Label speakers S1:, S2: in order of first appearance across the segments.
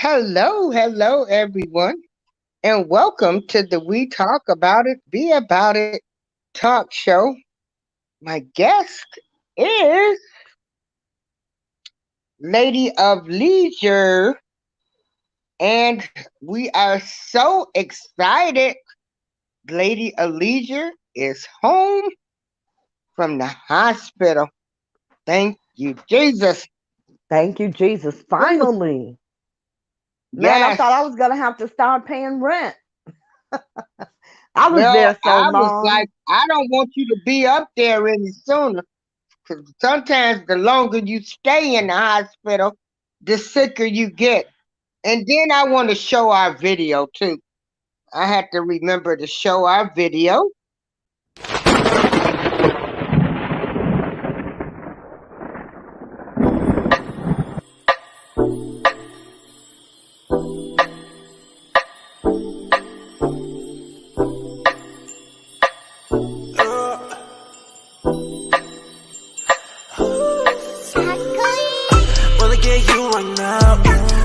S1: Hello, everyone, and welcome to the We Talk About It, Be About It talk show. My guest is Lady of Leisure, and we are so excited. Lady of Leisure is home from the hospital. Thank you, Jesus.
S2: Thank you, Jesus.
S1: Ooh,
S2: Finally. Man, I thought I
S1: yes.
S2: was going to have to start paying rent. I was
S1: Well,
S2: there so
S1: I was like,
S2: long.
S1: I don't want you to be up there any sooner. Because sometimes the longer you stay in the hospital, the sicker you get. And then I want to show our video too. I had to remember to show our video.
S3: Wanna get you right now.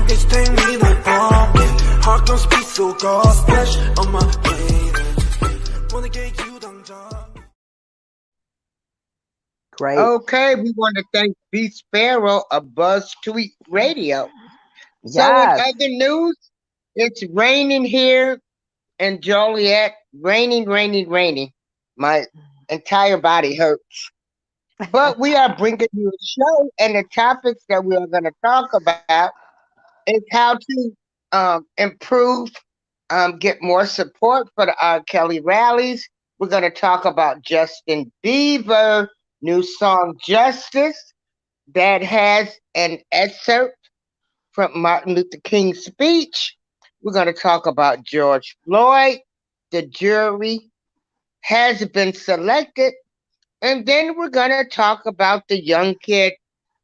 S3: It's time me the bomb. Heart don't speak so God splash on my plate. Wanna get you down.
S2: Great.
S1: Okay, we want to thank B Sparrow of Buzz Tweet Radio. So in
S2: Yes.
S1: other news, it's raining here in Joliet. Raining. My entire body hurts. But we are bringing you a show, and the topics that we are going to talk about is how to improve, get more support for the R. Kelly rallies. We're going to talk about Justin Bieber, new song Justice, that has an excerpt from Martin Luther King's speech. We're going to talk about George Floyd. The jury has been selected. And then we're going to talk about the young kid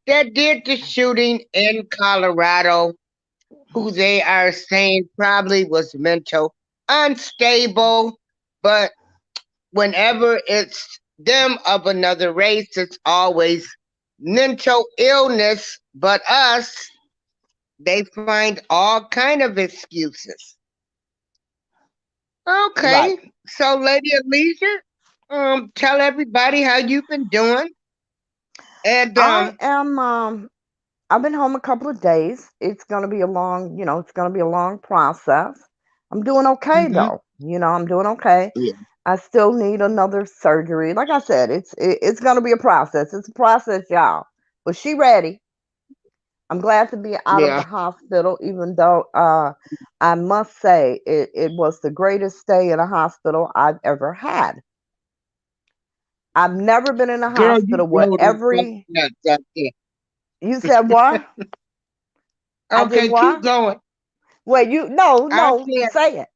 S1: that did the shooting in Colorado, who they are saying probably was mental unstable. But whenever it's them of another race, it's always mental illness. But us, they find all kind of excuses.
S2: Right.
S1: Okay, so Lady of Leisure, tell everybody how you've been doing. And
S2: I am I've been home a couple of days. It's going to be a long, it's going to be a long process. I'm doing okay
S1: mhm,
S2: though. I'm doing okay.
S1: yeah,
S2: I still need another surgery. Like I said, it's going to be a process. It's a process, y'all. But she ready. I'm glad to be out of
S1: yeah.
S2: the hospital, even though I must say it was the greatest stay in a hospital I've ever had. I've never been in a
S1: Girl, you
S2: hospital where
S1: drove them fucking nuts up there.
S2: you said what? I did
S1: Okay, keep
S2: what?
S1: going.
S2: Wait,
S1: I
S2: no,
S1: said,
S2: say it.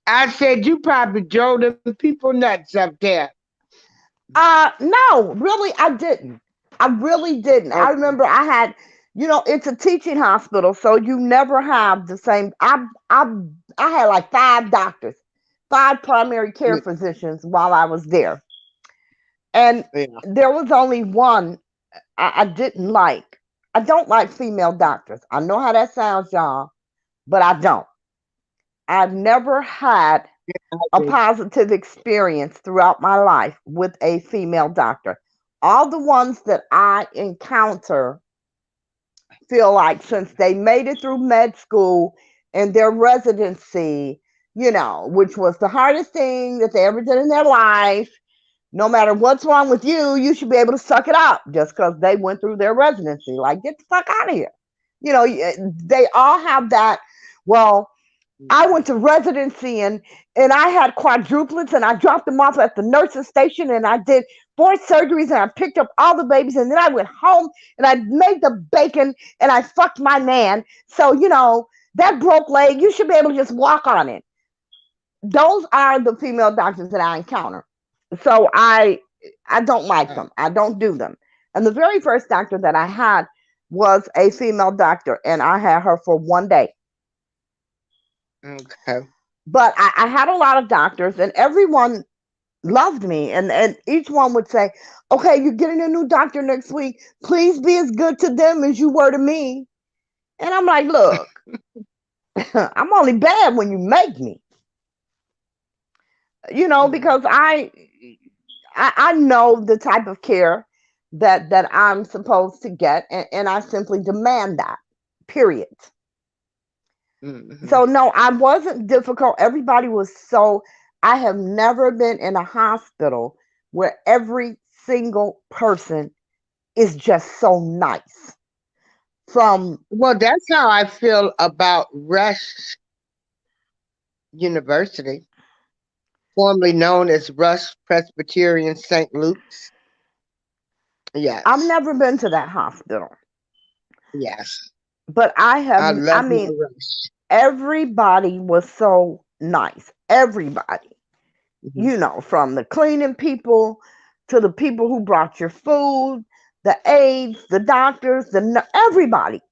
S1: I said you probably drove them people nuts up there.
S2: No, really, I didn't. I really didn't. I
S1: Okay.
S2: remember I had, it's a teaching hospital, so you never have the same. I had like five doctors, five primary care
S1: Yeah,
S2: physicians while I was there. And
S1: yeah.
S2: there was only one I didn't like. I don't like female doctors. I know how that sounds, y'all, but I don't. I've never had
S1: I
S2: a
S1: do.
S2: positive experience throughout my life with a female doctor. All the ones that I encounter feel like since they made it through med school and their residency, which was the hardest thing that they ever did in their life, no matter what's wrong with you, you should be able to suck it up just because they went through their residency. Like, get the fuck out of here. They all have that. Well, I went to residency and I had quadruplets and I dropped them off at the nurse's station and I did four surgeries and I picked up all the babies and then I went home and I made the bacon and I fucked my man. So, that broke leg, you should be able to just walk on it. Those are the female doctors that I encounter. So I don't like
S1: Oh,
S2: them. I don't do them. And the very first doctor that I had was a female doctor and I had her for 1 day.
S1: okay.
S2: But I had a lot of doctors and everyone loved me and each one would say, okay, you're getting a new doctor next week, please be as good to them as you were to me. And I'm like, look, I'm only bad when you make me,
S1: Mm.
S2: because I know the type of care that I'm supposed to get, and I simply demand that. Period.
S1: Mhm.
S2: So no, I wasn't difficult. Everybody was so. I have never been in a hospital where every single person is just so nice. From
S1: Well, that's how I feel about Rush University, formerly known as Rush Presbyterian St. Luke's.
S2: I've
S1: Yes,
S2: never been to that hospital,
S1: yes.
S2: but I
S1: I
S2: have. I
S1: love my
S2: mean,
S1: Rush.
S2: everybody was so nice. Everybody.
S1: Mhm.
S2: From the cleaning people to the people who brought your food, the aides, the doctors,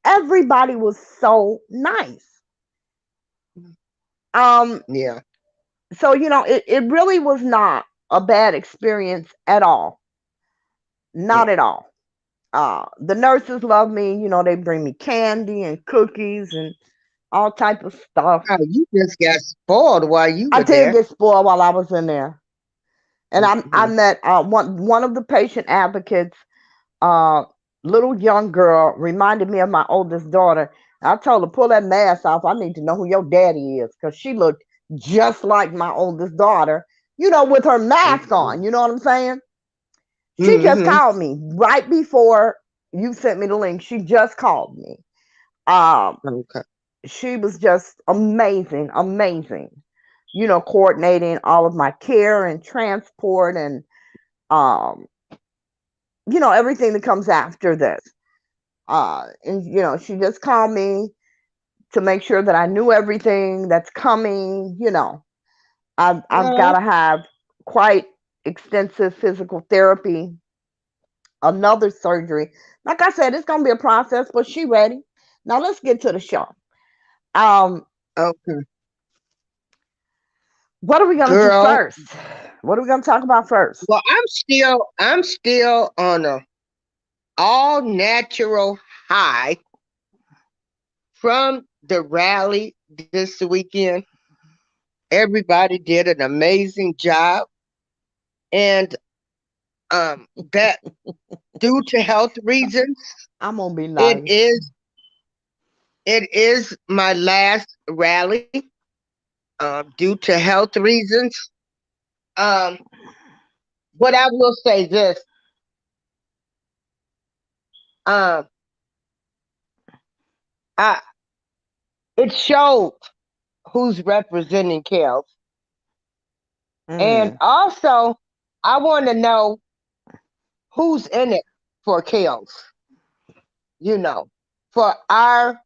S2: everybody was so nice. Um,
S1: Yeah,
S2: so it really was not a bad experience at all, not
S1: yeah.
S2: at all. The nurses love me. They bring me candy and cookies and all type of stuff.
S1: Oh, you just got spoiled while you
S2: I
S1: were
S2: did
S1: there.
S2: get spoiled while I was in there, and I
S1: Mhm.
S2: met one of the patient advocates, uh, little young girl, reminded me of my oldest daughter. I told her, pull that mask off. I need to know who your daddy is, because she looked just like my oldest daughter, with her mask on.
S1: Mhm.
S2: You know what I'm saying? She just
S1: Mhm.
S2: called me right before you sent me the link. She just called me. Um,
S1: Okay.
S2: she was just amazing, amazing. Coordinating all of my care and transport and um, everything that comes after this. And she just called me to make sure that I knew everything that's coming. I've got
S1: Well,
S2: to have quite extensive physical therapy, another surgery. Like I said, it's gonna be a process, but she ready. Now let's get to the show. Um,
S1: okay.
S2: what are we gonna do
S1: Girl,
S2: first? What are we gonna talk about first?
S1: well, I'm still on a all natural high from the rally this weekend. Everybody did an amazing job, and that due to health reasons,
S2: I'm gonna be
S1: it
S2: nice.
S1: is it is my last rally. Due to health reasons. Um, but I will say this: um, I it showed who's representing Kels, and
S2: Mm.
S1: also I want to know who's in it for Kels. You know, for our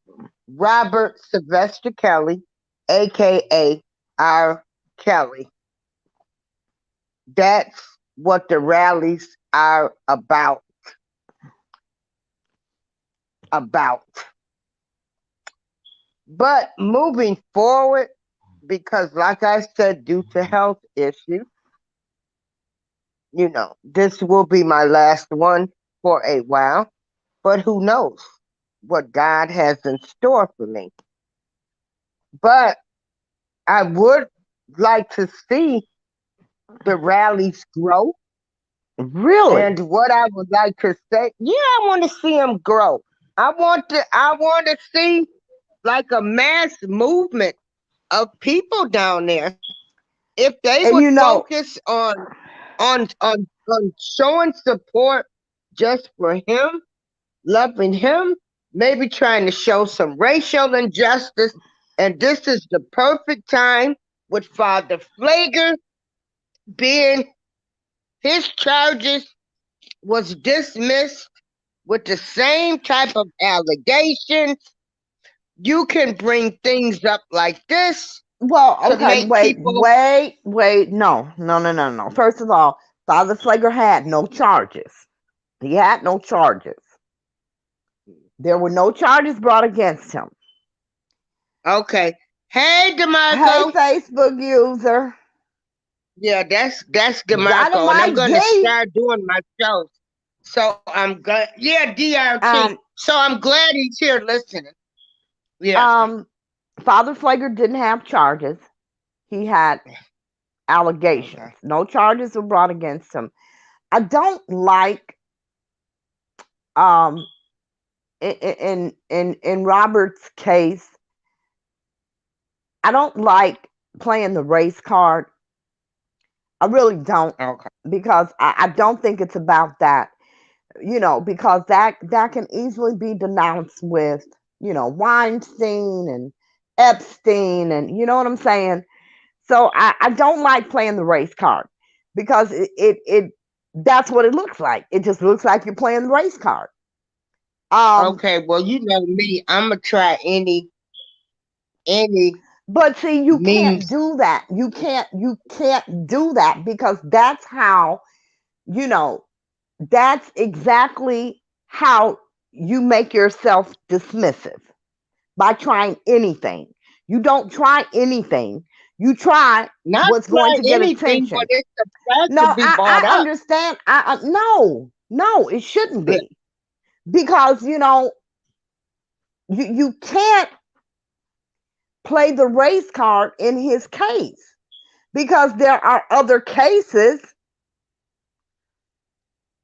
S1: Robert Sylvester Kelly, aka our Kelly. That's what the rallies are about. About. But moving forward, because like I said, due to health issues, this will be my last one for a while. But who knows what God has in store for me. But I would like to see the rallies grow.
S2: Really?
S1: And what I would like to say, yeah, I want to see them grow. I want to see like a mass movement of people down there. If they would
S2: And
S1: focus on showing support just for him, loving him, maybe trying to show some racial injustice, and this is the perfect time with Father Flager being his charges was dismissed with the same type of allegations. You can bring things up like this
S2: well,
S1: to
S2: okay,
S1: make
S2: wait,
S1: people.
S2: wait, wait. No, no, no, no, no. First of all, Father Flager had no charges. He had no charges. There were no charges brought against him.
S1: Okay. Hey,
S2: Hey,
S1: DeMarco.
S2: Facebook user.
S1: Yeah, that's DeMarco, and I'm
S2: Dynamite
S1: gonna
S2: D.
S1: start doing my shows. So I'm glad. Yeah, DRT.
S2: Um,
S1: So I'm glad he's here listening. Yeah.
S2: Um, Father Flager didn't have charges. He had
S1: Okay.
S2: allegations. No charges were brought against him. I don't like um in Robert's case, I don't like playing the race card. I really don't,
S1: Okay.
S2: because I don't think it's about that. Because that can easily be denounced with, Weinstein and Epstein, and you know what I'm saying. So I don't like playing the race card, because it that's what it looks like. It just looks like you're playing the race card. Um,
S1: Okay. Well, you know me. I'm gonna try any
S2: but see, you can't
S1: means.
S2: do that. You can't do that, because you know, that's exactly how you make yourself dismissive, by trying anything. You don't try anything. You try
S1: Not
S2: what's going
S1: try
S2: to get
S1: anything, but
S2: attention.
S1: it's a fact
S2: No,
S1: to be brought
S2: I
S1: up.
S2: understand. No, no, it shouldn't
S1: Yeah.
S2: be, because you can't play the race card in his case, because there are other cases,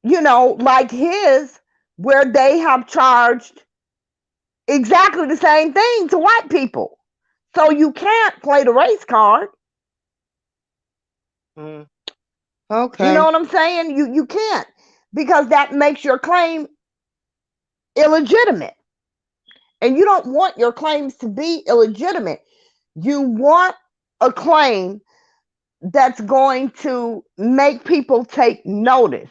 S2: like his, where they have charged exactly the same thing to white people. So you can't play the race card.
S1: Mm,
S2: You know
S1: okay.
S2: what I'm saying? You can't, because that makes your claim illegitimate. And you don't want your claims to be illegitimate. You want a claim that's going to make people take notice.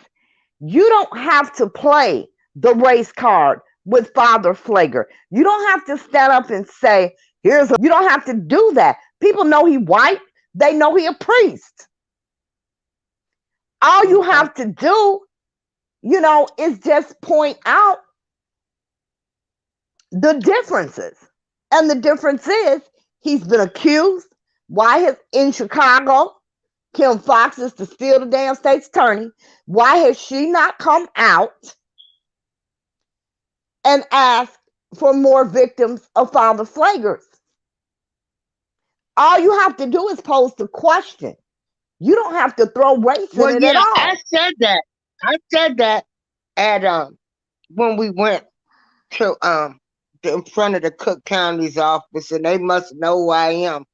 S2: You don't have to play the race card with Father Flager. You don't have to stand up and say, you don't have to do that. People know he white. They know he a priest. All you
S1: Okay.
S2: have to do, is just point out the differences. And the difference is, he's been accused. Why has in Chicago, Kim Fox is the still the damn state's attorney? Why has she not come out and asked for more victims of Father Flagers? All you have to do is pose the question. You don't have to throw race in
S1: Well,
S2: it at
S1: yeah, I
S2: all.
S1: said that. I said that at when we went to in front of the Cook County's office, and they must know who I am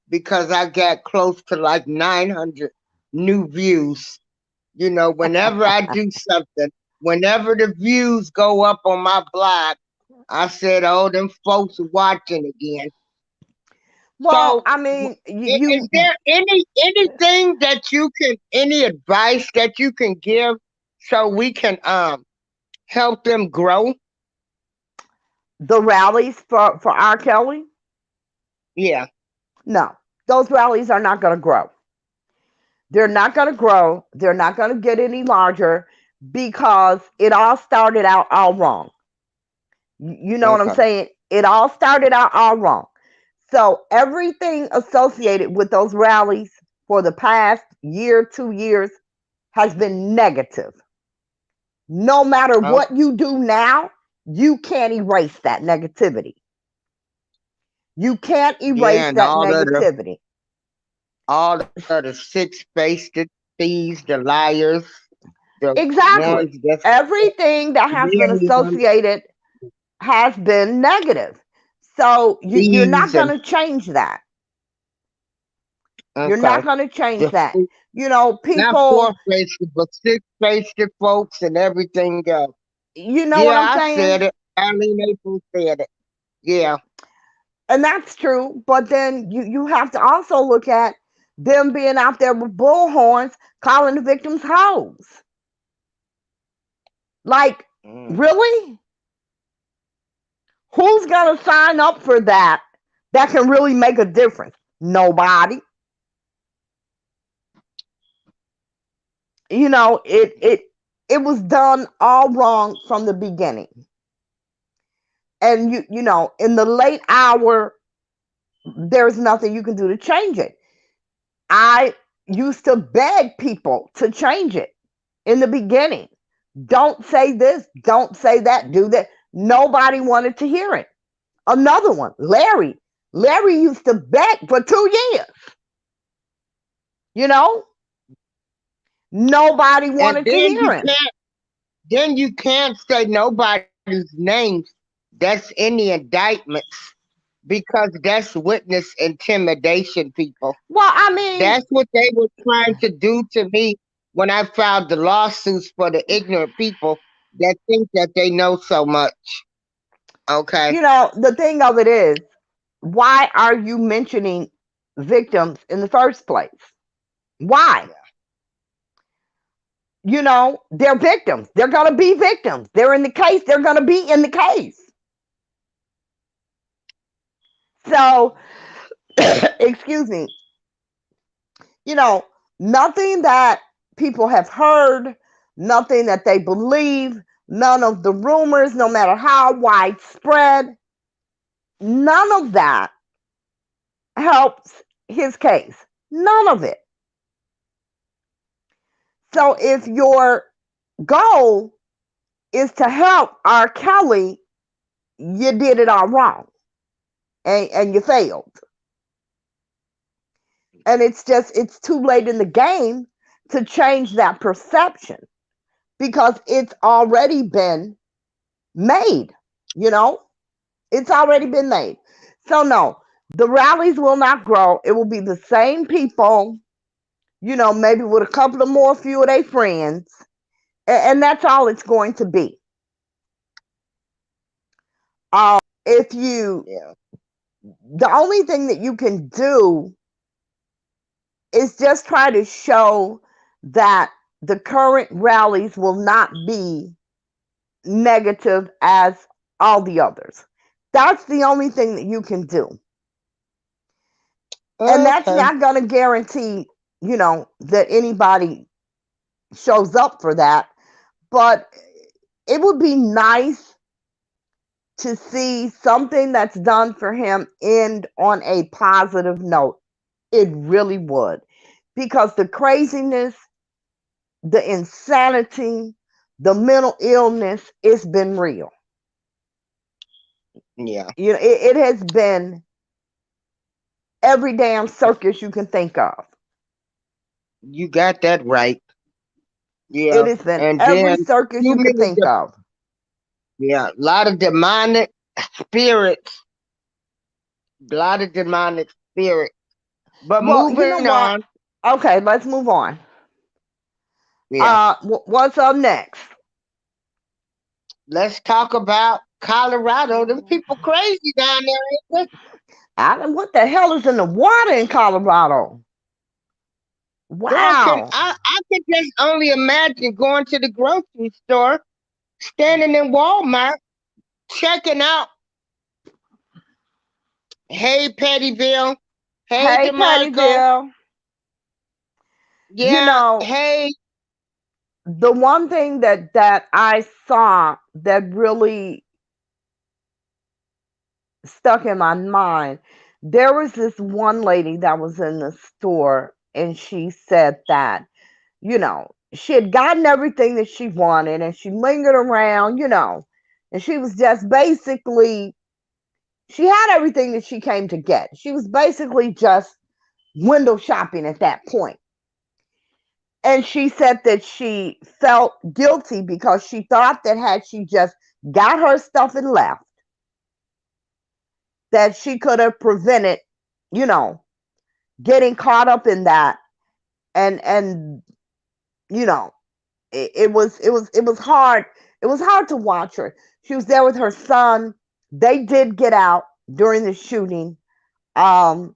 S1: because I got close to like 900 new views. You know, whenever I do something, whenever the views go up on my blog, I said, "Oh, them folks are watching again."
S2: Well,
S1: So,
S2: I mean,
S1: is
S2: you
S1: there anything that you can, any advice that you can give so we can help them grow?
S2: the rallies for R. Kelly,
S1: Yeah.
S2: no, those rallies are not going to grow. They're not going to grow. They're not going to get any larger, because it all started out all wrong. You know what I'm
S1: Okay.
S2: saying? It all started out all wrong. So everything associated with those rallies for the past year, 2 years, has been negative. No matter
S1: Okay.
S2: what you do now, you can't erase that negativity. You can't
S1: Yeah,
S2: erase
S1: and
S2: that negativity.
S1: all of the six-faced thieves, the liars, the
S2: Exactly.
S1: ones that's
S2: Everything that has been
S1: really want
S2: associated has been negative. So you're not
S1: thieves
S2: going
S1: and
S2: to change that. You're not
S1: okay,
S2: going to change
S1: the
S2: that.
S1: not
S2: People,
S1: four-faced, but six-faced folks and everything else.
S2: you know
S1: Yeah,
S2: what I'm
S1: I said
S2: saying?
S1: it. Eileen April said it. Yeah.
S2: And that's true. But then you have to also look at them being out there with bullhorns, calling the victims hoes. Like,
S1: Mm.
S2: really? Who's going to sign up for that can really make a difference? Nobody. It was done all wrong from the beginning. And in the late hour, there's nothing you can do to change it. I used to beg people to change it in the beginning. Don't say this, don't say that, do that. Nobody wanted to hear it. Another one, Larry. Larry used to beg for 2 years. You know, nobody
S1: And
S2: wanted to hear him.
S1: then you can't say nobody's names that's in the indictments because that's witness intimidation, people.
S2: Well, I mean,
S1: That's what they were trying to do to me when I filed the lawsuits for the ignorant people that think that they know so much. Okay.
S2: the thing of it is, why are you mentioning victims in the first place? Why?
S1: Yeah.
S2: They're victims. They're going to be victims. They're in the case. They're going to be in the case. So, excuse me, you know, nothing that people have heard, nothing that they believe, none of the rumors, no matter how widespread, none of that helps his case. None of it. So if your goal is to help R. Kelly, you did it all wrong and you failed. And it's too late in the game to change that perception because it's already been made, you know? It's already been made. So no, the rallies will not grow. It will be the same people, maybe with a couple of more few of their friends. And that's all it's going to be. If you,
S1: Yeah.
S2: the only thing that you can do is just try to show that the current rallies will not be negative as all the others. That's the only thing that you can do. And that's
S1: Okay.
S2: not going to guarantee, that anybody shows up for that. But it would be nice to see something that's done for him end on a positive note. It really would. Because the craziness, the insanity, the mental illness, it's been real.
S1: Yeah.
S2: It has been every damn circus you can think of.
S1: You got that right.
S2: It
S1: Yeah.
S2: has been
S1: And
S2: every
S1: then
S2: circus
S1: too
S2: you could
S1: many
S2: think of.
S1: yeah, a lot of demonic spirits. A lot of demonic spirits. But
S2: Well, you
S1: moving
S2: know
S1: on,
S2: what? Okay, let's move on.
S1: yeah.
S2: What's up next?
S1: Let's talk about Colorado. Them people crazy down there, ain't
S2: What the hell is in the water in Colorado?
S1: they? Girl,
S2: Wow.
S1: I could just only imagine going to the grocery store, standing in Walmart, checking out, hey Pettyville, hey
S2: Hey,
S1: DeMarco,
S2: Pettyville. You
S1: yeah,
S2: know,
S1: hey,
S2: the one thing that I saw that really stuck in my mind, there was this one lady that was in the store and she said that, she had gotten everything that she wanted and she lingered around, and she was just basically, she had everything that she came to get. She was basically just window shopping at that point. And she said that she felt guilty because she thought that had she just got her stuff and left, that she could have prevented, you know, getting caught up in that. And you know, it was hard. It was hard to watch her. She was there with her son. They did get out during the shooting. Um,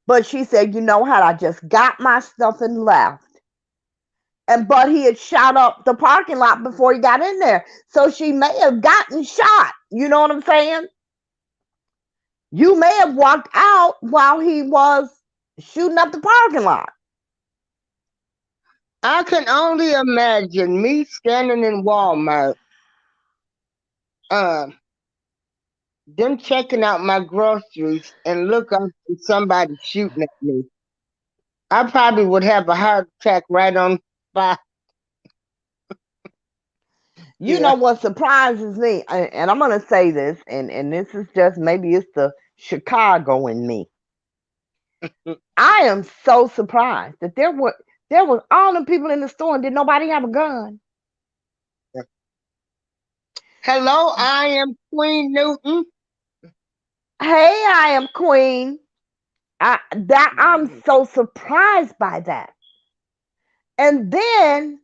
S2: but she said, had I just got my stuff and left, but he had shot up the parking lot before he got in there. So she may have gotten shot. You know what I'm saying? You may have walked out while he was shooting up the parking lot.
S1: I can only imagine me standing in Walmart, uh, them checking out my groceries and look up to somebody shooting at me. I probably would have a heart attack right on spot.
S2: You know
S1: Yeah.
S2: what surprises me, and I'm gonna say this, and this is just maybe it's the Chicago in me. I am so surprised that there was all the people in the store and did nobody have a gun.
S1: Hello, I am Queen Newton.
S2: Hey, I am Queen. I'm so surprised by that. And then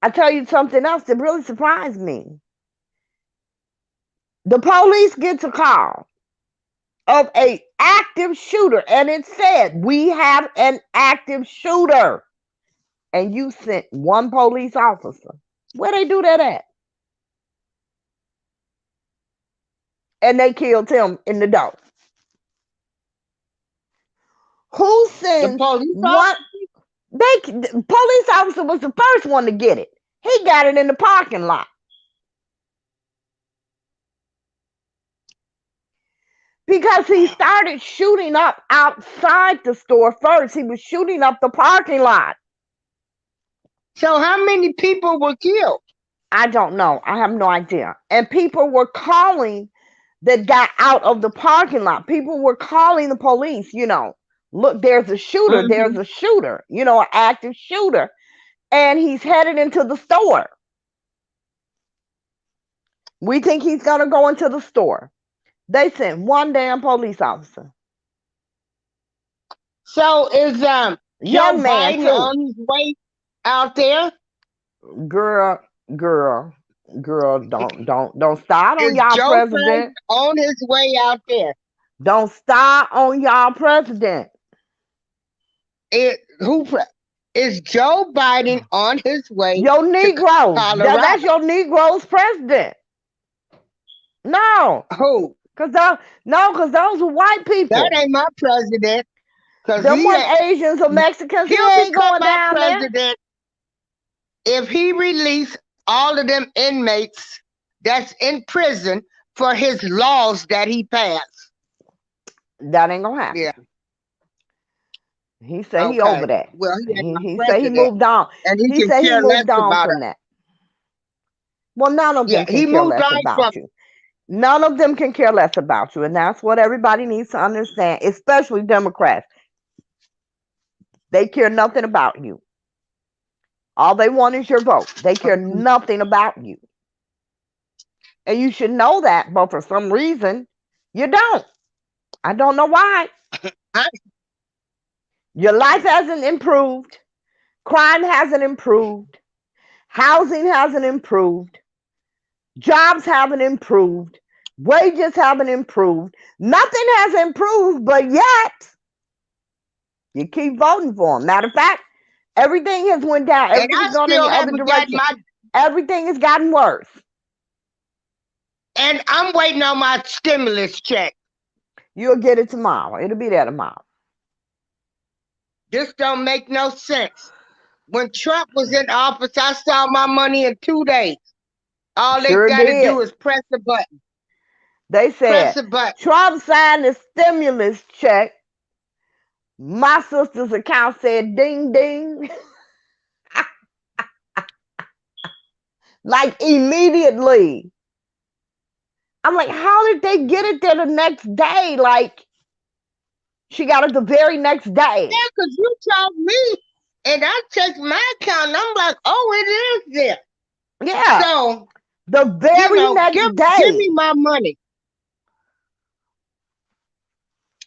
S2: I tell you something else that really surprised me. The police gets a call of a active shooter, and it said we have an active shooter, and you sent one police officer. Where they do that at? And they killed him in the door. Who
S1: The
S2: sends
S1: police
S2: one?
S1: officer.
S2: The police officer was the first one to get it. He got it in the parking lot because he started shooting up outside the store first. He was shooting up the parking lot.
S1: So how many people were killed?
S2: I don't know. I have no idea. And people were calling that got out of the parking lot. People were calling the police, look, there's a shooter,
S1: Hmm.
S2: there's a shooter, an active shooter. And he's headed into the store. We think he's going to go into the store. They sent one damn police officer.
S1: So is Joe
S2: Young man,
S1: Biden
S2: too.
S1: on his way out there?
S2: Girl, girl, girl, don't start on
S1: Is
S2: y'all
S1: Joe Biden
S2: president.
S1: on his way out there?
S2: Don't start on y'all president.
S1: It, who pre- is Joe Biden on his way
S2: Your
S1: to
S2: Negroes. That's
S1: Colorado?
S2: your Negroes president. No.
S1: Who?
S2: Because those are white
S1: That
S2: people.
S1: ain't my president. Cause
S2: Them
S1: he
S2: weren't
S1: ain't,
S2: Asians or Mexicans. He
S1: he'll
S2: ain't
S1: become
S2: going
S1: my
S2: down there.
S1: president if he release all of them inmates that's in prison for his laws that he passed.
S2: That ain't gonna happen.
S1: Yeah.
S2: He said he over
S1: Okay.
S2: that.
S1: Well, he ain't my
S2: He said he
S1: president,
S2: moved on.
S1: and he
S2: He
S1: can
S2: said he
S1: care less
S2: moved on
S1: about
S2: from
S1: us.
S2: that. Well, none of
S1: Yeah,
S2: them can
S1: he
S2: care
S1: moved
S2: less
S1: on
S2: about
S1: from.
S2: you. None of them can care less about you. And that's what everybody needs to understand, especially Democrats. They care nothing about you. All they want is your vote. They care nothing about you. And you should know that, but for some reason, you don't. I don't know why.
S1: I,
S2: Your life hasn't improved. Crime hasn't improved. Housing hasn't improved. Jobs haven't improved. Wages haven't improved. Nothing has improved, but yet you keep voting for them. Matter of fact, everything has went down.
S1: and I
S2: Everything's gone in
S1: still
S2: the other
S1: haven't got
S2: direction.
S1: my.
S2: Everything has gotten worse.
S1: And I'm waiting on my stimulus check.
S2: You'll get it tomorrow. It'll be there tomorrow.
S1: This don't make no sense. When Trump was in office, I saw my money in 2 days. All they
S2: Sure
S1: got to
S2: did.
S1: do is press the button.
S2: They
S1: Press
S2: said
S1: the button.
S2: Trump signed the stimulus check. My sister's account said ding ding. Like immediately. I'm like, how did they get it there the next day? Like, she got it the very next day.
S1: Yeah, because you told me, and I checked my account, and I'm like, oh, it is there.
S2: Yeah.
S1: So,
S2: The very next
S1: give
S2: day.
S1: me my money.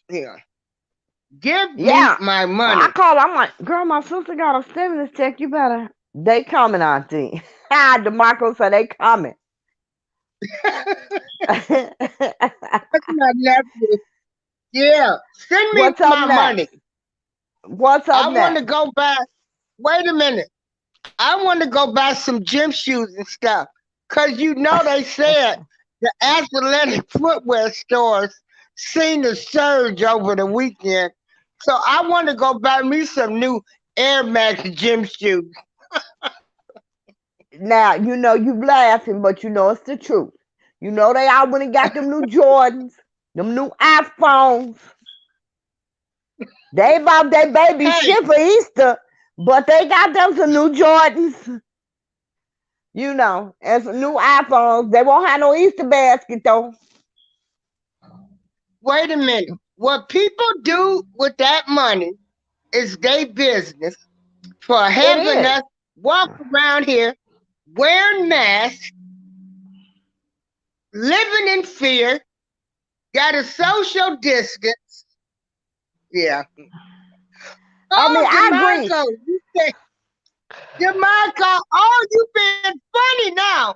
S1: Yeah. Give me
S2: Yeah.
S1: my
S2: I
S1: money.
S2: called. I'm like, girl, my sister got a stimulus check. You better. They coming, Auntie. DeMarco said they coming.
S1: That's my nephew. Yeah. Send me
S2: What's up
S1: my money.
S2: next? What's up
S1: I want to
S2: next?
S1: go buy, wait a minute. I want to go buy some gym shoes and stuff. Because they said the athletic footwear stores seen a surge over the weekend. So I want to go buy me some new Air Max gym shoes.
S2: Now, you laughing, but it's the truth. They out when they got them new Jordans, them new iPhones. They bought their baby
S1: Hey,
S2: shit for Easter, but they got them some new Jordans. And some new iPhones. They won't have no Easter basket though.
S1: Wait a minute. What people do with that money is their business. For
S2: It
S1: having
S2: is.
S1: us walk around here wearing masks, living in fear, got a social distance. Yeah.
S2: I mean,
S1: Oh,
S2: I agree.
S1: DeMarco, you said, DeMarco, oh, you being funny now.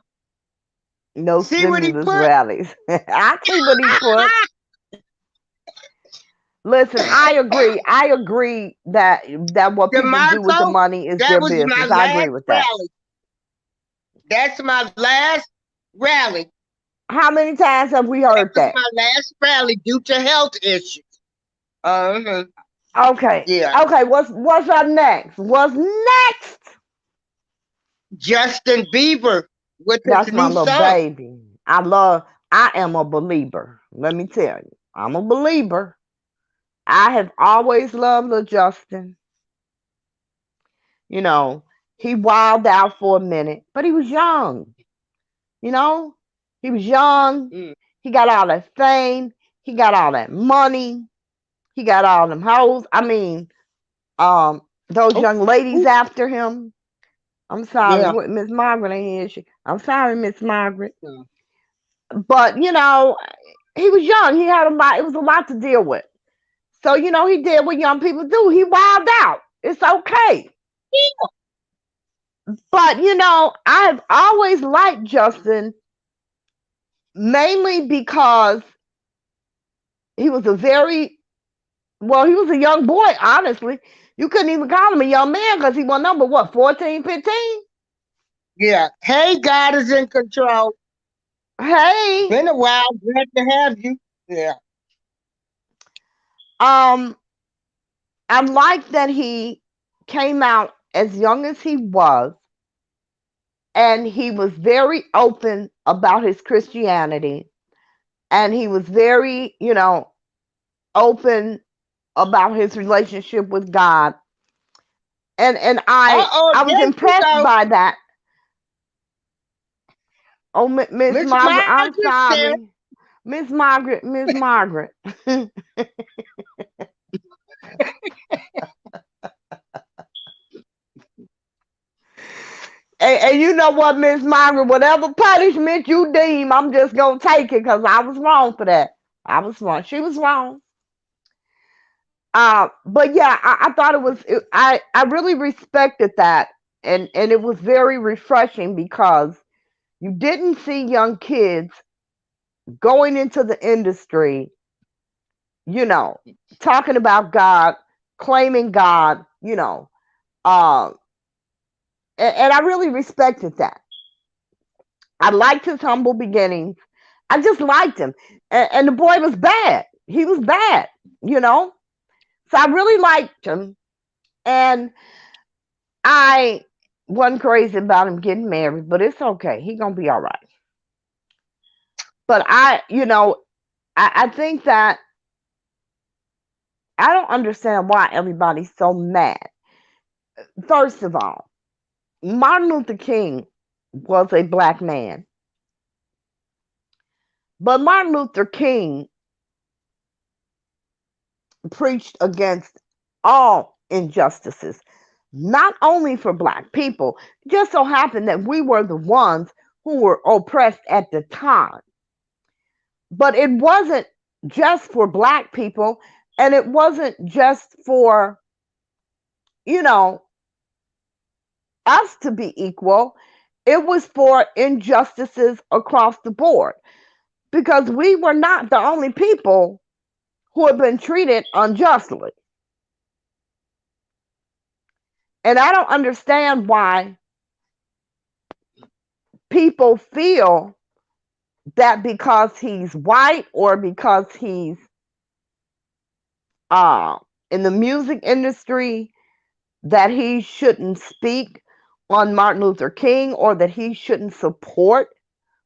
S2: No
S1: See what he
S2: stimulus
S1: put?
S2: rallies. I see what he put. Listen, I agree. I agree that what people do with the
S1: DeMarco,
S2: money is
S1: that
S2: their
S1: was my
S2: business. I agree
S1: last
S2: with that.
S1: rally. That's my last rally.
S2: How many times have we
S1: That
S2: heard
S1: was
S2: that?
S1: my last rally due to health issues. Uh-huh.
S2: Okay.
S1: Yeah.
S2: Okay, what's up next? What's next?
S1: Justin Bieber with his
S2: That's my
S1: new
S2: little
S1: song.
S2: baby. I am a believer. Let me tell you. I'm a believer. I have always loved little Justin. You know, he wilded out for a minute, but he was young. You know, he was young.
S1: Mm.
S2: He got all that fame. He got all that money. He got all them hoes. I mean, those
S1: Oh,
S2: young ladies
S1: oh,
S2: after him. I'm sorry,
S1: yeah.
S2: what Miss Margaret ain't here. I'm sorry, Miss Margaret.
S1: Yeah.
S2: But he was young. He had a lot. It was a lot to deal with. So he did what young people do. He wilded out. It's okay. But I've always liked Justin mainly because he was a very he was a young boy. Honestly, you couldn't even call him a young man because he was number what 14, 15.
S1: Yeah. Hey, God is in control.
S2: Hey,
S1: Been a while. Glad to have you. Yeah.
S2: um, I like that he came out as young as he was, and he was very open about his Christianity, and he was very, open about his relationship with God, and
S1: Uh-oh,
S2: I was
S1: there you
S2: impressed
S1: go.
S2: by that. Oh, Miss
S1: Miss
S2: Margaret, I'm
S1: Margaret said,
S2: sorry, Miss Margaret. and, and you know what, Miss Margaret, whatever punishment you deem, I'm just gonna take it because I was wrong for that. I was wrong. She was wrong. But yeah, I thought I really respected that, and it was very refreshing because you didn't see young kids going into the industry, you know, talking about God, claiming God, um, and I really respected that. I liked his humble beginnings. I just liked him, and the boy was bad. He was bad, you know. So I really liked him, and I wasn't crazy about him getting married, but it's okay. He gonna be all right. But I think that I don't understand why everybody's so mad. First of all, Martin Luther King was a black man, but Martin Luther King preached against all injustices, not only for black people. It just so happened that we were the ones who were oppressed at the time. But it wasn't just for black people, and it wasn't just for, you know, us to be equal. It was for injustices across the board because we were not the only people who had been treated unjustly. And I don't understand why people feel that because he's white or because he's uh, in the music industry that he shouldn't speak on Martin Luther King or that he shouldn't support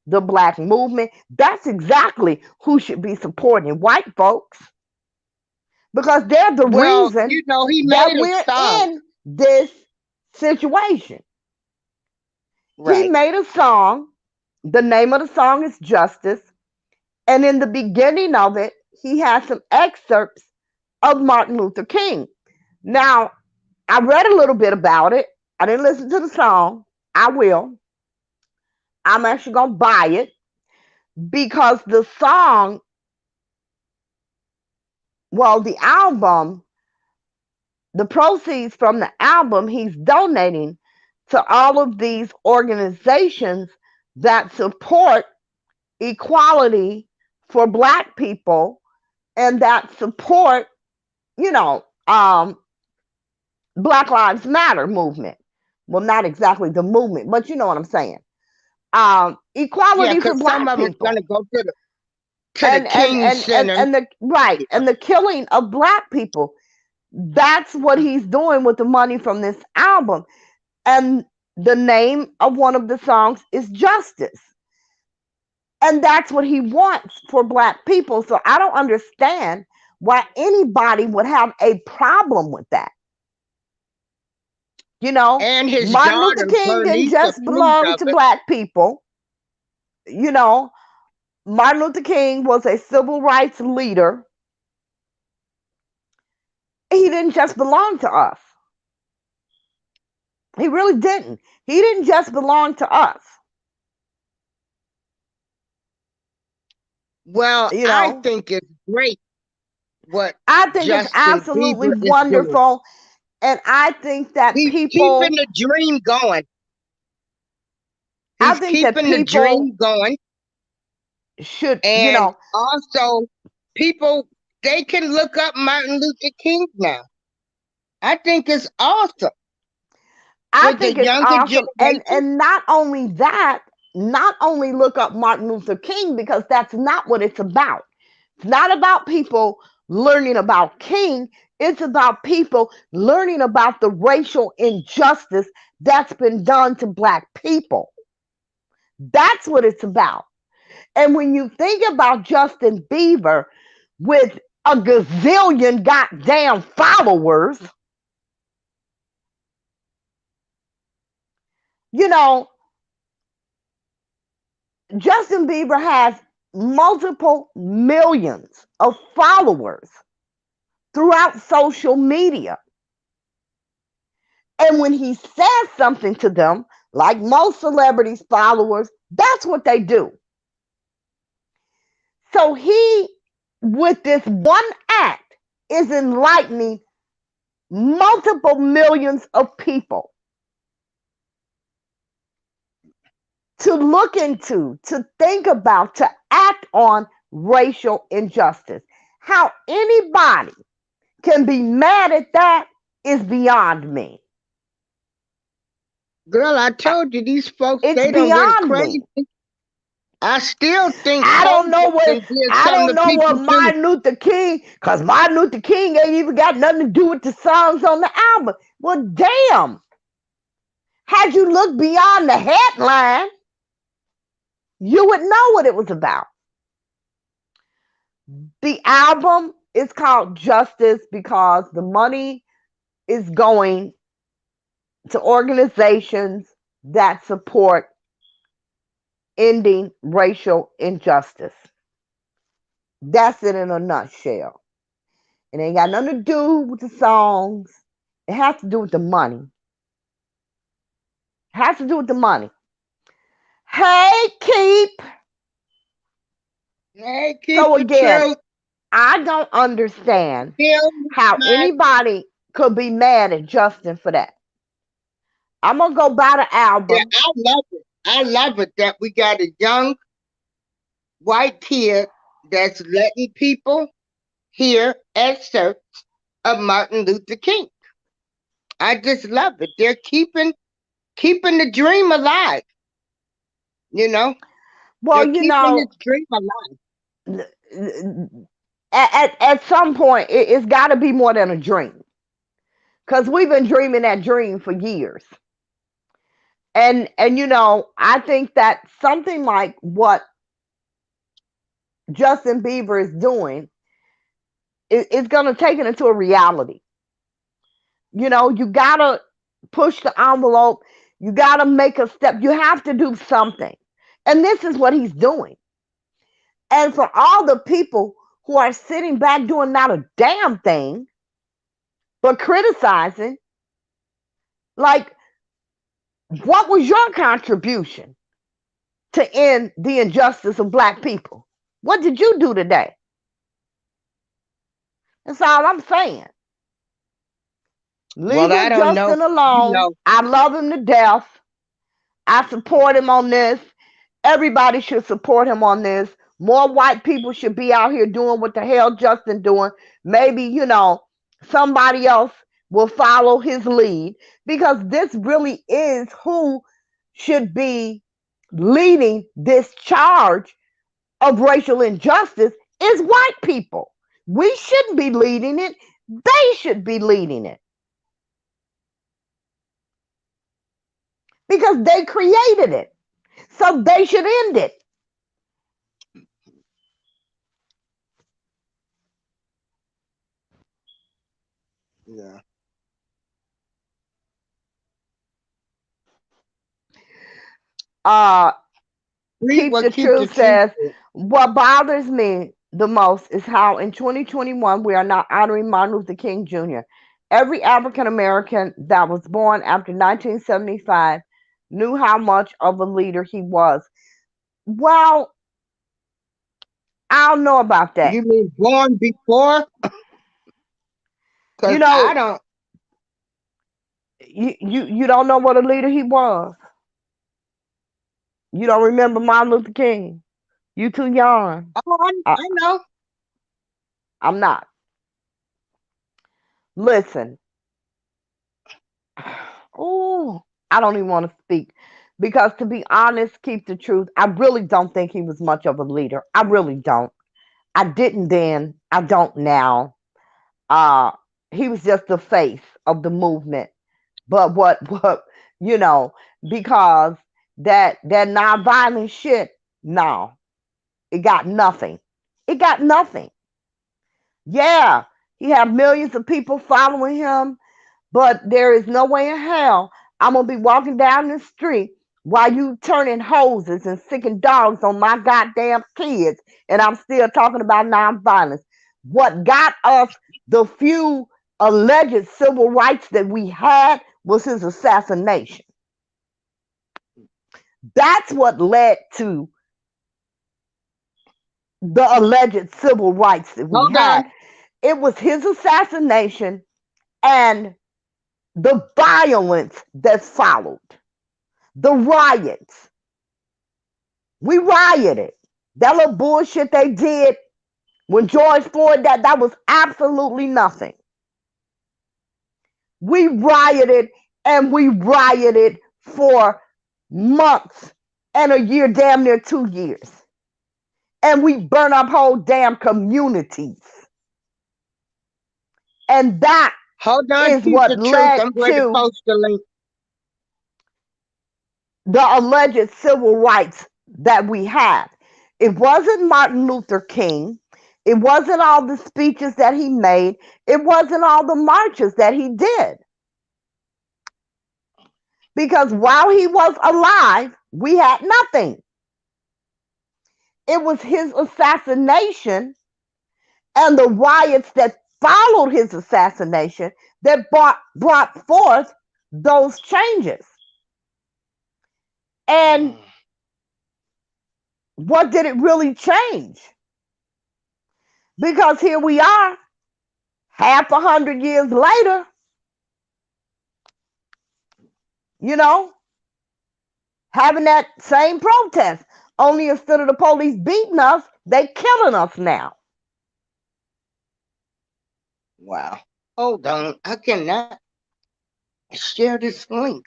S2: the black movement. That's exactly who should be supporting white folks because they're the
S1: well,
S2: reason
S1: he
S2: that
S1: made a
S2: we're
S1: song.
S2: in this situation. He
S1: Right.
S2: made a song. The name of the song is Justice. And in the beginning of it, he has some excerpts of Martin Luther King. Now, I read a little bit about it. I didn't listen to the song. I will. I'm actually going to buy it because the song, well, the album, the proceeds from the album, he's donating to all of these organizations that support equality for Black people and that support, you know, Black Lives Matter movement. Well, not exactly the movement, but you know what I'm saying.
S1: Yeah,
S2: Equality for
S1: because some
S2: Black
S1: of it's
S2: people.
S1: gonna go to the King Center.
S2: And the right
S1: Yeah.
S2: and the killing of Black people. That's what he's doing with the money from this album. And the name of one of the songs is Justice. And that's what he wants for Black people. So I don't understand why anybody would have a problem with that. You know,
S1: And his
S2: Martin Luther
S1: daughter
S2: King didn't
S1: Bernice
S2: just
S1: approved
S2: belong
S1: of
S2: to
S1: it.
S2: Black people. You know, Martin Luther King was a civil rights leader. He didn't just belong to us. He really didn't. He didn't just belong to us.
S1: Well,
S2: You
S1: I
S2: know,
S1: think it's great what
S2: I think it's
S1: Justin
S2: absolutely
S1: Bieber is doing.
S2: wonderful. And I think that
S1: He's keeping
S2: people,
S1: the dream going.
S2: I
S1: He's
S2: think that
S1: keeping the
S2: people
S1: dream going.
S2: should, you
S1: And
S2: know,
S1: also, people, they can look up Martin Luther King now. I think it's awesome
S2: I
S1: for the
S2: think it's
S1: younger
S2: awesome.
S1: generation.
S2: And not only that, not only look up Martin Luther King because that's not what it's about. It's not about people learning about King. It's about people learning about the racial injustice that's been done to Black people. That's what it's about. And when you think about Justin Bieber with a gazillion goddamn followers, you know, Justin Bieber has multiple millions of followers throughout social media. And when he says something to them, like most celebrities' followers, that's what they do. So he, with this one act, is enlightening multiple millions of people to look into, to think about, to act on racial injustice. How anybody can be mad at that is beyond me.
S1: Girl, I told you these folks,
S2: It's
S1: they done went
S2: beyond me.
S1: crazy. I still think
S2: I don't know
S1: COVID
S2: what
S1: done did
S2: I
S1: something
S2: don't
S1: to
S2: know
S1: people
S2: what
S1: too.
S2: Martin Luther King, because Martin Luther King ain't even got nothing to do with the songs on the album. Well, damn. Had you looked beyond the headline, you would know what it was about. The album is called Justice because the money is going to organizations that support ending racial injustice. That's it in a nutshell. It ain't got nothing to do with the songs. It has to do with the money. It has to do with the money. Hey, Keep.
S1: Hey, keep
S2: So
S1: the
S2: again,
S1: truth.
S2: I don't understand
S1: Still
S2: how
S1: my,
S2: anybody could be mad at Justin for that. I'm gonna go buy the
S1: yeah,
S2: album.
S1: I love it. I love it that we got a young white kid that's letting people hear excerpts of Martin Luther King. I just love it. They're keeping the dream alive. You know,
S2: Well,
S1: they're
S2: you
S1: keeping
S2: know,
S1: his dream alive.
S2: at some point, it's got to be more than a dream because we've been dreaming that dream for years. And you know, I think that something like what Justin Bieber is doing is going to take it into a reality. You know, you got to push the envelope. You got to make a step. You have to do something. And this is what he's doing. And for all the people who are sitting back doing not a damn thing, but criticizing, like, what was your contribution to end the injustice of black people? What did you do today? That's all I'm saying.
S1: Well,
S2: Leave
S1: I
S2: it
S1: don't know.
S2: Justin alone. I love him to death. I support him on this. Everybody should support him on this. More white people should be out here doing what the hell Justin doing. Maybe, somebody else will follow his lead, because this really is who should be leading this charge of racial injustice is white people. We shouldn't be leading it. They should be leading it, because they created it. So they should end it.
S1: Yeah.
S2: Uh, Keep the
S1: Keep the
S2: Truth
S1: truth.
S2: says, what bothers me the most is how in 2021 we are not honoring Martin Luther King Jr. Every African American that was born after 1975 knew how much of a leader he was. Well, I don't know about that.
S1: You mean born before?
S2: You
S1: Because I
S2: know,
S1: don't.
S2: you don't know what a leader he was. You don't remember Martin Luther King. You too young.
S1: Oh,
S2: I,
S1: I know.
S2: I'm not. Listen, oh, I don't even want to speak, because to be honest, Keep the Truth, I really don't think he was much of a leader. I really don't. I didn't then. I don't now. Uh, he was just the face of the movement. But what you know, because that nonviolent shit, no, it got nothing. It got nothing. Yeah, he had millions of people following him. But there is no way in hell I'm gonna be walking down the street while you turning hoses and sicking dogs on my goddamn kids, and I'm still talking about nonviolence. What got us the few alleged civil rights that we had was his assassination. That's what led to the alleged civil rights that we
S1: Hold
S2: had.
S1: on.
S2: It was his assassination and the violence that followed. The riots. We rioted. That little bullshit they did when George Floyd, that was absolutely nothing. We rioted, and we rioted for months and a year, damn near 2 years. And we burnt up whole damn communities. And that
S1: Hold on.
S2: is
S1: Keep
S2: what
S1: the truth.
S2: led
S1: I'm going to
S2: to
S1: post the link.
S2: the alleged civil rights that we had. It wasn't Martin Luther King. It wasn't all the speeches that he made. It wasn't all the marches that he did. Because while he was alive, we had nothing. It was his assassination and the riots that followed his assassination that brought forth those changes. And what did it really change? Because here we are, half a hundred years later, you know, having that same protest. Only instead of the police beating us, they killing us now.
S1: Wow. Hold on. I cannot share this link.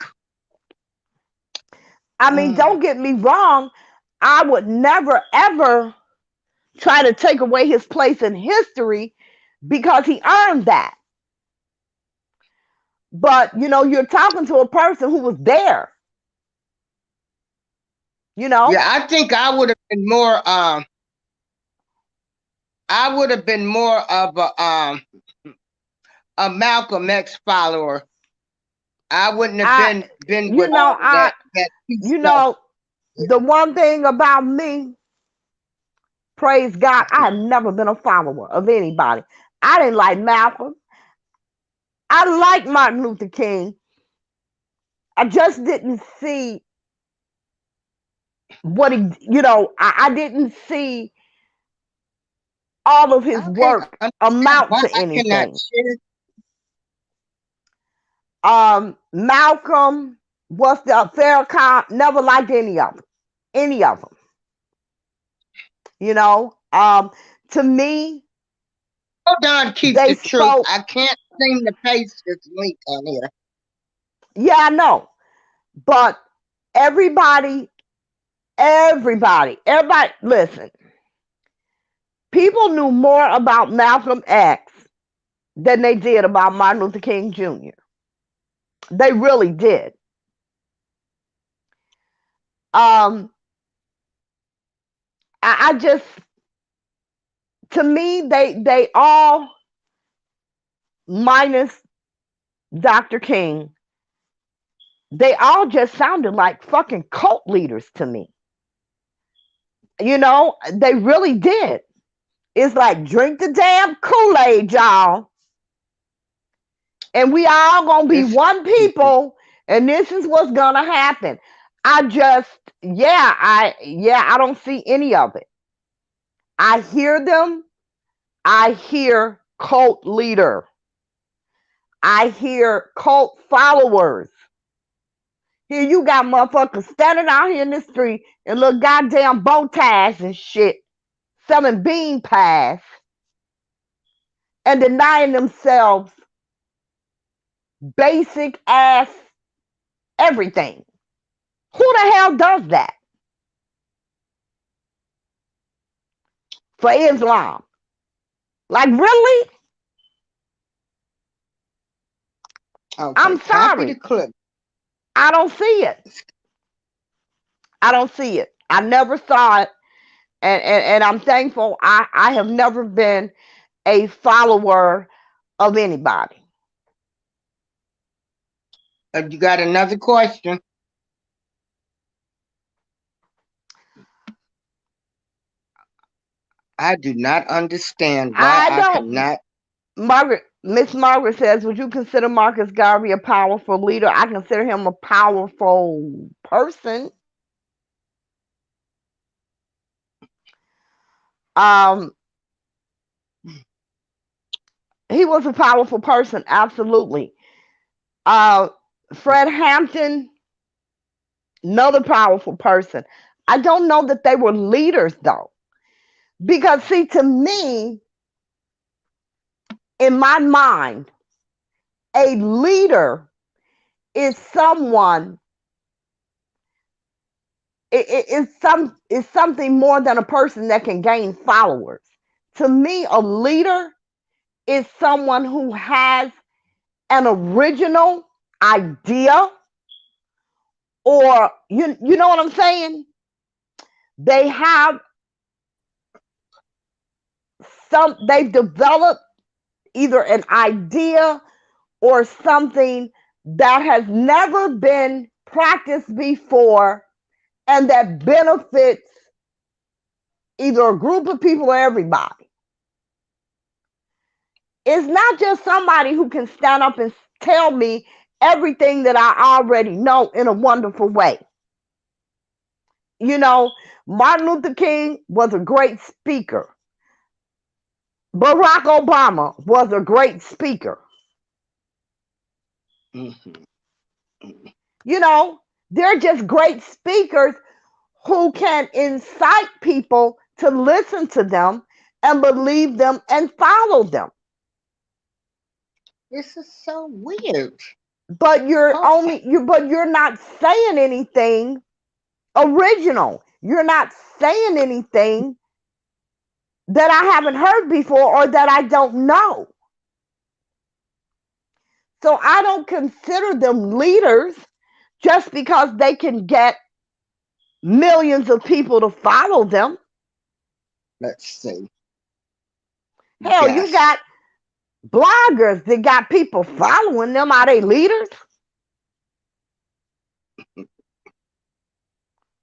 S2: I mean, don't get me wrong. I would never, ever try to take away his place in history, because he earned that. But, you're talking to a person who was there, you know?
S1: Yeah, I think I would have been more. I would have been more of a Malcolm X follower I wouldn't have
S2: I,
S1: been
S2: you
S1: with
S2: know,
S1: that two
S2: you
S1: stuff.
S2: know, the one thing about me, praise God, I have never been a follower of anybody. I didn't like Malcolm. I like Martin Luther King. I just didn't see what he, I didn't see all of his
S1: I can't
S2: work
S1: understand
S2: amount
S1: why
S2: to
S1: I cannot
S2: anything.
S1: share.
S2: Malcolm was the Farrakhan, never liked any of them. Any of them. You know, to me,
S1: Hold on, keep
S2: they
S1: the truth.
S2: spoke.
S1: I can't seem to paste this link on here.
S2: Yeah, I know, but everybody, everybody, listen. People knew more about Malcolm X than they did about Martin Luther King Jr. They really did. Um, I just, to me, they all minus Dr. King, they all just sounded like fucking cult leaders to me. They really did. It's like drink the damn Kool-Aid, y'all, and we all gonna be
S1: It's
S2: one people, and this is what's gonna happen. I just, I don't see any of it. I hear them. I hear cult leader. I hear cult followers. Here you got motherfuckers standing out here in the street and little goddamn bow ties and shit, selling bean pies and denying themselves basic ass everything. Who the hell does that for Islam? Like, really?
S1: okay.
S2: I'm
S1: Copy the
S2: sorry.
S1: clip.
S2: I don't see it. I don't see it. I never saw it. And I'm thankful I have never been a follower of anybody.
S1: You got another question? I do not understand why
S2: I
S1: I
S2: don't.
S1: cannot.
S2: Miss Margaret says, would you consider Marcus Garvey a powerful leader? I consider him a powerful person. Um, he was a powerful person, absolutely. Uh, Fred Hampton, another powerful person. I don't know that they were leaders though, because see, to me, in my mind, a leader is someone. It's something more than a person that can gain followers. To me, a leader is someone who has an original idea, or you know what I'm saying? They have they've developed either an idea or something that has never been practiced before and that benefits either a group of people or everybody. It's not just somebody who can stand up and tell me everything that I already know in a wonderful way. You know, Martin Luther King was a great speaker. Barack Obama was a great speaker.
S1: Mhm.
S2: You know, they're just great speakers who can incite people to listen to them and believe them and follow them.
S1: This is so weird.
S2: But
S1: Oh,
S2: you're not saying anything original. You're not saying anything that I haven't heard before or that I don't know. So I don't consider them leaders just because they can get millions of people to follow them.
S1: let's see.
S2: Hell, you
S1: Yes.
S2: got bloggers that got people following them. Are they leaders?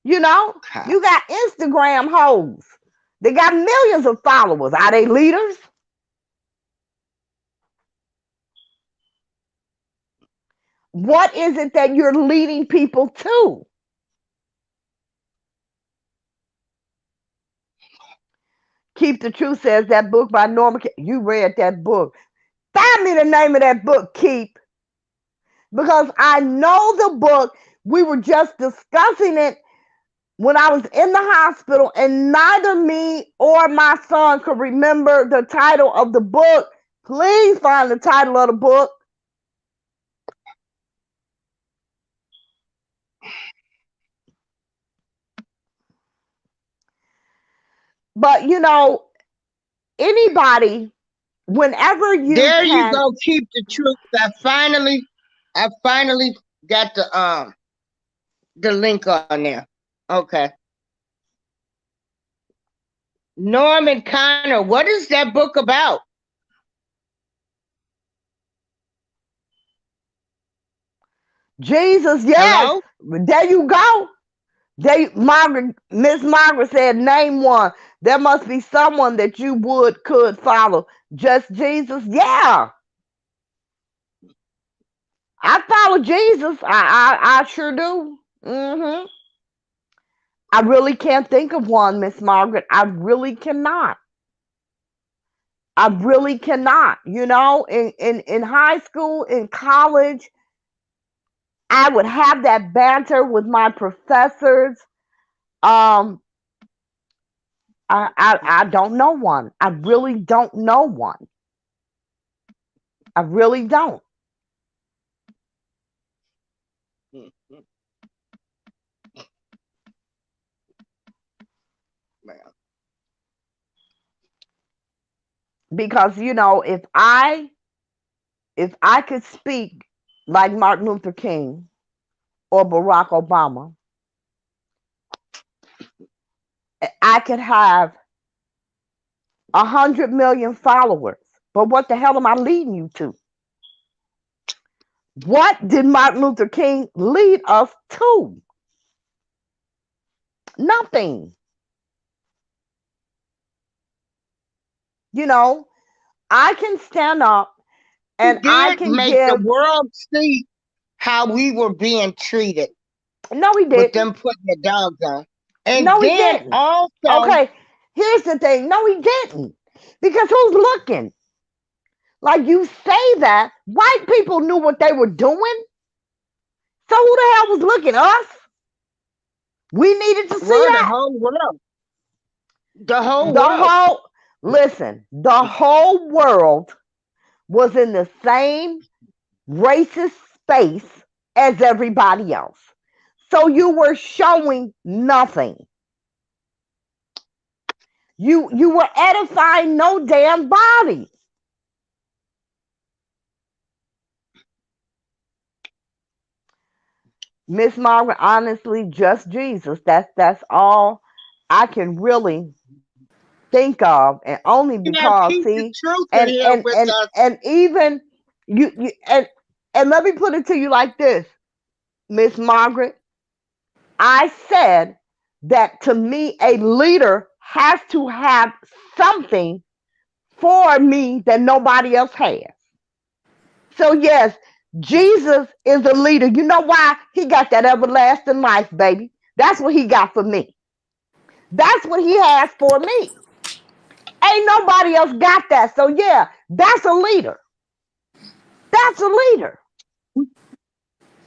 S2: You know,
S1: God.
S2: you got Instagram hoes. They got millions of followers. Are they leaders? What is it that you're leading people to? Keep the Truth says that book by Norma. You read that book. Find me the name of that book, Keep, because I know the book. We were just discussing it when I was in the hospital, and neither me or my son could remember the title of the book. Please find the title of the book. But anybody, whenever you
S1: There you
S2: can,
S1: go. Keep the truth. I finally got the link on there. Okay. Norman Connor, what is that book about?
S2: Jesus, yes,
S1: Hello?
S2: there you go. Miss Margaret said, name one. There must be someone that you could follow. Just Jesus? Yeah. I follow Jesus. I sure do. I really can't think of one, Miss Margaret. I really cannot. I really cannot. In high school, in college, I would have that banter with my professors. Um, I don't know one. I really don't know one. I really don't.
S1: Man.
S2: Because if I could speak like Martin Luther King or Barack Obama, I could have 100 million followers. But what the hell am I leading you to? What did Martin Luther King lead us to? Nothing. You know, I can stand up
S1: He
S2: and I
S1: did
S2: can
S1: make the
S2: give.
S1: world see how we were being treated
S2: No, he
S1: with
S2: didn't.
S1: them putting the dogs on. And
S2: No, he
S1: then
S2: didn't.
S1: also,
S2: Okay, here's the thing. No, he didn't. Because who's looking? Like you say that, white people knew what they were doing. So who the hell was looking? Us? We needed to see
S1: well, the
S2: that.
S1: whole world. The whole
S2: The
S1: world.
S2: whole, listen, the whole world was in the same racist space as everybody else. So you were showing nothing. You were edifying no damn body. Miss Margaret, honestly, just Jesus. That's all I can really think of, and only
S1: We have
S2: because
S1: Keep the
S2: see,
S1: Truth in
S2: and
S1: here
S2: and
S1: with
S2: and
S1: us.
S2: and even you and let me put it to you like this, Miss Margaret. I said that to me, a leader has to have something for me that nobody else has. So yes, Jesus is a leader. You know why? He got that everlasting life, baby. That's what he got for me. That's what he has for me. Ain't nobody else got that. So yeah, that's a leader. That's a leader.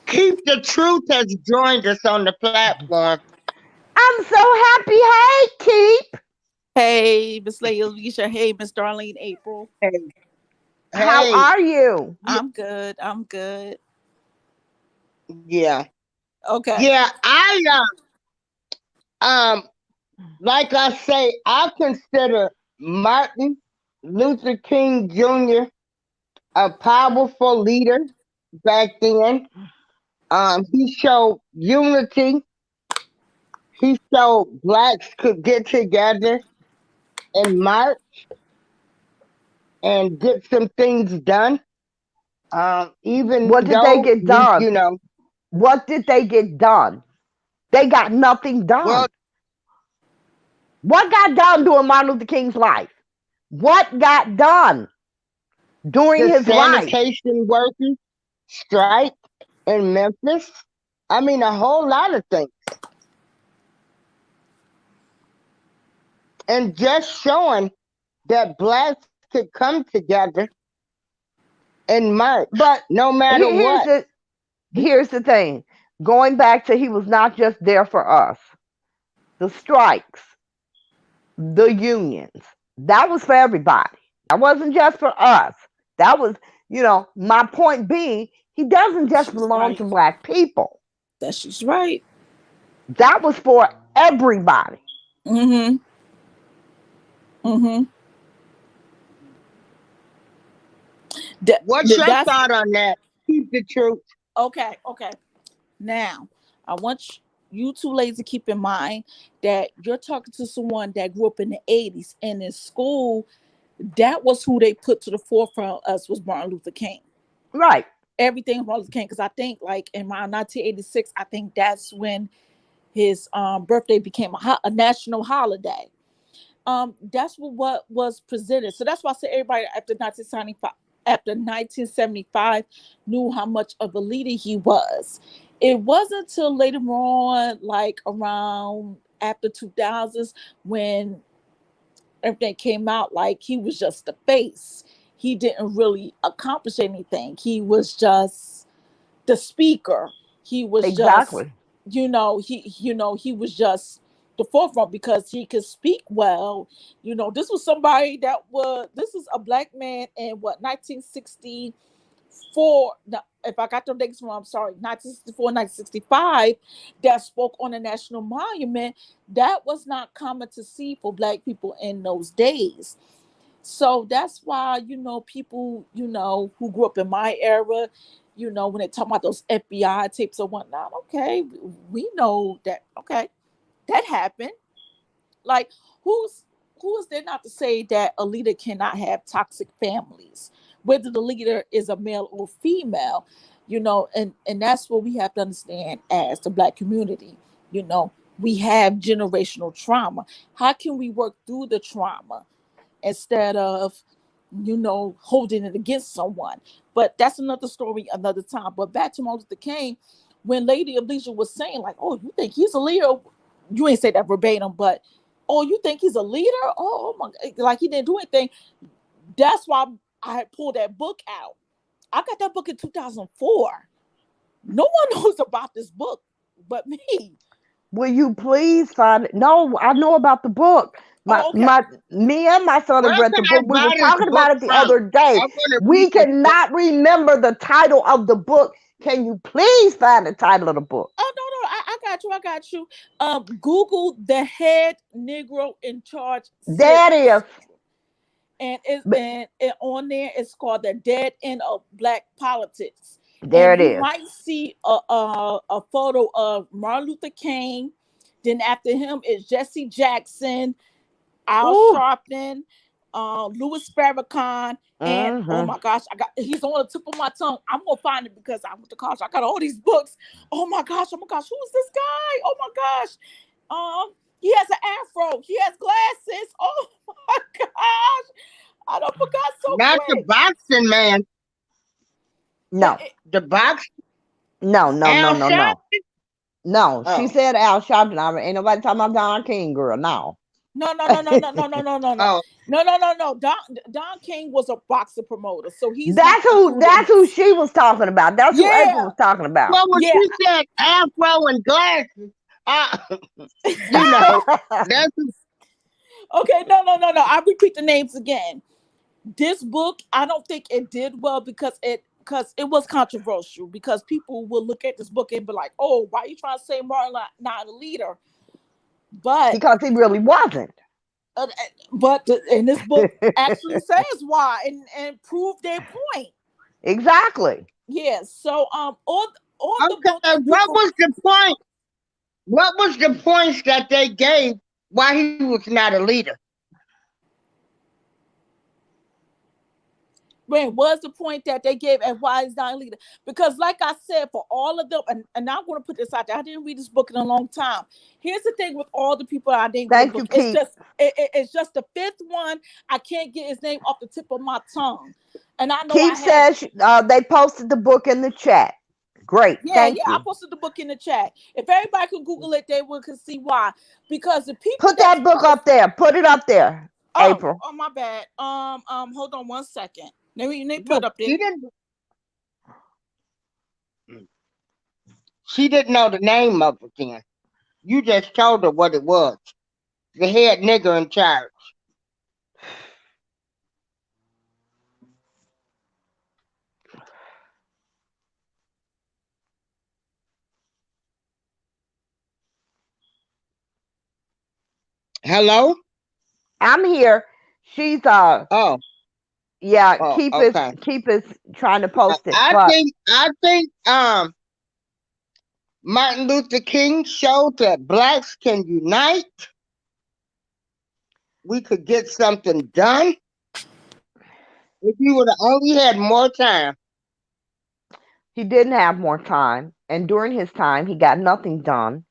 S1: Keep the Truth has joined us on the platform.
S2: I'm so happy. Hey, Keep.
S4: Hey, Miss Lady Alicia. Hey, Miss Darlene April.
S1: Hey,
S2: How
S1: hey,
S2: are you?
S4: I'm good. I'm good.
S1: yeah,
S4: Okay.
S1: yeah. Um, like I say, I consider Martin Luther King Jr. a powerful leader back then. He showed unity. He showed blacks could get together and march and get some things done. Even
S2: What did they
S1: though
S2: get
S1: we,
S2: done? What did they get done? They got nothing
S1: Well,
S2: done. What got done during Martin Luther King's life? What got done during
S1: the
S2: his life?
S1: sanitation workers strike in Memphis. I mean, a whole lot of things. And just showing that blacks could come together and march
S2: But
S1: no matter
S2: here's
S1: what.
S2: the thing. Going back to he was not just there for us. The strikes, the unions, that was for everybody. That wasn't just for us. That was, my point being, he doesn't just
S4: She's
S2: belong
S4: right.
S2: to black people.
S4: That she's right.
S2: That was for everybody.
S4: Mm-hmm. Mm-hmm.
S1: What's your
S4: That's
S1: thought on that? Keep the truth.
S4: okay. Okay. Now, I want you two ladies to keep in mind that you're talking to someone that grew up in the 80s, and in school, that was who they put to the forefront of us was Martin Luther King.
S2: Right.
S4: Everything Martin Luther King, because I think like in around 1986, I think that's when his birthday became a national holiday. That's what was presented. So that's why I say everybody after 1975 knew how much of a leader he was. It wasn't until later on, like around after 2000s, when everything came out, like he was just the face. He didn't really accomplish anything. He was just the speaker. He was just,
S2: Exactly.
S4: he was just the forefront because he could speak well. This was somebody this is a black man in what 1964. If I got the dates wrong, I'm sorry, 1964, 1965, that spoke on a national monument. That was not common to see for black people in those days. So that's why, people, who grew up in my era, when they talk about those FBI tapes or whatnot, okay, we know that, okay, that happened. Like, who is there not to say that a leader cannot have toxic families, whether the leader is a male or female, and that's what we have to understand as the black community. You know, we have generational trauma. How can we work through the trauma instead of holding it against someone? But that's another story another time. But back to Martin Luther King, when Lady Alicia was saying like, oh, you think he's a leader? You ain't say that verbatim, but oh, you think he's a leader? Oh my, like he didn't do anything. That's why I had pulled that book out. I got that book in 2004. No one knows about this book but me.
S2: Will you please find it? No, I know about the book. My
S4: Oh, okay.
S2: my me and my son
S1: Where
S2: have read
S1: can
S2: the
S1: I
S2: book. We
S1: buy
S2: were
S1: this
S2: talking
S1: book
S2: about it the
S1: from?
S2: other day.
S1: I want to read
S2: We
S1: this book.
S2: cannot remember the title of the book. Can you please find the title of the book?
S4: Oh no, I got you. I got you. Google the head Negro in charge
S2: There it
S4: series,
S2: is.
S4: and it
S2: But
S4: and on there it's called the Dead End of Black Politics,
S2: there
S4: and
S2: it
S4: you
S2: is.
S4: might see a photo of Martin Luther King. Then after him is Jesse Jackson, Al
S2: Ooh.
S4: Sharpton, Louis Farrakhan, and oh
S2: Mm-hmm.
S4: my gosh, he's on the tip of my tongue. I'm gonna find it because I went to college. I got all these books. Oh my gosh, who is this guy? Oh my gosh. He has an afro, he has glasses. Oh my gosh. I don't forgot so
S1: Not the
S4: quick.
S1: boxing man.
S2: No,
S1: The box
S2: no, no, no,
S1: Al
S2: no, no.
S1: Sharpton.
S2: No, she
S1: Oh,
S2: said Al Sharpton. Ain't nobody talking about Don King, girl. No.
S4: No, no, no, no, no, no, no, no, no, no.
S1: oh,
S4: No, no, no, no. Don King was a boxer promoter, so he's not
S2: That's who
S4: included in
S2: that's who
S4: this.
S2: she was talking about. That's who April
S4: Yeah,
S2: was talking about.
S1: well, when
S4: yeah.
S1: she said afro and glasses, uh, you know, that's
S4: Okay, no, no, no, no. I repeat the names again. This book, I don't think it did well because it was controversial because people will look at this book and be like, "Oh, why are you trying to say Martin not a leader?" But
S2: Because he really wasn't.
S4: and this book actually says why and prove their point.
S2: Exactly.
S4: Yes. So on the book,
S1: okay.
S4: if
S1: What
S4: people
S1: was the point? What was the points that they gave why he was not a leader?
S4: when was the point that they gave and why is not a leader? Because like I said, for all of them, and I'm going to put this out there. I didn't read this book in a long time. Here's the thing with all the people I named with the
S2: Thank you,
S4: book. It's
S2: Keith.
S4: just it's just the fifth one. I can't get his name off the tip of my tongue. And I know I
S2: Keith
S4: had
S2: says they posted the book in the chat. Great.
S4: yeah,
S2: Thank
S4: yeah, I
S2: you.
S4: posted the book in the chat. If everybody could Google it, they would could see why. Because the people
S2: Put
S4: that's
S2: that book up there. Put it up there,
S4: oh,
S2: April.
S4: oh my bad. Hold on one second. Let me put it
S1: Look,
S4: up there.
S1: she didn't know the name of it then. You just told her what it was. The head nigger in charge. Hello?
S2: I'm here. She's
S1: Oh,
S2: yeah,
S1: oh, okay.
S2: keep is trying to
S1: I,
S2: post it,
S1: I
S2: but
S1: think I think Martin Luther King showed that blacks can unite. We could get something done if he would have only had more time.
S2: he didn't have more time, and during his time he got nothing done.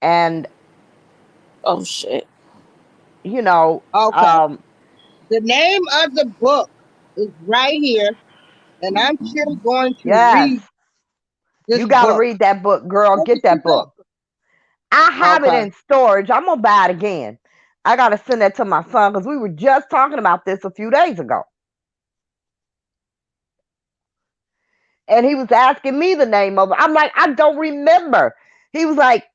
S2: And
S4: Oh shit.
S2: you know,
S1: Okay. The name of the book is right here, and I'm still going to
S2: yes,
S1: read
S2: you
S1: this
S2: got to
S1: book.
S2: read that book, girl.
S1: Look
S2: Get
S1: at the
S2: that book.
S1: book.
S2: I have it
S1: Okay.
S2: in storage. I'm gonna buy it again. I gotta send that to my son because we were just talking about this a few days ago, and he was asking me the name of it. I'm like, I don't remember. He was like,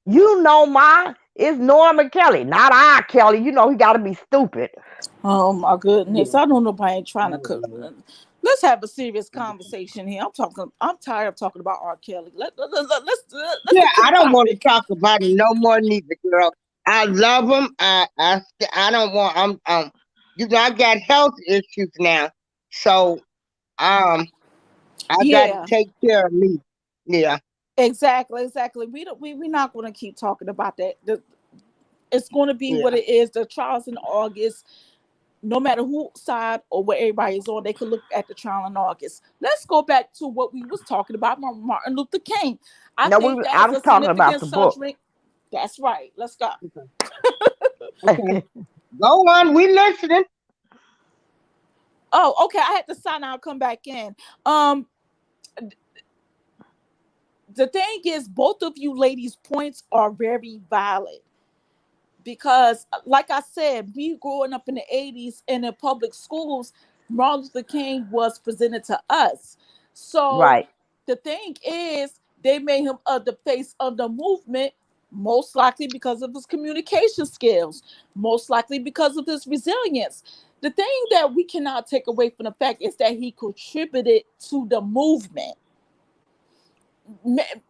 S2: you know, ma, it's Norman Kelly, not I Kelly. You know, he got to be stupid.
S4: Oh my goodness.
S1: Yeah.
S4: I don't know if I ain't
S1: I
S4: trying to
S1: don't
S4: cook.
S1: know.
S4: Let's have a serious conversation here. I'm tired of talking about R. Kelly. Let's
S1: Yeah,
S4: stick to the
S1: I don't want to
S4: topic.
S1: talk about him no more, neither, girl. I love him. I don't want. You know, I got health issues now, so um, I got to
S4: Yeah.
S1: take care of me. Yeah,
S4: Exactly. We're not gonna keep talking about that. It's gonna be what
S1: yeah.
S4: it is. The trials in August, no matter who side or what everybody is on, they could look at the trial in August. Let's go back to what we was talking about, Martin Luther King. I
S2: No,
S4: think that
S2: I
S4: is
S2: was
S4: a
S2: talking about
S4: significant
S2: the book.
S4: century. That's right. Let's go.
S1: Okay, okay. Go on. We listening.
S4: Oh, okay. I had to sign out, come back in. Um, the thing is, both of you ladies' points are very valid because, like I said, me growing up in the '80s and in public schools, Martin Luther King was presented to us. So
S2: Right.
S4: the thing is, they made him the face of the movement. Most likely because of his communication skills, most likely because of his resilience. The thing that we cannot take away from the fact is that he contributed to the movement.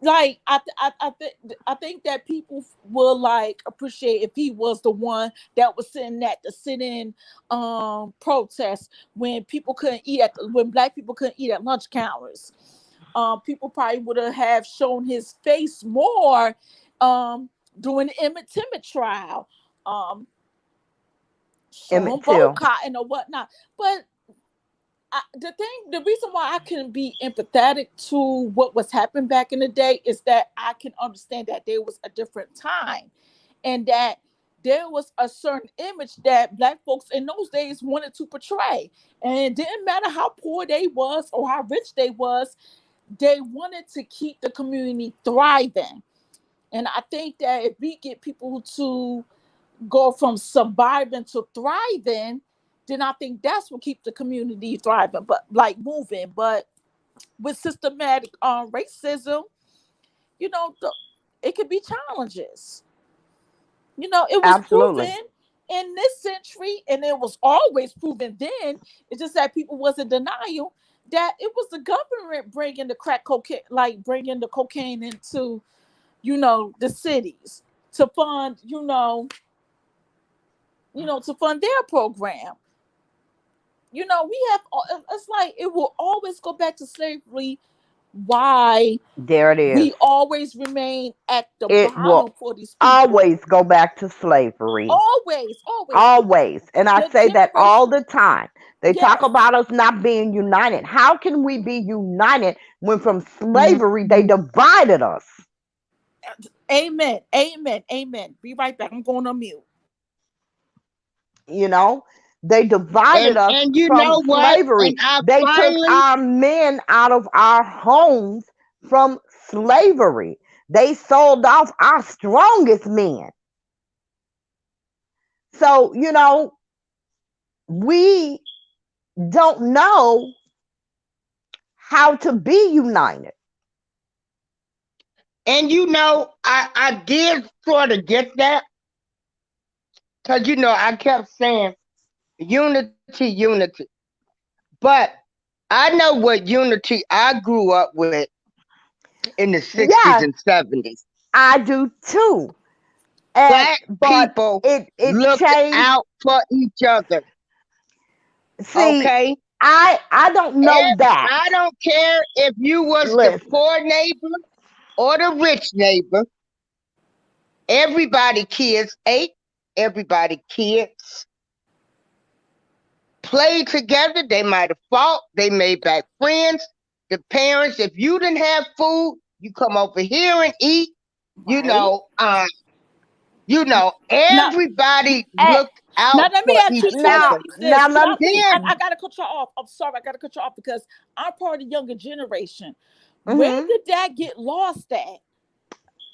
S4: Like I think that people will like appreciate if he was the one that was sitting at the sit-in protest when people couldn't eat when black people couldn't eat at lunch counters. People probably would have shown his face more um during the Emmett Timmett trial. Um show
S2: Emmett
S4: him
S2: Till.
S4: boycotting or whatnot. But the reason why I can be empathetic to what was happening back in the day is that I can understand that there was a different time and that there was a certain image that black folks in those days wanted to portray. And it didn't matter how poor they was or how rich they wanted to keep the community thriving. And I think that if we get people to go from surviving to thriving, then I think that's what keeps the community thriving, but like moving. But with systematic racism, you know, it could be challenges. You know, it was
S2: Absolutely.
S4: proven in this century, and it was always proven then. It's just that people was in denial that it was the government bringing the crack cocaine, like bringing the cocaine into, the cities to fund, to fund their program. We have, it's like it will always go back to slavery why
S2: There it is.
S4: we always remain at the
S2: It
S4: bottom
S2: will
S4: for these people.
S2: always go back to slavery.
S4: Always, always.
S2: Always. And I
S4: The
S2: say that all
S4: generation,
S2: the time. They talk
S4: yes.
S2: about us not being united. How can we be united when from
S1: Mhm.
S2: slavery they divided us?
S4: Amen. Amen. Amen. Be right back. I'm going on mute.
S2: You know, they divided us
S1: And you
S2: from
S1: know what?
S2: slavery.
S1: And I
S2: They took
S1: finally,
S2: our men out of our homes from slavery. They sold off our strongest men. So, we don't know how to be united.
S1: and I did sort of get that because I kept saying unity, unity, but I know what unity I grew up with in the '60s
S2: Yes,
S1: and '70s.
S2: I do too. And
S1: Black
S2: but
S1: people
S2: it
S1: looked
S2: changed.
S1: out for each other.
S2: See,
S1: Okay,
S2: I don't know that.
S1: I don't care if you was the
S2: Listen,
S1: poor neighbor or the rich neighbor. Everybody kids ate. Everybody kids played together. They might have fought. They made back friends. The parents, if you didn't have food, you come over here and eat. You
S4: Right.
S1: know, um,
S4: Now,
S1: everybody
S2: eh,
S1: looked out
S4: now let me
S1: for
S4: ask you
S1: each
S4: two
S2: now
S1: other.
S4: things. This,
S2: now
S4: can I
S2: let
S4: please?
S1: Then,
S4: I gotta cut you off. I'm sorry, I gotta cut you off because I'm part of the younger generation. Where
S2: hmm
S4: did that get lost at?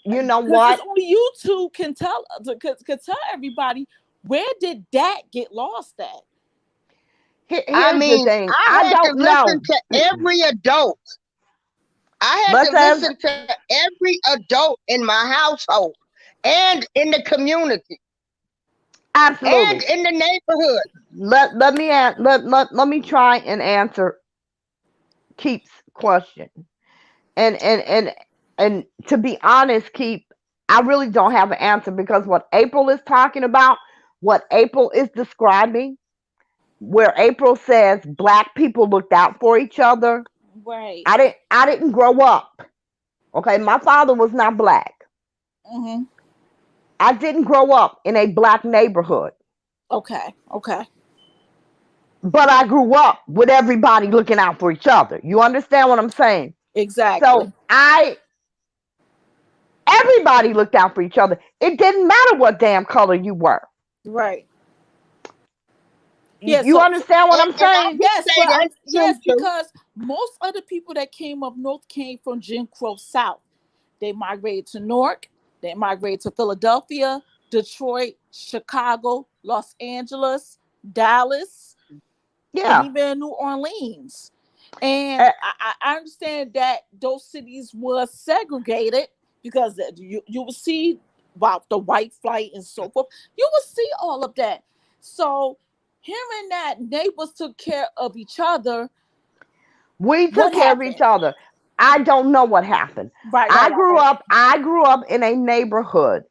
S2: you know
S4: Because it's
S2: what?
S4: only you two can tell can tell everybody where did that get lost at.
S1: I
S2: Here's the
S1: mean,
S2: thing.
S1: I
S2: I
S1: had to
S2: don't
S1: listen
S2: know.
S1: to every adult. I had to
S2: Let's ask.
S1: listen to every adult in my household and in the community and
S2: Absolutely.
S1: in the neighborhood.
S2: Let me try and answer Keith's question. And to be honest, Keith, I really don't have an answer because what April is talking about, what April is describing, where April says black people looked out for each other.
S4: Right.
S2: I didn't grow up. Okay, my father was not black.
S4: Mm-hmm.
S2: I didn't grow up in a black neighborhood,
S4: Okay. Okay.
S2: but I grew up with everybody looking out for each other. You understand what I'm saying? So
S4: Exactly.
S2: I everybody looked out for each other. It didn't matter what damn color you were.
S4: Right.
S2: You,
S4: Yeah.
S2: you understand what I'm
S1: And I
S2: saying?
S1: would
S4: Yes,
S1: say
S4: but
S1: that's true
S4: yes,
S1: too.
S4: because most of the people that came up north came from Jim Crow South. They migrated to Newark. They migrated to Philadelphia, Detroit, Chicago, Los Angeles, Dallas, and
S2: Yeah.
S4: even New Orleans. And
S2: Uh,
S4: I understand that those cities were segregated because you will see about the white flight and so forth. You will see all of that. So hearing that neighbors took care of each other,
S2: we
S4: what
S2: took care of each
S4: happened?
S2: other. I don't know what happened.
S4: Right, right,
S2: I
S4: right,
S2: grew
S4: right.
S2: up. I grew up in a neighborhood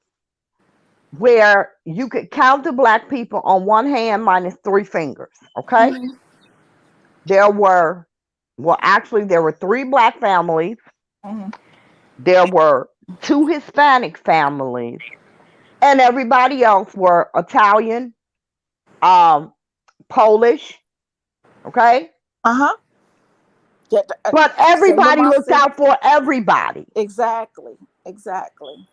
S2: where you could count the black people on one hand minus three fingers. Okay,
S4: Hmm.
S2: there were actually there were three black families.
S4: Hmm.
S2: There were two Hispanic families, and everybody else were Italian, um, Polish. Okay,
S4: Uh huh. Yeah,
S2: but
S4: same with
S2: everybody
S4: my
S2: looked
S4: city.
S2: out for everybody.
S4: Exactly. Exactly.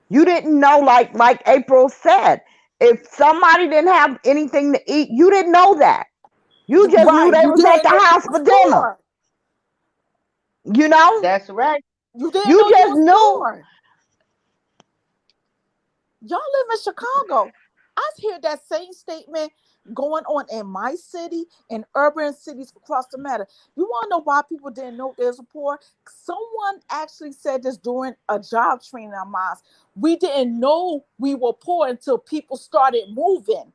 S2: You didn't know, like April said, if somebody didn't have anything to eat, you didn't know that. You just knew
S4: Right.
S2: they
S4: You
S2: was at
S4: didn't
S2: the
S4: know you
S2: house
S4: was
S2: for dinner.
S4: poor.
S2: You know,
S1: That's right.
S4: You didn't
S2: you
S4: know you
S2: just
S4: was
S2: knew.
S4: poor. Y'all live in Chicago. I hear that same statement going on in my city and urban cities across the matter. You want to know why people didn't know there's a poor? Someone actually said this during a job training of mine. We didn't know we were poor until people started moving.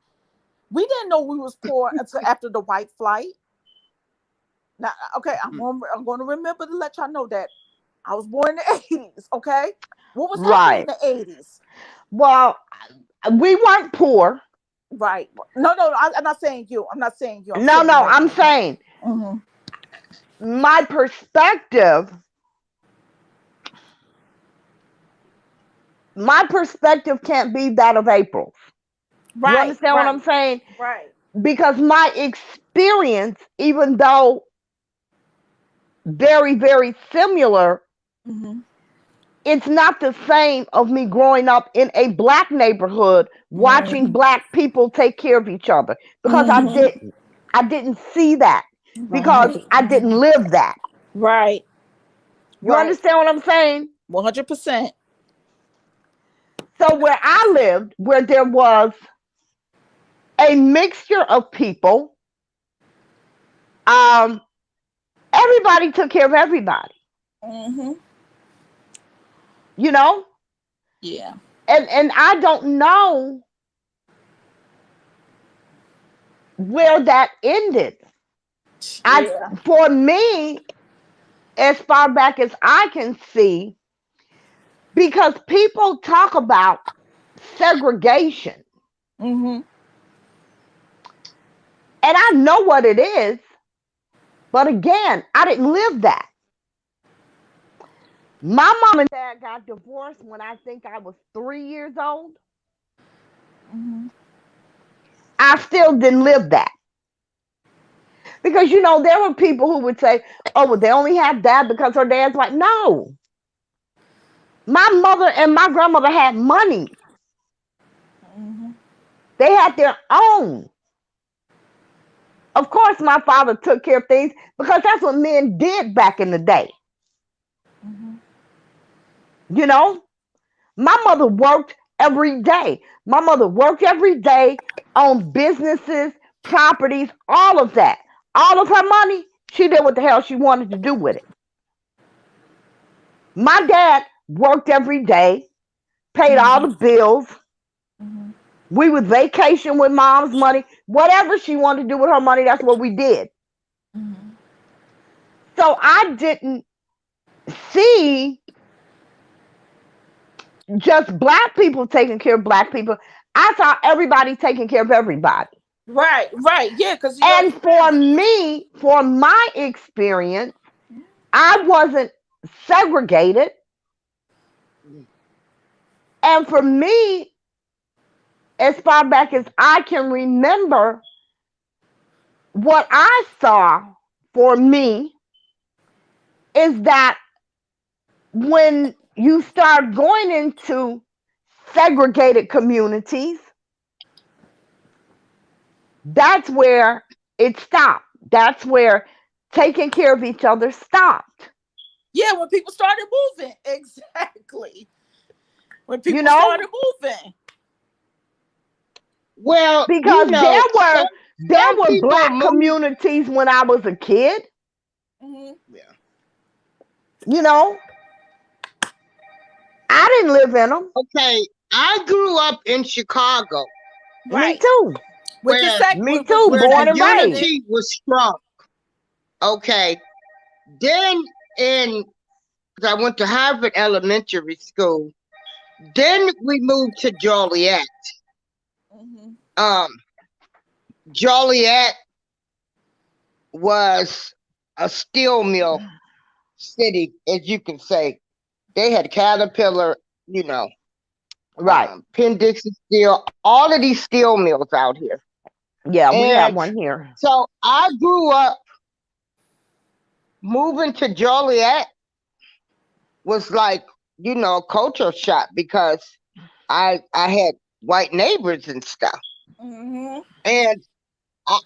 S4: We didn't know we was poor until after the white flight. Now, okay, I'm going to remember to let y'all know that I was born in the '80s. Okay, what was happening in
S2: Right.
S4: the '80s?
S2: Well, we weren't poor.
S4: Right. No, no, I'm not saying you. I'm not saying you. I'm
S2: No,
S4: saying
S2: no,
S4: right
S2: I'm
S4: now.
S2: saying
S4: Hmm.
S2: my perspective. my perspective can't be that of April. You
S4: Right,
S2: understand what I'm
S4: right,
S2: saying?
S4: right.
S2: Because my experience, even though very, very similar,
S4: Mm-hmm.
S2: it's not the same of me growing up in a black neighborhood watching
S4: Mm-hmm.
S2: black people take care of each other, because I
S4: Mm-hmm.
S2: didn't. I didn't see that because
S4: Right.
S2: I didn't live that.
S4: Right.
S2: You
S4: Right.
S2: understand what I'm saying?
S4: 100%.
S2: So where I lived, where there was a mixture of people, um, everybody took care of everybody,
S4: Mm-hmm.
S2: you know?
S4: Yeah.
S2: And I don't know where that ended. I
S4: Yeah.
S2: For me, as far back as I can see, because people talk about segregation,
S4: Mm-hmm.
S2: and I know what it is, but again, I didn't live that. My mom and dad got divorced when I think I was 3 years old.
S4: Mm-hmm.
S2: I still didn't live that. Because, there were people who would say, oh, well, they only have dad because her dad's white. No. My mother and my grandmother had money.
S4: Mm-hmm.
S2: They had their own. Of course, my father took care of things because that's what men did back in the day.
S4: Mm-hmm.
S2: You know, my mother worked every day. My mother worked every day on businesses, properties, all of that. All of her money, she did what the hell she wanted to do with it. My dad worked every day, paid all the bills.
S4: Mm-hmm.
S2: We would vacation with mom's money. Whatever she wanted to do with her money, that's what we did.
S4: Mm-hmm.
S2: So I didn't see just black people taking care of black people. I saw everybody taking care of everybody.
S4: Right, right. Yeah, because your
S2: And for
S4: experience.
S2: me, for my experience, I wasn't segregated. And for me, as far back as I can remember, what I saw for me is that when you start going into segregated communities, that's where it stopped. That's where taking care of each other stopped.
S4: Yeah, when people started moving. Exactly. When
S2: You
S4: people
S2: know,
S4: started moving.
S1: Well,
S2: because there
S1: some
S2: were there
S1: some
S2: were
S1: people
S2: black
S1: move.
S2: communities when I was a kid.
S4: Mm-hmm.
S1: Yeah.
S2: You know, I didn't live in them.
S1: Okay, I grew up in Chicago,
S2: Me
S4: Right.
S2: too.
S4: Which is
S1: where
S2: Me too.
S4: which
S1: where the
S2: Born and raised.
S4: segregated.
S1: unity was strong. Okay, then in 'cause I went to Harvard Elementary School. Then we moved to Joliet.
S4: Mm-hmm.
S1: Um, Joliet was a steel mill city, as you can say. They had Caterpillar, you know,
S2: Right.
S1: Penn Dixie Steel, all of these steel mills out here.
S2: Yeah, we have
S1: And
S2: one here.
S1: so I grew up moving to Joliet was like, a culture shock because I had white neighbors and stuff.
S4: Mm-hmm.
S1: And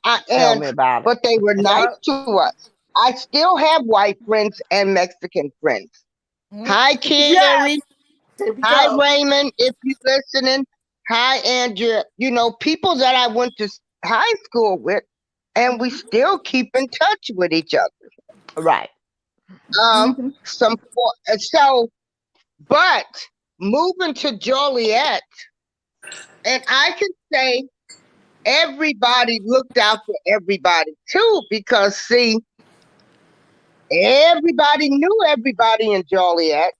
S1: I
S2: Tell
S1: and
S2: me about it.
S1: but they were nice
S4: Yep.
S1: to us. I still have white friends and Mexican friends.
S4: Mm-hmm.
S1: Hi Carrie.
S4: Yes. There we
S1: Hi
S4: go.
S1: Raymond, if you're listening. Hi Andrea. People that I went to high school with, and we
S4: Mm-hmm.
S1: still keep in touch with each other.
S2: Right.
S1: Um,
S4: Mm-hmm.
S1: so, but moving to Joliet, and I can say everybody looked out for everybody too, because see, everybody knew everybody in Joliet,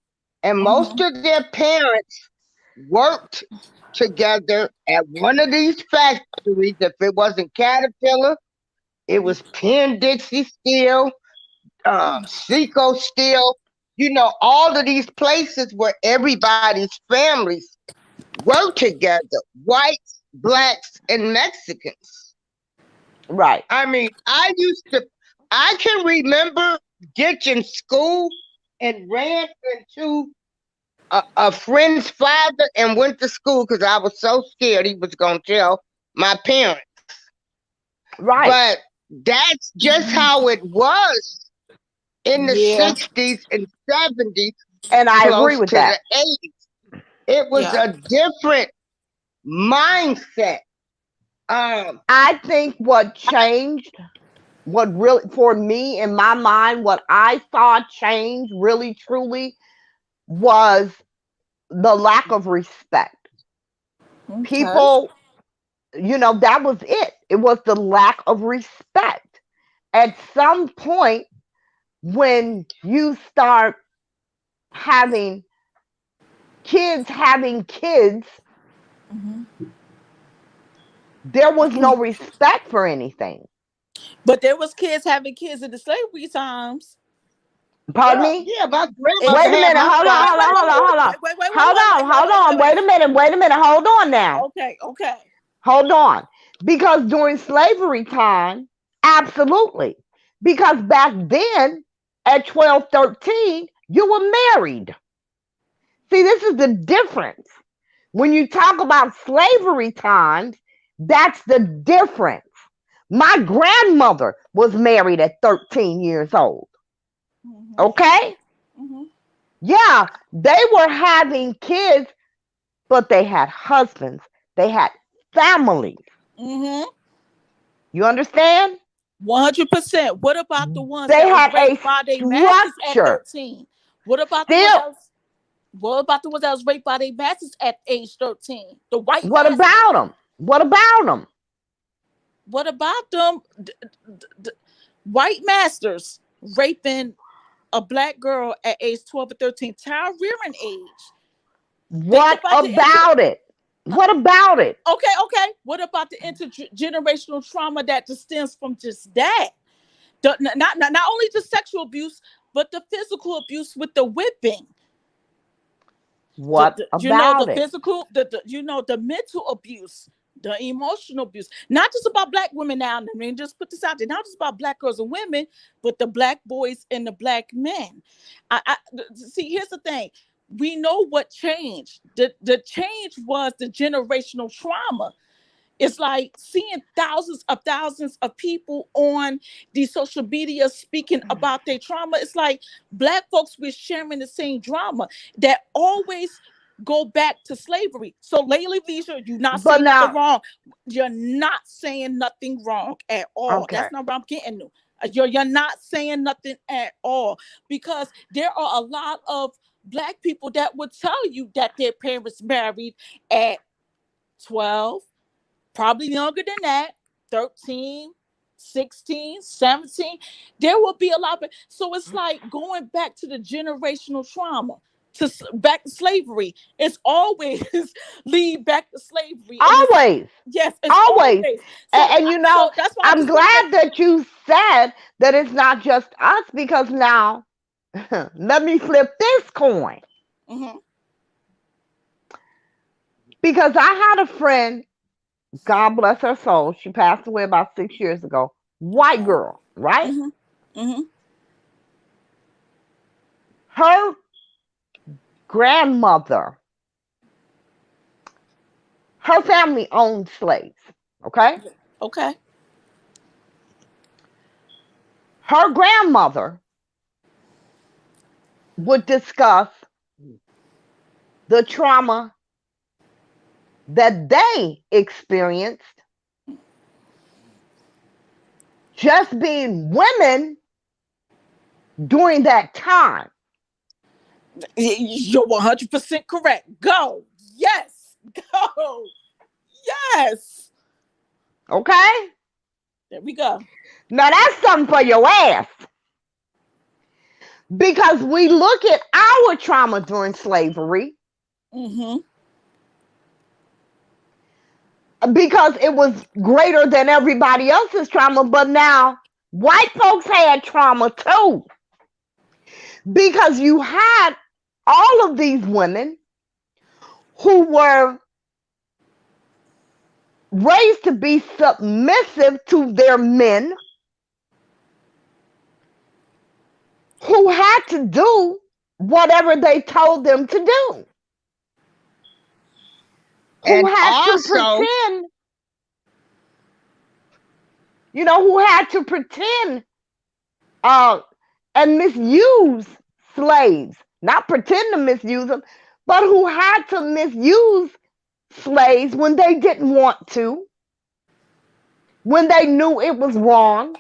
S1: and most
S4: Mm-hmm.
S1: of their parents worked together at one of these factories. If it wasn't Caterpillar, it was Penn Dixie Steel, Seco Steel. all of these places where everybody's families work together, whites, blacks, and Mexicans.
S2: Right.
S1: I mean, I can remember ditching school and ran into a friend's father and went to school because I was so scared he was going to tell my parents.
S2: Right.
S1: But that's just how it was in the
S4: Yeah.
S1: 60s and 70s,
S2: And I agree
S1: close
S2: with
S1: to
S2: that.
S1: the 80s. It was
S4: Yeah.
S1: a different mindset. Um,
S2: I think what changed, what really, for me in my mind, what I saw change really truly was the lack of respect.
S4: Okay.
S2: People, that was it. It was the lack of respect. At some point, when you start having having kids,
S4: Hmm.
S2: there was no respect for anything.
S4: But there was kids having kids in the slavery times.
S2: Pardon
S1: yeah,
S2: me?
S1: yeah, my
S4: It,
S2: Wait
S1: grandmother
S2: a
S1: had
S2: minute.
S1: my
S2: Hold on.
S4: wait,
S1: father.
S2: Hold
S4: wait,
S2: on.
S4: wait,
S2: Hold on. Hold on.
S4: wait, wait, wait, wait,
S2: Hold
S4: wait,
S2: on.
S4: wait, wait,
S2: Hold
S4: wait, wait,
S2: on.
S4: wait.
S2: Wait a minute. Wait a minute. Hold on now.
S4: Okay, okay.
S2: Hold on. Because during slavery time, absolutely. Because back then, at 12, 13, you were married. See, this is the difference. When you talk about slavery times, that's the difference. My grandmother was married at 13 years old.
S4: Hmm.
S2: Okay?
S4: Hmm.
S2: Yeah, they were having kids, but they had husbands, they had families.
S4: Hmm.
S2: You understand?
S4: 100%. What about the ones
S2: They
S4: that was
S2: had a
S4: raped by their masters at
S2: structure.
S4: 13? What about the ones
S2: Still,
S4: that was what about the ones that was raped by their masters at age 13? The white
S2: what about
S4: masters.
S2: them? What about them?
S4: What about them d- white masters raping a black girl at age 12 or 13, child rearing age? Think
S2: What
S4: about the
S2: about it? What about it?
S4: okay, okay. What about the intergenerational trauma that just stems from just that? Not only the sexual abuse, but the physical abuse with the whipping.
S2: What
S4: The
S2: about it?
S4: physical, the mental abuse, the emotional abuse. Not just about black women now. I mean, just put this out there. Not just about black girls and women, but the black boys and the black men. See. Here's the thing. We know what changed. The change was the generational trauma. It's like seeing thousands of people on the social media speaking about their trauma. It's like black folks we're sharing the same drama that always go back to slavery. So Layla Leisure, you're not
S2: But
S4: saying nothing
S2: now,
S4: wrong. You're not saying nothing wrong at all.
S2: okay.
S4: That's not what I'm getting to. You're not saying nothing at all because there are a lot of black people that would tell you that their parents married at 12, probably younger than that, 13, 16, 17. There will be a lot of, so it's like going back to the generational trauma, back to slavery. It's always lead back to slavery, and it's
S2: Always,
S4: yes, it's
S2: always.
S4: always
S2: And,
S4: so.
S2: and you know,
S4: So that's why I
S2: I'm
S4: just want to make.
S2: glad that you said that it's not just us because now, let me flip this coin.
S4: Hmm.
S2: Because I had a friend, God bless her soul, she passed away about 6 years ago, white girl, right?
S4: Hmm. Hmm.
S2: Her grandmother, her family owned slaves, okay?
S4: Okay.
S2: Her grandmother would discuss the trauma that they experienced just being women during that time.
S4: You're 100% correct. Go. Yes. Go. Yes.
S2: Okay?
S4: There we go.
S2: Now that's something for your ass. Because we look at our trauma during slavery
S4: Hmm.
S2: because it was greater than everybody else's trauma, but now white folks had trauma too. because you had all of these women who were raised to be submissive to their men, who had to do whatever they told them to do, who
S1: And
S2: had to
S1: also,
S2: pretend, who had to pretend uh, and misuse slaves, not pretend to misuse them, but who had to misuse slaves when they didn't want to, when they knew it was wrong.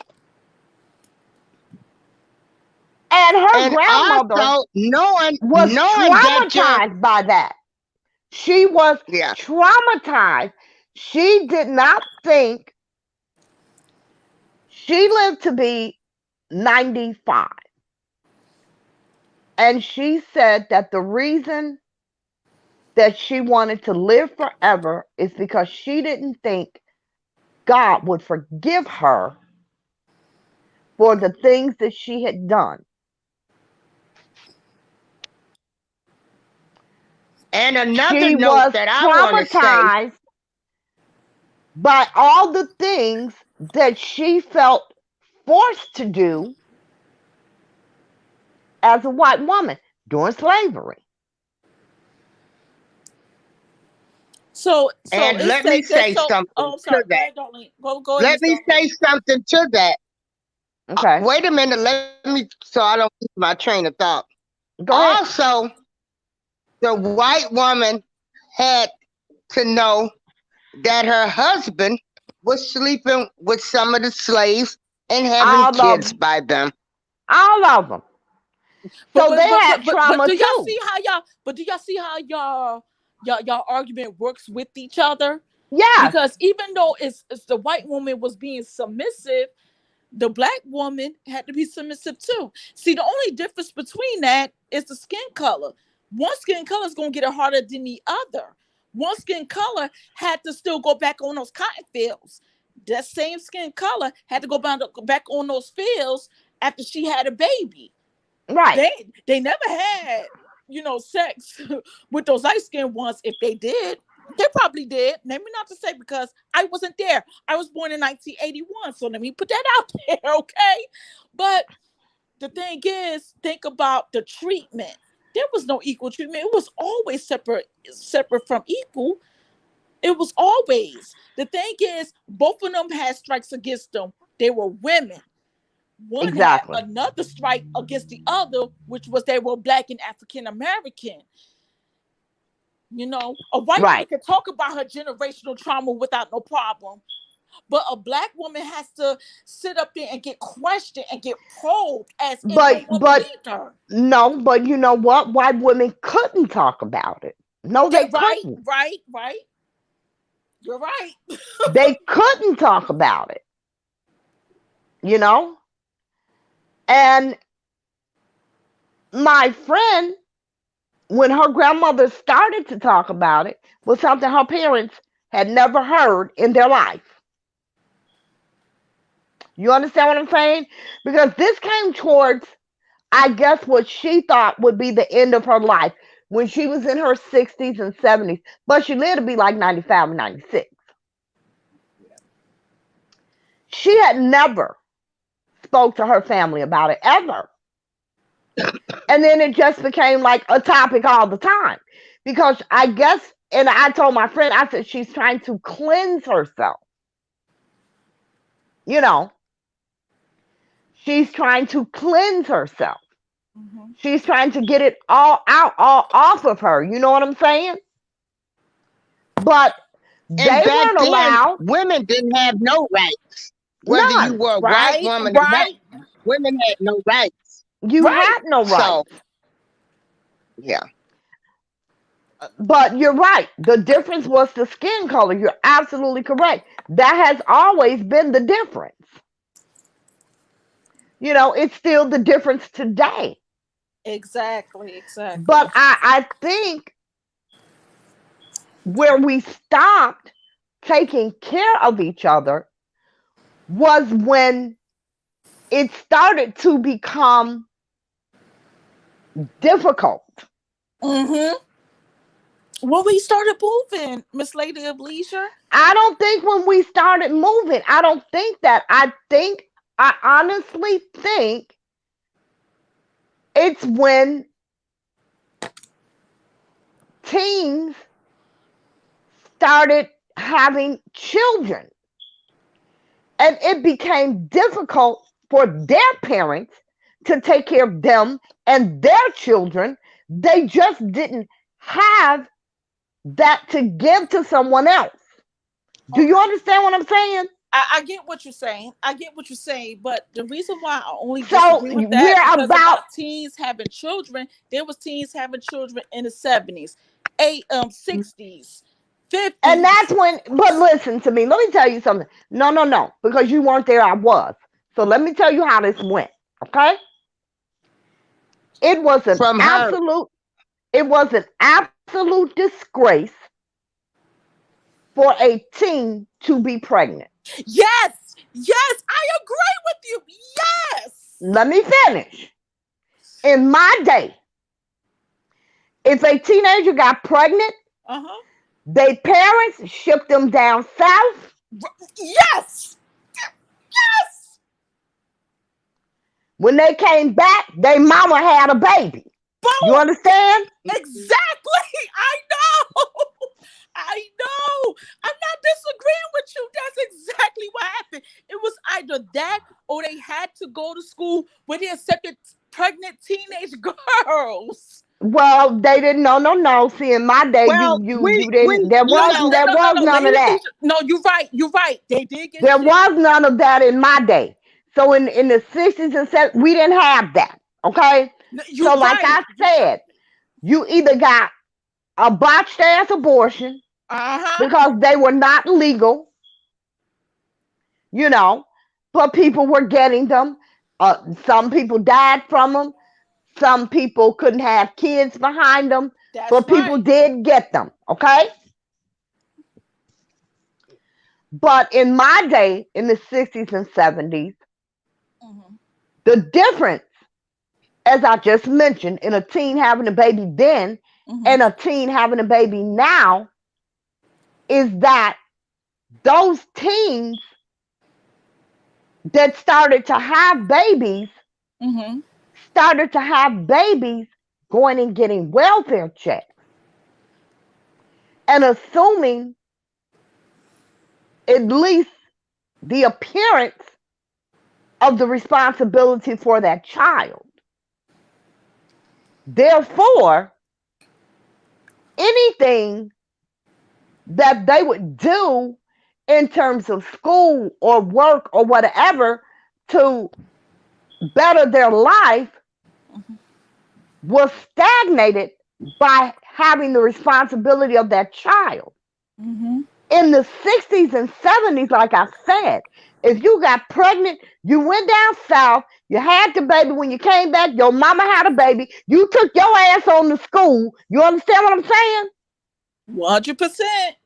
S2: And her
S1: and
S2: grandmother
S1: also
S2: was
S1: knowing that you're,
S2: traumatized by that. She was
S1: yeah,
S2: traumatized. She did not think, she lived to be 95. And she said that the reason that she wanted to live forever is because she didn't think God would forgive her for the things that she had done.
S1: and another
S2: She
S1: note
S2: was
S1: that I want to say,
S2: traumatized by all the things that she felt forced to do as a white woman during slavery.
S4: So
S1: and
S4: it
S1: let me
S4: says that.
S1: say
S4: So,
S1: something
S4: oh, I'm
S1: to
S4: sorry. Go
S1: that.
S4: ahead, Darlene. Go ahead,
S1: Let
S4: Miss
S1: me
S4: Darlene.
S1: say something to that.
S2: Okay,
S1: Wait a minute, let me, so I don't lose my train of thought.
S2: go ahead.
S1: Also, the white woman had to know that her husband was sleeping with some of the slaves and having
S2: All of
S1: kids
S2: them.
S1: by them.
S2: All of them.
S4: But
S2: So
S4: but
S2: they
S4: but
S2: had
S4: but but, but
S2: trauma
S4: do y'all
S2: too.
S4: see how y'all? But do y'all see how y'all argument works with each other?
S2: Yes,
S4: Because even though it's the white woman was being submissive, the black woman had to be submissive too. See, the only difference between that is the skin color. One skin color is gonna get it harder than the other. One skin color had to still go back on those cotton fields. That same skin color had to go back on those fields after she had a baby.
S2: right.
S4: They never had, sex with those light skinned ones. If they did, they probably did. Maybe not to say, because I wasn't there. I was born in 1981, so let me put that out there, okay? But the thing is, think about the treatment. There was no equal treatment. It was always separate from equal. It was always. The thing is, both of them had strikes against them. They were women. One had
S2: Exactly.
S4: another strike against the other, which was they were black and African American. A white woman
S2: Right.
S4: can talk about her generational trauma without no problem, but a black woman has to sit up there and get questioned and get probed as if no one
S2: But
S4: believed her.
S2: no, but you know what? White women couldn't talk about it. No, they
S4: Right,
S2: couldn't.
S4: right, right. You're right.
S2: They couldn't talk about it, you know? And my friend, when her grandmother started to talk about it, was something her parents had never heard in their life. You understand what I'm saying? Because this came towards, I guess, what she thought would be the end of her life when she was in her 60s and 70s, but she lived to be like 95 or 96. She had never spoke to her family about it ever. And then it just became like a topic all the time. Because I guess, and I told my friend, I said, she's trying to cleanse herself. You know, she's trying to cleanse herself.
S4: Mhm.
S2: She's trying to get it all out, all off of her. You know what I'm saying? But
S1: And
S2: they
S1: back
S2: weren't
S1: then,
S2: allowed
S1: women didn't have no rights. Whether you
S2: none.
S1: were a white
S4: Right,
S1: woman or not,
S4: right,
S1: women had no rights.
S2: You
S4: right.
S2: had no
S1: So,
S2: rights.
S1: yeah.
S2: But you're right. The difference was the skin color. You're absolutely correct. That has always been the difference. It's still the difference today.
S4: Exactly,
S2: But
S4: exactly.
S2: I think where we stopped taking care of each other was when it started to become difficult.
S4: Mm-hmm. When we started moving, Miss Lady of Leisure.
S2: I don't think when we started moving, I don't think that. I honestly think it's when teens started having children and it became difficult for their parents to take care of them and their children. They just didn't have that to give to someone else. Do you
S4: Okay.
S2: understand what I'm saying?
S4: I get what you're saying. I get what you're saying, but the reason why I only
S2: So
S4: disagree with that
S2: we're
S4: because
S2: about,
S4: about teens having children, there was teens having children in the 70s, eight 60s,
S2: and
S4: 50s.
S2: that's when, but listen to me. Let me tell you something. No, no, no, because you weren't there, I was. So let me tell you how this went. Okay? It was an
S1: from her.
S2: absolute, it was an absolute disgrace for a teen to be pregnant.
S4: Yes, yes, I agree with you. Yes.
S2: Let me finish. In my day, if a teenager got pregnant,
S4: Uh huh.
S2: their parents shipped them down south.
S4: Yes, yes.
S2: When they came back, their mama had a baby. You
S4: Boom.
S2: understand?
S4: Exactly. I know. I know. I'm not disagreeing with you. That's exactly what happened. It was either that or they had to go to school where they accepted pregnant teenage girls.
S2: Well, they didn't. No, no, no. See, in my day,
S1: Well,
S2: you
S1: we
S2: didn't. There
S4: No,
S2: was
S4: no, no,
S2: there
S4: no, no,
S2: was
S4: no.
S2: none
S4: Lady
S2: of that.
S4: Alicia. No, you're right. You're right. They did get
S2: There
S4: shit.
S2: was none of that in my day. So in the 60s and 70s, we didn't have that. Okay.
S4: No,
S2: So
S4: you're
S2: like
S4: right.
S2: I
S4: You're right.
S2: said, you either got a botched ass abortion
S4: Uh huh.
S2: because they were not legal, you know, but people were getting them. Some people died from them. Some people couldn't have kids behind them,
S4: That's
S2: but people
S4: right.
S2: did get them. Okay. But in my day, in the 60s and 70s,
S4: Mm-hmm.
S2: the difference, as I just mentioned, in a teen having a baby then
S4: Mm-hmm.
S2: and a teen having a baby now is that those teens that
S4: Mm-hmm.
S2: started to have babies going and getting welfare checks and assuming at least the appearance of the responsibility for that child. Therefore, anything that they would do in terms of school or work or whatever to better their life was stagnated by having the responsibility of that child.
S4: Mm-hmm.
S2: In the 60s and 70s, like I said, if you got pregnant, you went down south, you had the baby. When you came back, your mama had a baby, you took your ass on to school. You understand what I'm saying?
S4: 100%.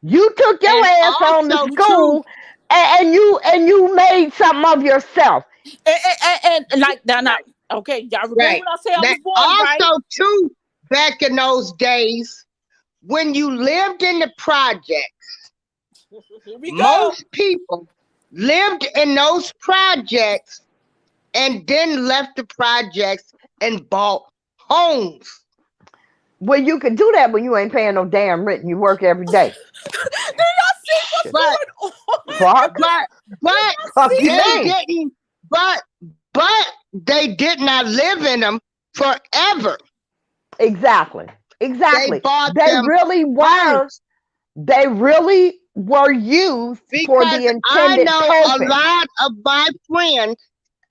S2: You took your
S1: and
S2: ass on to
S1: also too.
S2: school and you made something of yourself.
S4: And like that. Now,
S1: Right,
S4: okay, y'all remember
S1: right.
S4: when I say I
S1: That
S4: was born, right?
S1: also too. Back in those days, when you lived in the project,
S4: Here we go.
S1: most people lived in those projects and then left the projects and bought homes.
S2: Well, you can do that when you ain't paying no damn rent and you work every day.
S4: Do y'all see what's
S2: Shit.
S1: But
S4: going on?
S2: Fuck.
S4: Do
S1: but
S4: y'all
S2: Fuck
S4: see
S2: you
S1: they
S4: that?
S2: mean?
S1: didn't. But they did not live in them forever.
S2: Exactly.
S1: They
S2: Exactly.
S1: bought
S2: They
S1: them
S2: really were
S1: homes
S2: they really were used for
S1: because
S2: the
S1: I
S2: intended
S1: know a
S2: purpose.
S1: lot of my friends,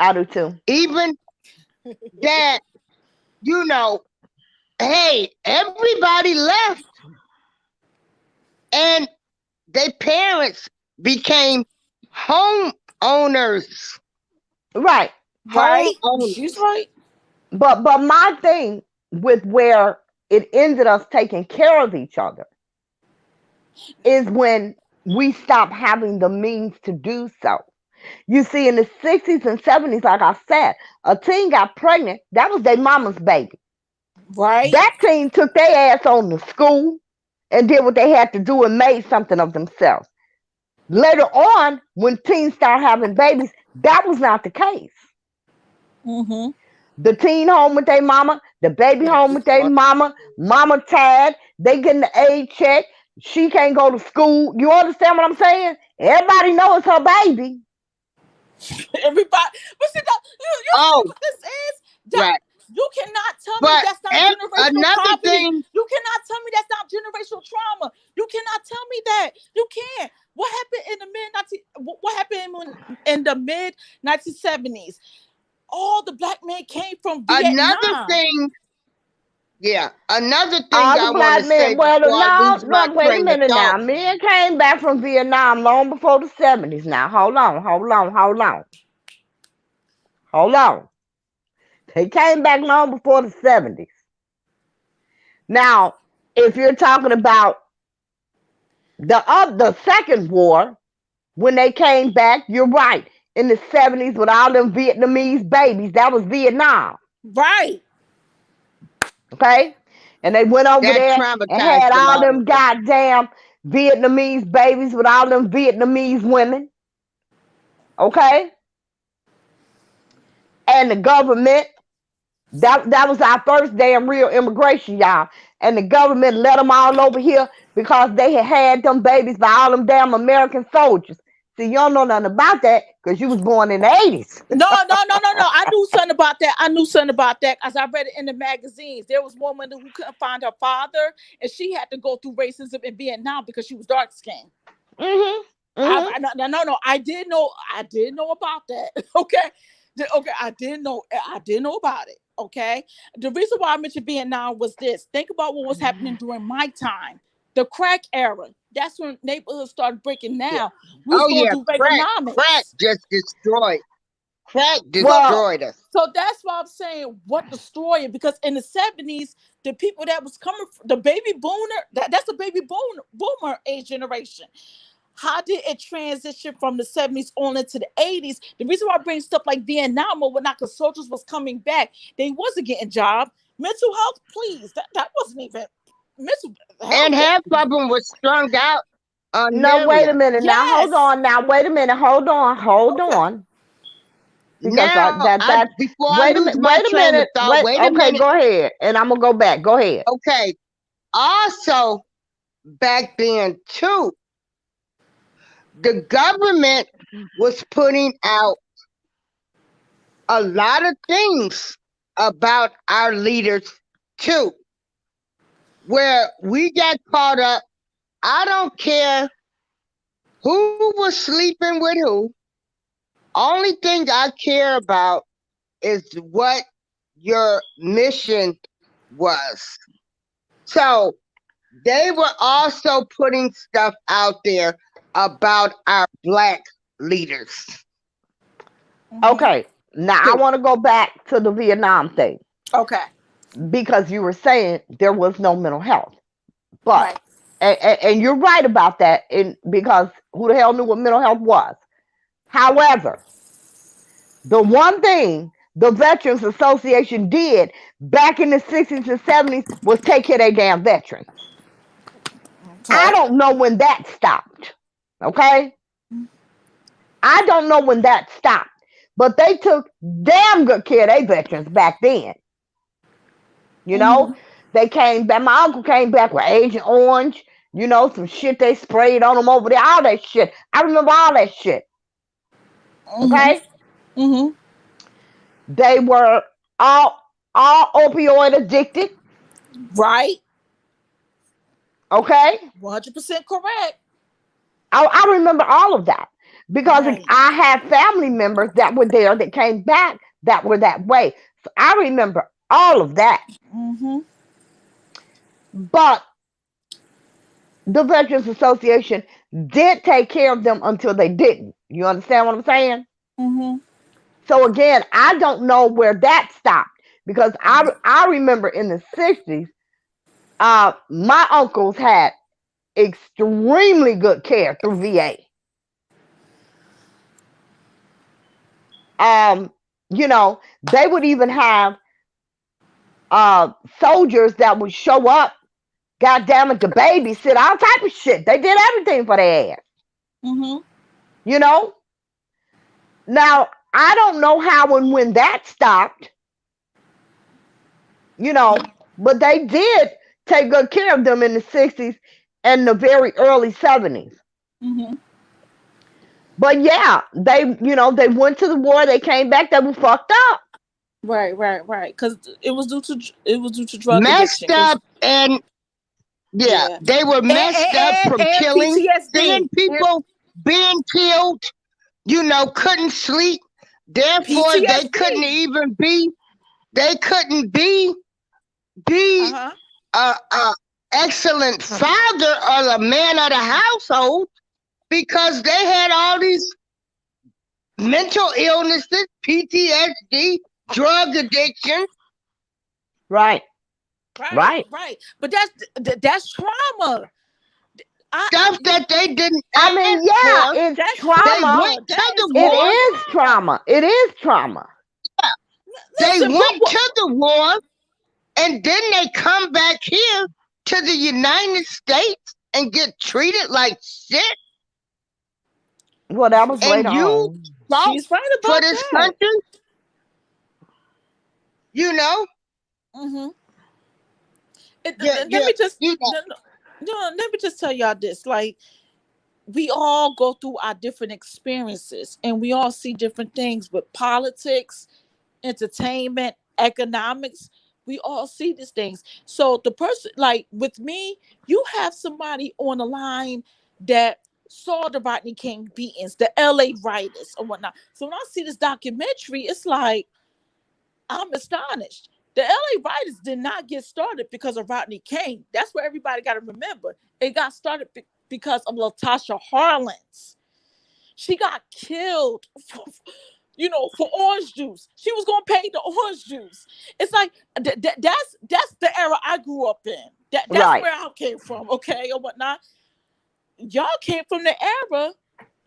S2: I do too.
S1: even that, you know, hey, everybody left and their parents became homeowners.
S2: Right.
S4: Right?
S1: Homeowners.
S4: She's right.
S2: But my thing with where it ended us taking care of each other is when we stop having the means to do so. You see, in the 60s and 70s, like I said, a teen got pregnant. That was their mama's baby.
S4: Right.
S2: That teen took their ass on to school and did what they had to do and made something of themselves. Later on, when teens start having babies, that was not the case.
S4: Mm-hmm.
S2: The teen home with their mama, the baby
S1: Yeah,
S2: home
S1: this
S2: with their
S1: one.
S2: mama, mama tired, they getting the aid check, she can't go to school. You understand what I'm saying? Everybody knows her baby.
S4: Everybody, but see that you see
S1: Oh,
S4: what this is. That
S1: right.
S4: you cannot tell me
S1: But
S4: that's not generational
S1: another
S4: poverty.
S1: thing,
S4: You cannot tell me that's not generational trauma. You cannot tell me that. You can't. What happened in the mid 19? What happened in the mid 1970s? All the black men came from
S1: another
S4: Vietnam.
S1: thing, yeah, another thing
S2: All
S1: I
S2: the
S1: want to
S2: black
S1: say
S2: men, well,
S1: before I
S2: no,
S1: lose my
S2: no, wait a
S1: train of
S2: minute now.
S1: thought.
S2: Men came back from Vietnam long before the 70s now. Hold on. They came back long before the 70s. Now, if you're talking about the second war, when they came back, you're right. In the 70s with all them Vietnamese babies, that was Vietnam.
S4: Right.
S2: Okay? And they went over
S1: That
S2: there and
S1: traumatized
S2: had
S1: them
S2: all them
S1: all.
S2: goddamn Vietnamese babies with all them Vietnamese women. Okay? And the government, that was our first damn real immigration, y'all. And the government let them all over here because they had them babies by all them damn American soldiers. See, you don't know nothing about that because you was born in the 80s.
S4: No, no, no, no, no. I knew something about that. I knew something about that as I read it in the magazines. There was one woman who couldn't find her father, and she had to go through racism in Vietnam because she was dark skinned.
S2: Mm-hmm. Mm-hmm.
S4: No. I did know. I did know about that. Okay. Okay. I did know. I did know about it. Okay. The reason why I mentioned Vietnam was this. Think about what was happening during my time, the crack era. That's when neighborhoods started breaking
S1: Yeah.
S4: down. We was
S1: Oh
S4: going
S1: yeah,
S4: through
S1: crack
S4: Reaganomics.
S1: just destroyed. Crack
S4: So
S2: Well,
S1: destroyed us.
S4: that's why I'm saying what destroy it, because in the 70s, the people that was coming, the baby boomer, that's the baby boomer age generation. How did it transition from the 70s on into the 80s? The reason why I bring stuff like Vietnam or whatnot, because soldiers was coming back, they wasn't getting job. Mental health, please, that wasn't even mental
S1: And
S4: health.
S1: half of them was strung out on
S2: no, wait a
S1: Miriam.
S2: minute now. Hold
S4: Yes.
S2: on now. Wait a minute. Hold
S4: Okay.
S2: on. Because
S1: Now, I
S2: that
S1: before I
S2: wait a
S1: lose
S2: minute.
S1: my
S2: Wait a
S1: train of
S2: minute.
S1: thought,
S2: Wait.
S1: wait a
S2: Okay,
S1: minute.
S2: go ahead. And I'm gonna go back. Go ahead.
S1: Okay. Also, back then too, the government was putting out a lot of things about our leaders too, where we got caught up. I don't care who was sleeping with who. Only thing I care about is what your mission was. So they were also putting stuff out there about our black leaders
S4: Mhm.
S2: Okay. Now I
S1: too.
S2: want to go back to the Vietnam thing
S4: Okay.
S2: because you were saying there was no mental health, but
S4: Right.
S2: and you're right about that. Because who the hell knew what mental health was? However, the one thing the Veterans Association did back in the 60s and 70s was take care of their damn veterans. I
S4: Okay.
S2: don't know when that stopped. Okay? I don't know when that stopped. But they took damn good care of their veterans back then. You know?
S4: Mhm.
S2: They came back. My uncle came back with Agent Orange, some shit they sprayed on them over there, all that shit. I remember all that shit.
S4: Mhm.
S2: Okay?
S4: Mhm.
S2: They were all all opioid addicted.
S4: Right.
S2: Okay?
S4: 100% correct.
S2: I remember all of that because
S4: Right.
S2: I had family members that were there that came back that were that way. So I remember all of that.
S4: Mhm.
S2: But the Veterans Association did take care of them until they didn't. You understand what I'm saying?
S4: Mhm.
S2: So again, I don't know where that stopped because I remember in the 60s, my uncles had extremely good care through VA. Um, they would even have soldiers that would show up, God damn it, to babysit all type of shit. They did everything for their ass.
S4: Mm-hmm.
S2: You know? Now, I don't know how and when that stopped, but they did take good care of them in the 60s and the very early 70s.
S4: Mm-hmm.
S2: But yeah, they went to the war, they came back, they were fucked up.
S4: Right, right, right. Because it was due to drug addiction.
S1: Messed
S4: 'Cause,
S1: up, and yeah,
S4: yeah,
S1: they were
S4: and
S1: messed up from
S4: and
S1: killing, seeing
S4: PTSD and
S1: people being killed, couldn't sleep. Therefore,
S4: PTSD.
S1: they couldn't
S4: Uh
S1: be
S4: huh.
S1: a excellent father or a man of the household because they had all these mental illnesses, PTSD, drug addiction,
S2: Right,
S4: Right,
S2: right.
S4: right. But that's trauma. I
S1: stuff that they didn't
S2: I
S1: ask
S2: mean, yeah,
S1: for.
S2: it's
S4: that's
S1: They
S2: trauma.
S4: trauma.
S1: went
S4: That
S1: to
S4: is
S1: the
S2: It
S1: war.
S4: all
S2: is
S4: trauma.
S2: trauma. It is trauma.
S1: They
S4: Listen, but
S1: went to the war, and then they come back here to the United States and get treated like shit.
S2: Well, that was later
S1: And you
S2: on.
S1: fought
S4: she's right
S1: for
S4: about
S1: this
S4: that.
S1: country, you know.
S4: Mm-hmm.
S1: Yeah,
S4: Let
S1: yeah,
S4: me just
S1: you know.
S4: no, no, no, let me just tell y'all this. Like, we all go through our different experiences, and we all see different things with politics, entertainment, economics. We all see these things. So the person, like with me, you have somebody on the line that saw the Rodney King beatings, the LA rioters or whatnot. So when I see this documentary, it's like I'm astonished. The LA rioters did not get started because of Rodney King. That's what everybody got to remember. It got started because of Latasha Harlins. She got killed for orange juice. She was gonna pay the orange juice. It's like that's the era I grew up in. That's
S2: Right.
S4: where I came from, okay, or whatnot. Y'all came from the era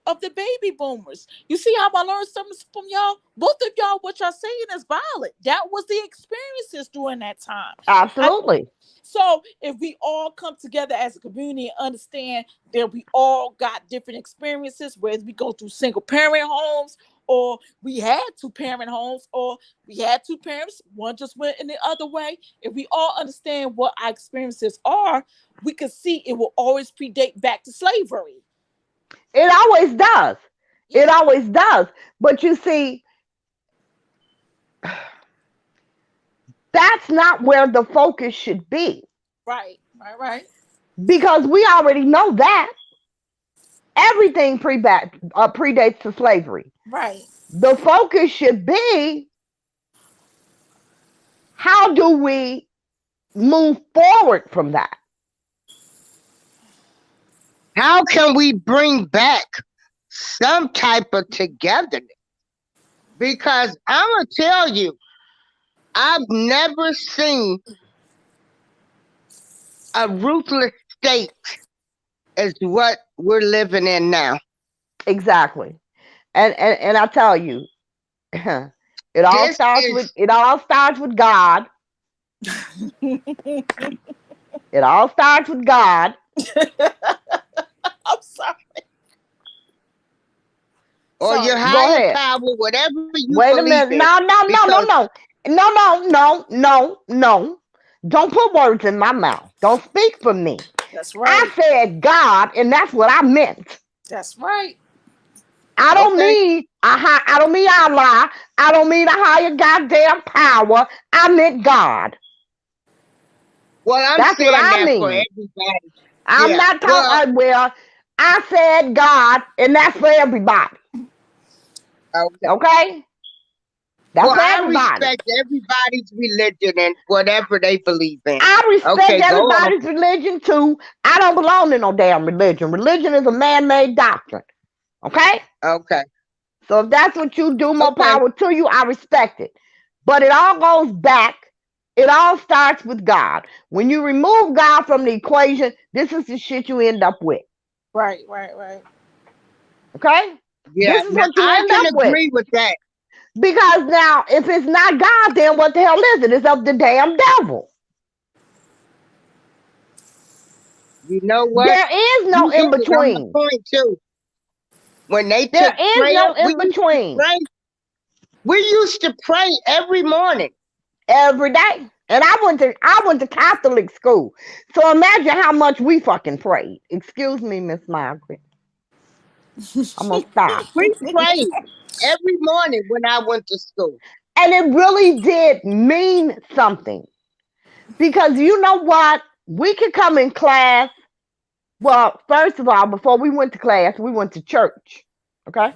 S4: of the baby boomers. You see how I learned something from y'all? Both of y'all, what y'all saying is valid. That was the experiences during that time. I
S2: Absolutely.
S4: So if we all come together as a community and understand that we all got different experiences, whether we go through single parent homes or we had two parent homes or we had two parents, one just went in the other way. If we all understand what our experiences are, we can see it will always predate back to slavery.
S2: It always does. It
S4: Yeah,
S2: always does. But you see, that's not where the focus should be
S4: right, right, right,
S2: because we already know that everything predates to slavery.
S4: right.
S2: The focus should be how do we move forward from that?
S1: How can we bring back some type of togetherness? Because I'm gonna tell you, I've never seen a ruthless state as what we're living in now.
S2: Exactly. And I tell you,
S1: This is
S2: it all starts with God. It all starts with God.
S4: I'm sorry.
S1: or your
S4: Sorry.
S2: Go
S1: higher
S2: ahead.
S1: power, whatever you
S2: Wait a
S1: believe
S2: minute.
S1: in.
S2: No, no, no, no,
S1: Because
S2: no. No, no, no, no, no. Don't put words in my mouth. Don't speak for me.
S4: That's
S2: I
S4: right.
S2: said God, and that's what I meant.
S4: That's right.
S2: I don't
S1: okay,
S2: mean I don't mean Allah. I don't mean a higher goddamn power. I meant God.
S1: well, I'm
S2: That's what
S1: saying
S2: I
S1: that for
S2: mean.
S1: everybody.
S2: I'm
S1: Yeah,
S2: not
S1: well,
S2: talking well. I said God, and that's for everybody.
S1: okay.
S2: Okay? That's
S1: Well,
S2: for
S1: I
S2: everybody.
S1: respect everybody's religion and whatever they believe in.
S2: I respect
S1: Okay, go on.
S2: everybody's religion too. I don't belong to no damn religion. Religion is a man-made doctrine. Okay?
S1: Okay,
S2: So if that's what you do, more
S1: okay.
S2: power to you. I respect it. But it all goes back. It all starts with God. When you remove God from the equation, this is the shit you end up with.
S4: Right, right, right.
S2: Okay?
S1: Yeah,
S2: This is
S1: now
S2: what you
S1: I
S2: end
S1: can
S2: up with.
S1: agree with that.
S2: Because now, if it's not God, then what the hell is it? It's of the damn devil.
S1: You know what?
S2: There is no
S1: You
S2: in
S1: hit it on the
S2: between.
S1: point too. When they
S2: There
S1: took
S2: is
S1: prayer,
S2: no in between.
S1: We used to pray every morning.
S2: Every day. And I went to Catholic school. So imagine how much we fucking prayed. Excuse me, Miss Margaret. I'm gonna stop.
S1: We prayed every morning when I went to school.
S2: And it really did mean something. Because you know what? We could come in class. Well, first of all, before we went to class, we went to church. Okay?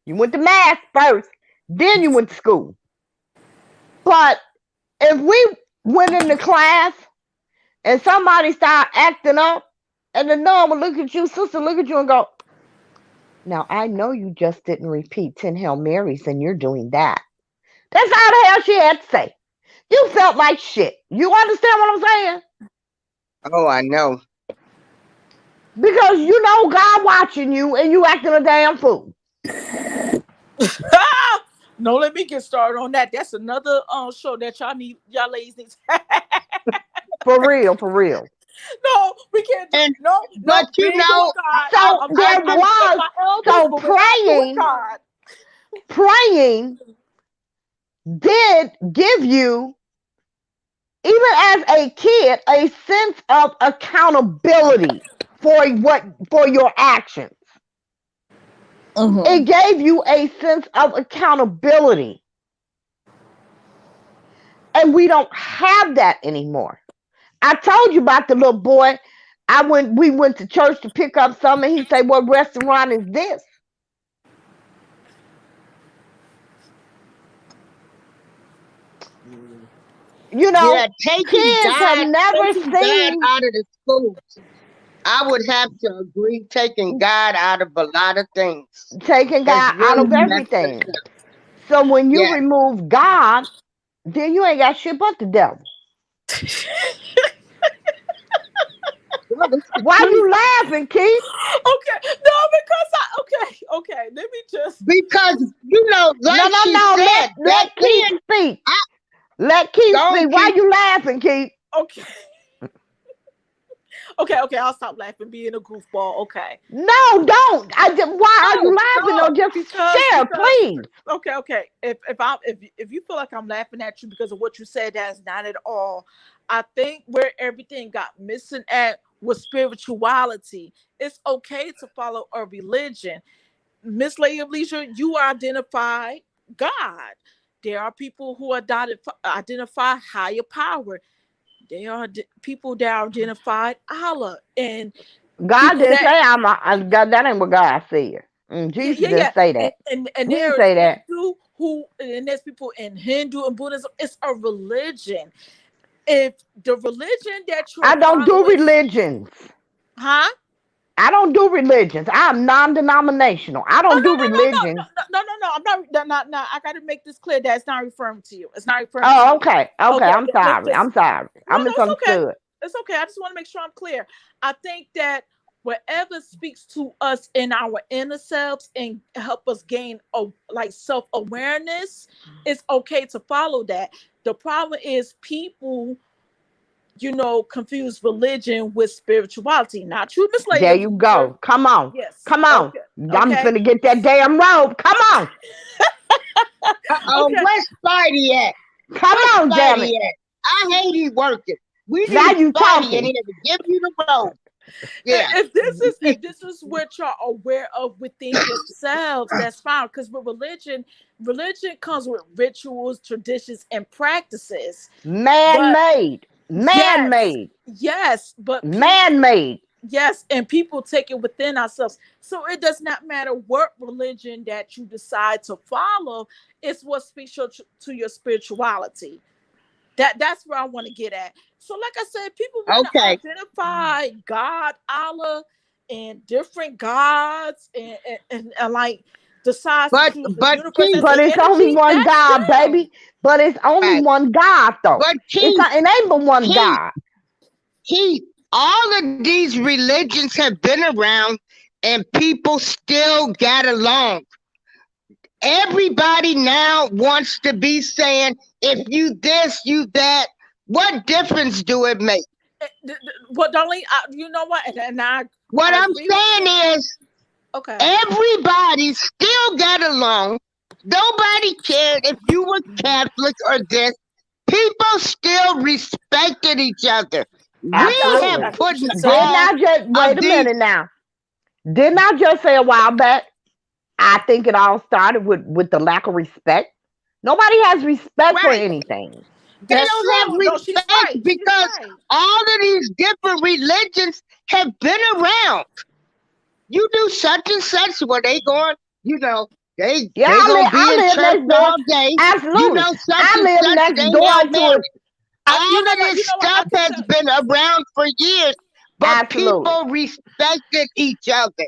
S2: You went to mass first, then you went to school. But if we went into class and somebody started acting up, and the nun would look at you, sister, look at you and go, now I know you just didn't repeat 10 Hail Marys and you're doing that. That's all the hell she had to say. You felt like shit. You understand what I'm saying?
S1: Oh, I know.
S2: Because you know God watching you and you acting a damn fool.
S4: No, let me get started on that. That's another show that y'all ladies need.
S2: For real, for real.
S4: No, we can't do
S1: And
S4: no,
S1: but
S4: we
S1: you
S4: ain't doing
S1: know,
S4: God.
S2: So
S4: I'm
S2: there
S4: trying to respect
S2: was,
S4: my elders,
S2: so
S4: but we're not doing
S2: praying,
S4: God.
S2: praying did give you, even as a kid, a sense of accountability for your actions.
S4: Mm-hmm.
S2: It gave you a sense of accountability. And we don't have that anymore. I told you about the little boy. We went to church to pick up something, and he said, what restaurant is this? You know,
S1: yeah,
S2: kids have never
S1: taking God
S2: seen
S1: out of the schools. I would have to agree taking God out of a lot of things.
S2: taking
S1: Has
S2: God out
S1: really
S2: of
S1: messed us
S2: everything.
S1: up.
S2: So when you
S1: Yeah.
S2: remove God, then you ain't got shit but the devil.
S1: Well, it's the
S2: Why
S1: truth.
S2: you laughing, Keith?
S4: Okay, no, because okay. Let me just.
S1: Because you know,
S2: No,
S1: like
S2: no,
S1: she
S2: no.
S1: said, that
S2: Let Keith
S1: kid,
S2: speak.
S1: I
S2: Let Keith
S1: don't
S2: speak. Why
S1: keep.
S2: you laughing, Keith?
S4: Okay, okay. I'll stop laughing, being a goofball. Okay,
S2: No, don't. Why are you
S1: No,
S2: laughing? No,
S1: stop.
S2: just share,
S4: because
S2: please.
S4: okay. If you feel like I'm laughing at you because of what you said, that's not at all. I think where everything got missing at was spirituality. It's okay to follow a religion. Miss Lady of Leisure, you identify God. There are people who identify higher power. There are people that identify Allah, and
S2: God
S4: people
S2: didn't
S4: that
S2: say God. That ain't what God said. Jesus
S4: yeah.
S2: didn't say that.
S4: And
S2: He didn't
S4: there's
S2: say that.
S4: there's people in Hindu and Buddhism. It's a religion. If the religion that you're
S2: I don't do
S4: following,
S2: religions.
S4: huh?
S2: I don't do religions. I'm non-denominational. I
S4: Oh
S2: don't
S4: no
S2: do
S4: no no no
S2: religions.
S4: no no no no! I'm not. I got to make this clear that it's not referring to you. It's not referring to
S2: Oh,
S4: you.
S2: okay. Okay.
S4: Okay,
S2: I'm
S4: let me
S2: sorry.
S4: just.
S2: I'm sorry.
S4: No,
S2: I
S4: no, it's okay.
S2: misunderstood.
S4: It's okay. I just want to make sure I'm clear. I think that whatever speaks to us in our inner selves and help us gain like self-awareness, it's okay to follow that. The problem is people, confuse religion with spirituality. Not you, Miss Lady
S2: There
S4: of
S2: you
S4: Leisure.
S2: go. Come on.
S4: Yes.
S2: Come on.
S4: Okay.
S2: I'm
S4: Okay.
S2: finna get that damn robe. Come on.
S1: Uh-oh,
S4: Okay.
S1: where's Spidey at?
S2: Come
S1: Where's
S2: on, damn it.
S1: Spidey at? I hate he working. We
S2: Now
S1: need
S2: you
S1: Spidey in
S2: talking.
S1: here to give you the rope. Yeah.
S4: If this is what you're aware of within yourselves, that's fine. Because with religion comes with rituals, traditions, and practices. But
S2: Man-made.
S4: yes,
S2: Man-made.
S4: yes, but people,
S2: Man-made.
S4: yes, and people take it within ourselves. So it does not matter what religion that you decide to follow. It's what speaks to your spirituality. That's where I want to get at. So, like I said, people want to
S1: Okay.
S4: identify God, Allah, and different gods, and like decides to choose the
S1: But
S4: universe as
S1: Keith,
S2: But
S4: their
S2: it's only
S4: energy.
S2: one
S4: That's
S2: God,
S4: them.
S2: baby. But it's only
S1: right.
S2: one God, though.
S1: But
S2: It's
S1: Keith,
S2: not, it ain't but one
S1: Keith,
S2: God.
S1: Keith, all of these religions have been around and people still got along. Everybody now wants to be saying, if you this, you that. What difference do it make?
S4: Well, darling, you know what? And
S1: What
S4: I
S1: I'm
S4: agree with you.
S1: saying is,
S4: Okay.
S1: everybody still got along. Nobody cared if you were Catholic or this. People still respected each other. We
S4: That's
S1: have
S2: Absolutely.
S4: that's what
S1: put
S4: you
S2: Didn't
S4: said.
S1: all
S2: I just
S1: of
S2: wait a
S1: these
S2: minute now? Didn't I just say a while back? I think it all started with the lack of respect. Nobody has respect for
S1: right.
S2: anything.
S1: They
S4: That's
S1: don't have
S4: true. No, she's
S1: respect
S4: right. She's
S1: because
S4: right.
S1: all of these different religions have been around. You do such and such where they going, you know,
S2: Yeah,
S1: they gonna be
S2: I
S1: in
S2: live
S1: church
S2: next door.
S1: all day. You
S2: Absolutely.
S1: know, such
S2: I
S1: and
S2: live
S1: such,
S2: next
S1: they
S2: door
S1: held
S2: to it.
S1: marriage. All of
S4: You
S1: this
S4: know what? I
S1: stuff
S4: can
S1: has
S4: tell.
S1: been around for years, but
S2: Absolutely.
S1: people respected each other.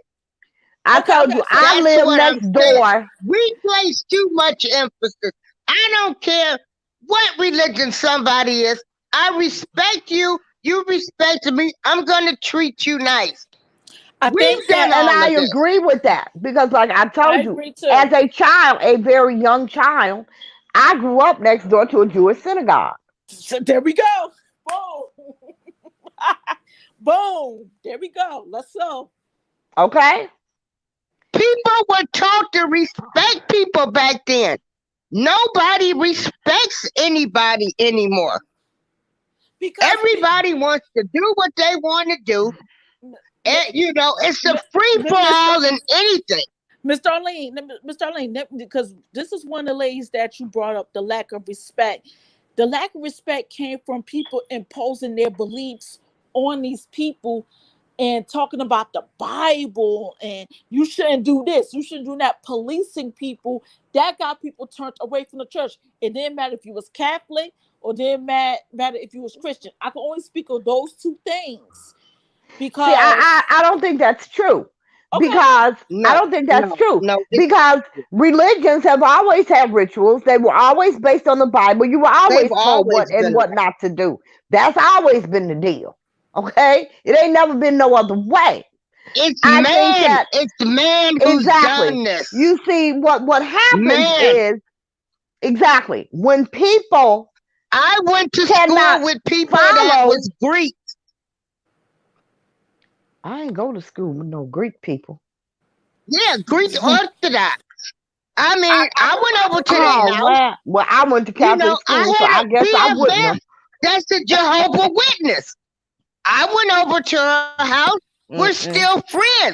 S2: I
S4: Okay,
S2: told
S4: okay.
S2: you,
S4: So
S2: I
S1: That's
S2: live
S1: what I'm
S2: next
S1: saying.
S2: door.
S1: We place too much emphasis. I don't care what religion somebody is. I respect you. You respect me. I'm gonna treat you nice.
S4: I think
S1: We've done
S4: that
S2: And
S1: all
S2: I
S1: of this.
S2: agree with that because, like I
S4: I
S2: told you,
S4: agree
S2: as
S4: too.
S2: a child, a very young child, I grew up next door to a Jewish synagogue.
S4: So there we go. Boom. Boom. There we go. Let's go.
S2: Okay?
S1: People were taught to respect people back then. Nobody respects anybody anymore.
S4: Because
S1: Everybody wants to do what they want to do. And, it's a free for
S4: Mr.
S1: all in anything.
S4: Miss Darlene, because this is one of the ladies that you brought up, the lack of respect. The lack of respect came from people imposing their beliefs on these people and talking about the Bible and you shouldn't do this, you shouldn't do that, policing people. That got people turned away from the church. It didn't matter if you was Catholic or didn't matter if you was Christian. I can only speak of those two things
S2: See,
S4: because
S2: I don't think that's true
S4: okay,
S2: because I
S1: No,
S2: don't think that's
S1: no,
S2: true
S1: no.
S2: because religions have always had rituals. They were always based on the Bible. You were
S1: They've
S2: always told what
S1: always
S2: and
S1: been
S2: what
S1: around.
S2: not to do. That's always been the deal. Okay? It ain't never been no other way.
S1: It's
S2: I think
S1: man.
S2: that
S1: It's man who's
S2: exactly.
S1: done this.
S2: You see what happens
S1: Man.
S2: is exactly when people
S1: I went to
S2: cannot
S1: school with people that
S2: follow.
S1: was Greek.
S2: I ain't go to school with no Greek people.
S1: Yeah, Greek Orthodox. I
S4: I,
S1: mean,
S4: I
S1: I
S4: went
S1: went
S4: I
S1: over
S4: went
S1: to
S4: to
S1: their
S2: Oh
S4: one.
S1: house.
S2: well, I went to Catholic school,
S1: I
S2: so
S1: had
S2: I
S1: a
S2: guess I wouldn't
S1: BFF
S2: have.
S1: that's a Jehovah Witness. I went over to her house. We're still
S2: Mm-mm.
S1: friends.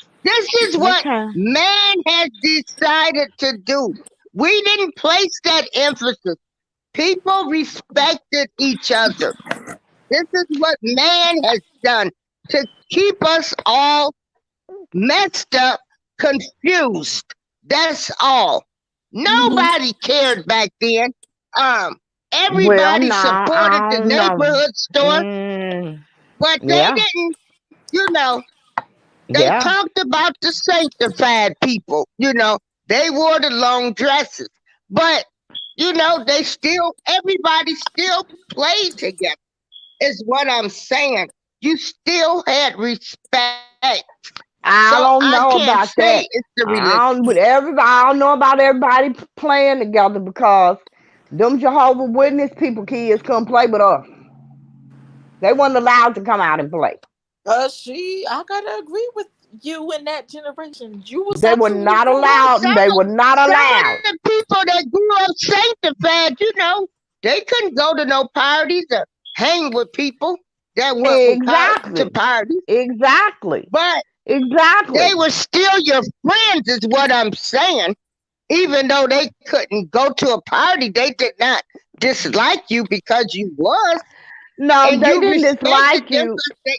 S1: This is what
S2: Okay.
S1: man has decided to do. We didn't place that emphasis. People respected each other. This is what man has done to keep us all messed up, confused. That's all.
S4: Mhm.
S1: Nobody cared back then. Um,
S2: Well,
S1: Everybody
S2: no,
S1: supported
S2: I
S1: the
S2: don't know.
S1: neighborhood store,
S2: Mm,
S1: but they
S2: yeah,
S1: didn't, you know, they
S2: yeah.
S1: talked about the sanctified people. They wore the long dresses, but everybody still played together. Is what I'm saying. You still had respect. So
S2: I
S1: I
S2: don't
S1: can't
S2: know about
S1: say
S2: that.
S1: it's the religion.
S2: I don't, with everybody, I don't know about everybody playing together because them Jehovah Witness people kids couldn't play with us. They wasn't allowed to come out and play.
S4: I gotta agree with you in that generation. You was
S2: They were
S4: absolutely
S2: not
S4: correct.
S1: Well,
S2: allowed. They were not
S1: some
S2: allowed.
S1: of the people that grew up sanctified, they couldn't go to no parties or hang with people that weren't part to
S2: Exactly.
S1: parties.
S2: Exactly.
S1: But they
S2: Exactly.
S1: were still your friends, is what I'm saying. Even though they couldn't go to a party, they did not dislike you because you was,
S2: No,
S1: and
S2: they
S1: you
S2: didn't
S1: respected
S2: dislike
S1: them
S2: you.
S1: because they.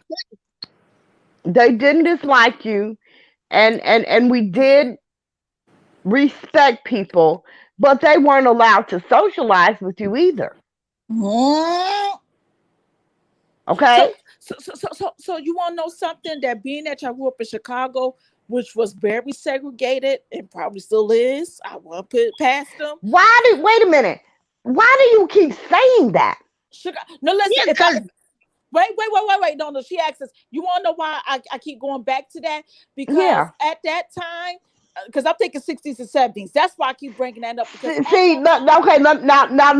S2: They didn't dislike you, and we did respect people, but they weren't allowed to socialize with you either.
S4: Mhm. So,
S2: Okay?
S4: so you want to know something? That being that I grew up in Chicago, which was very segregated and probably still is, I won't put it past them.
S2: Wait a minute. Why do you keep saying that?
S4: Chicago. No, listen.
S1: Yeah, because
S4: If wait. No, no. She asks us. You want to know why I keep going back to that? Because
S2: Yeah.
S4: at that time, because I'm thinking 60s and 70s. That's why I keep bringing that up because
S2: See, okay, now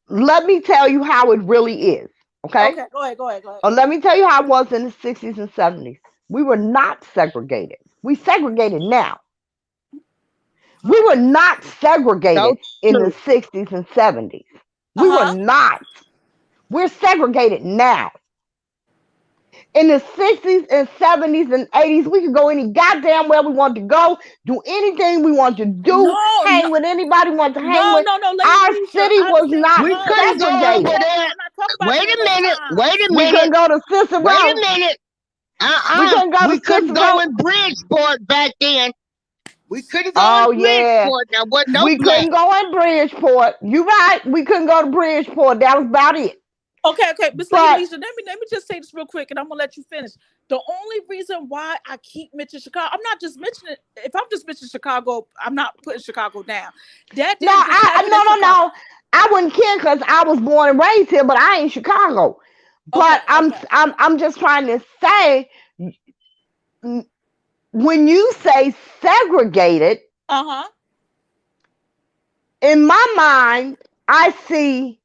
S2: let me tell you how it really is. Okay,
S4: okay, go ahead, go ahead, go ahead.
S2: let me tell you how it was in the 60s and 70s. We were not segregated. We segregated now. We were not segregated
S1: So
S2: in the
S1: true.
S2: 60s and 70s.
S4: Uh
S2: We were
S4: huh.
S2: not. We're segregated now. In the 60s and 70s and 80s, we could go any goddamn where we want to go, do anything we want to do,
S4: No, no,
S2: hang with anybody we want to hang
S4: no,
S2: with.
S4: no, no, Lady
S2: Our
S4: Deidre.
S2: city
S4: I
S2: was
S4: understand.
S2: not
S1: We
S4: No, no,
S1: couldn't
S4: no.
S1: go
S4: I'm not
S1: over
S2: segregated.
S4: talking.
S1: there.
S4: I'm not talking about
S1: Wait
S4: during
S1: a
S4: those
S1: minute. Wait
S4: times.
S1: a
S2: We couldn't
S1: minute.
S2: go to
S1: Wait a
S2: Cicero.
S1: minute.
S2: We couldn't go to
S1: We couldn't go
S2: Cicero.
S1: in Bridgeport back then. We couldn't go in
S2: Oh yeah.
S1: Bridgeport. There wasn't no
S2: We
S1: black.
S2: couldn't go in Bridgeport. You right. We couldn't go to Bridgeport. That was about it.
S4: Okay, okay, Miss Lady
S2: But
S4: Deidre. Let me just say this real quick, and I'm gonna let you finish. The only reason why I keep mentioning Chicago, I'm not just mentioning. If I'm just mentioning Chicago, I'm not putting Chicago down. That
S2: no,
S4: didn't just happen in
S2: no, no,
S4: Chicago.
S2: no. I wouldn't care because I was born and raised here, but I ain't Chicago.
S4: Okay,
S2: But I'm
S4: okay.
S2: I'm I'm just trying to say, when you say segregated,
S4: Uh huh.
S2: in my mind, I see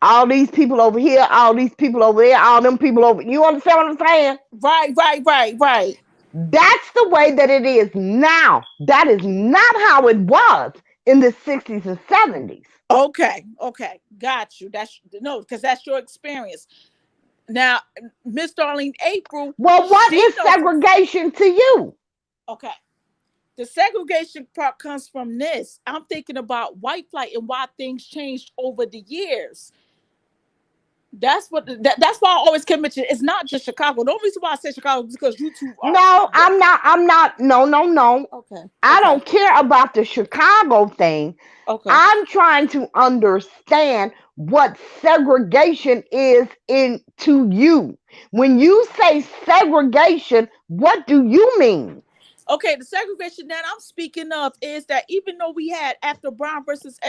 S2: all these people over here, all these people over there, all them people over. You understand what I'm saying?
S4: Right, right, right, right.
S2: That's the way that it is now. That is not how it was in the 60s and 70s.
S4: Okay, okay, got you. That's no, because that's your experience. Now, Miss Darlene April,
S2: Well, what
S4: she
S2: is
S4: knows.
S2: segregation to you?
S4: Okay, the segregation part comes from this. I'm thinking about white flight and why things changed over the years. That's why I always can mention it's not just Chicago. The only reason why I say Chicago is because you two are
S2: No, I'm not. I'm not. No, no, no.
S4: okay.
S2: I
S4: Okay.
S2: don't care about the Chicago thing.
S4: Okay.
S2: I'm trying to understand what segregation is into you. When you say segregation, what do you mean?
S4: Okay, the segregation that I'm speaking of is that even though we had after Brown versus